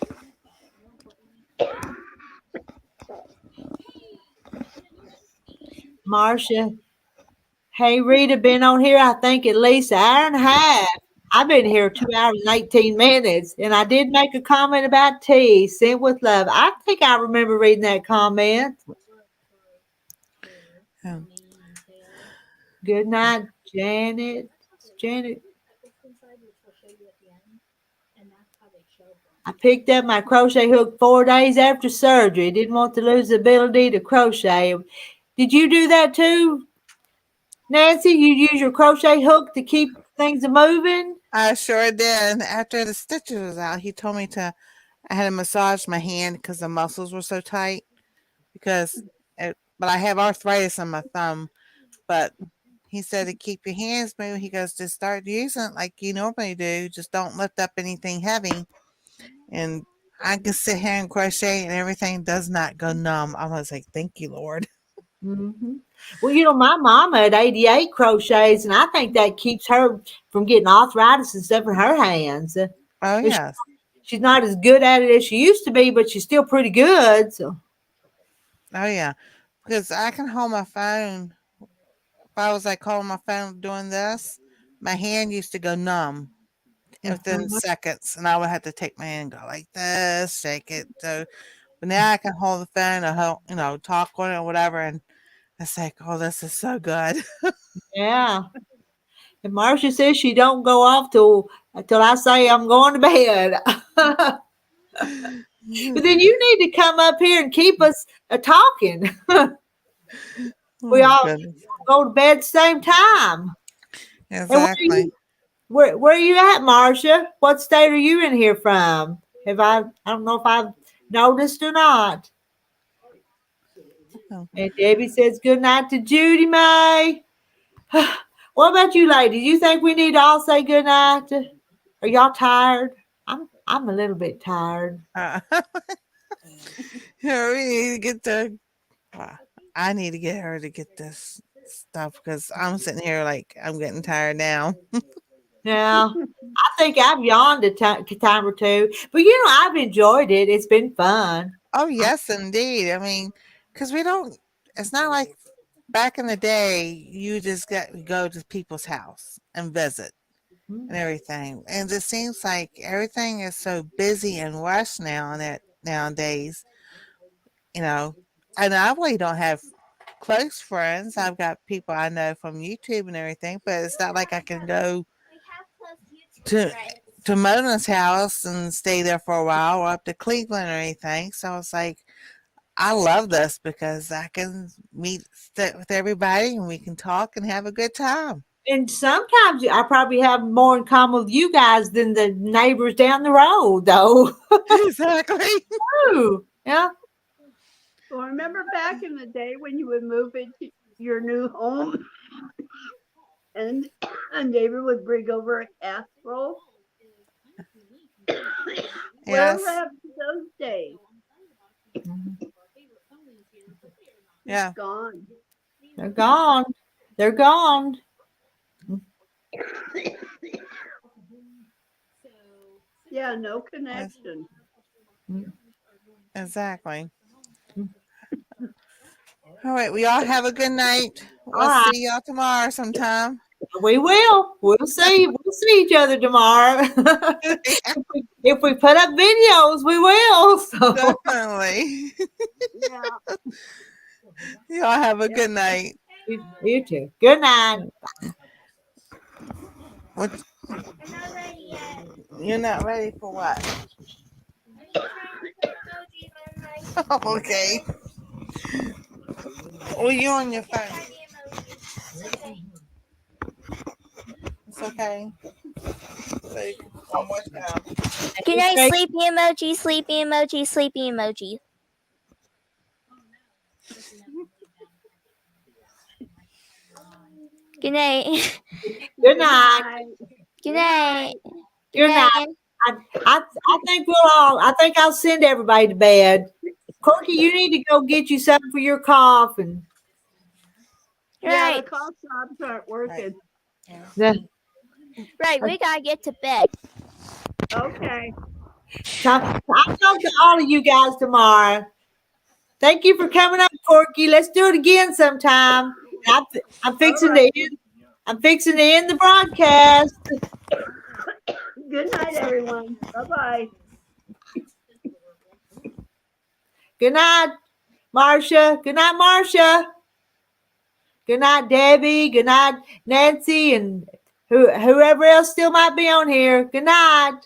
Marcia. Hey, Rita, been on here, I think, at least an hour and a half. I've been here 2 hours and 18 minutes, and I did make a comment about tea, sent with love. I think I remember reading that comment. Good night, Janet. I picked up my crochet hook 4 days after surgery. Didn't want to lose the ability to crochet. Did you do that too, Nancy? You use your crochet hook to keep things moving? I sure did. After the stitches was out, he told me I had to massage my hand because the muscles were so tight. But I have arthritis in my thumb. But he said to keep your hands moving. He goes, just start using it like you normally do. Just don't lift up anything heavy. And I can sit here and crochet and everything does not go numb. I was like, thank you, Lord. Mm-hmm. Well, my mama at 88 crochets, and I think that keeps her from getting arthritis and stuff in her hands. Oh, But yes. she's not as good at it as she used to be, but she's still pretty good. So Oh, yeah. Because I can hold my phone. If I was like holding my phone doing this, my hand used to go numb within seconds, and I would have to take my hand and go like this, shake it. So, but now I can hold the phone or talk on it or whatever, and it's like, oh, this is so good. yeah. And Marcia says she don't go off till I say I'm going to bed. But then you need to come up here and keep us talking. We Oh, all goodness. go to bed at the same time. And Exactly. where are you at, Marcia? What state are you in here from? I don't know if I've noticed or not. Oh. And Debbie says good night to Judy May. What about you ladies? You think we need to all say good night? Are y'all tired? I'm a little bit tired. Yeah, we need to get the. I need to get her to get this stuff because I'm sitting here like I'm getting tired now. Yeah, I think I've yawned a time or two, but I've enjoyed it. It's been fun. Oh, yes, indeed. I mean, because we don't. It's not like back in the day. You just go to people's house and visit and everything, and it seems like everything is so busy and rushed nowadays. You know, and I really don't have close friends. I've got people I know from YouTube and everything, but it's not like I can go to Mona's house and stay there for a while or up to Cleveland or anything. So it's like I love this because I can with everybody and we can talk and have a good time. And sometimes I probably have more in common with you guys than the neighbors down the road, though. Exactly. Ooh, yeah. Well, remember back in the day when you would move into your new home and a neighbor would bring over a casserole? Yes. Whatever happened to those days? Yeah. Gone. They're gone. They're gone. Yeah, no connection. Exactly. All right, we all have a good night. We'll All right. see y'all tomorrow sometime. We will. We'll see. We'll see each other tomorrow. If we put up videos, we will. So. Definitely. Yeah. Y'all have a good night. You too. Good night. What? You're not ready for what? Okay. Well, you on your phone. It's okay. So one more time. Good night, sleepy emoji, sleepy emoji, sleepy emoji. Good night. Good night. Good night. Good night. I think I think I'll send everybody to bed. Corky, you need to go get you something for your cough and Yeah, Right. the cough drops aren't working. Right, we gotta get to bed. Okay. I'll talk to all of you guys tomorrow. Thank you for coming up, Corky. Let's do it again sometime. I'm fixing to end. I'm fixing to end the broadcast. Good night, everyone. Bye-bye. Good night, Marcia. Good night, Marcia. Good night, Debbie. Good night, Nancy, and whoever else still might be on here. Good night.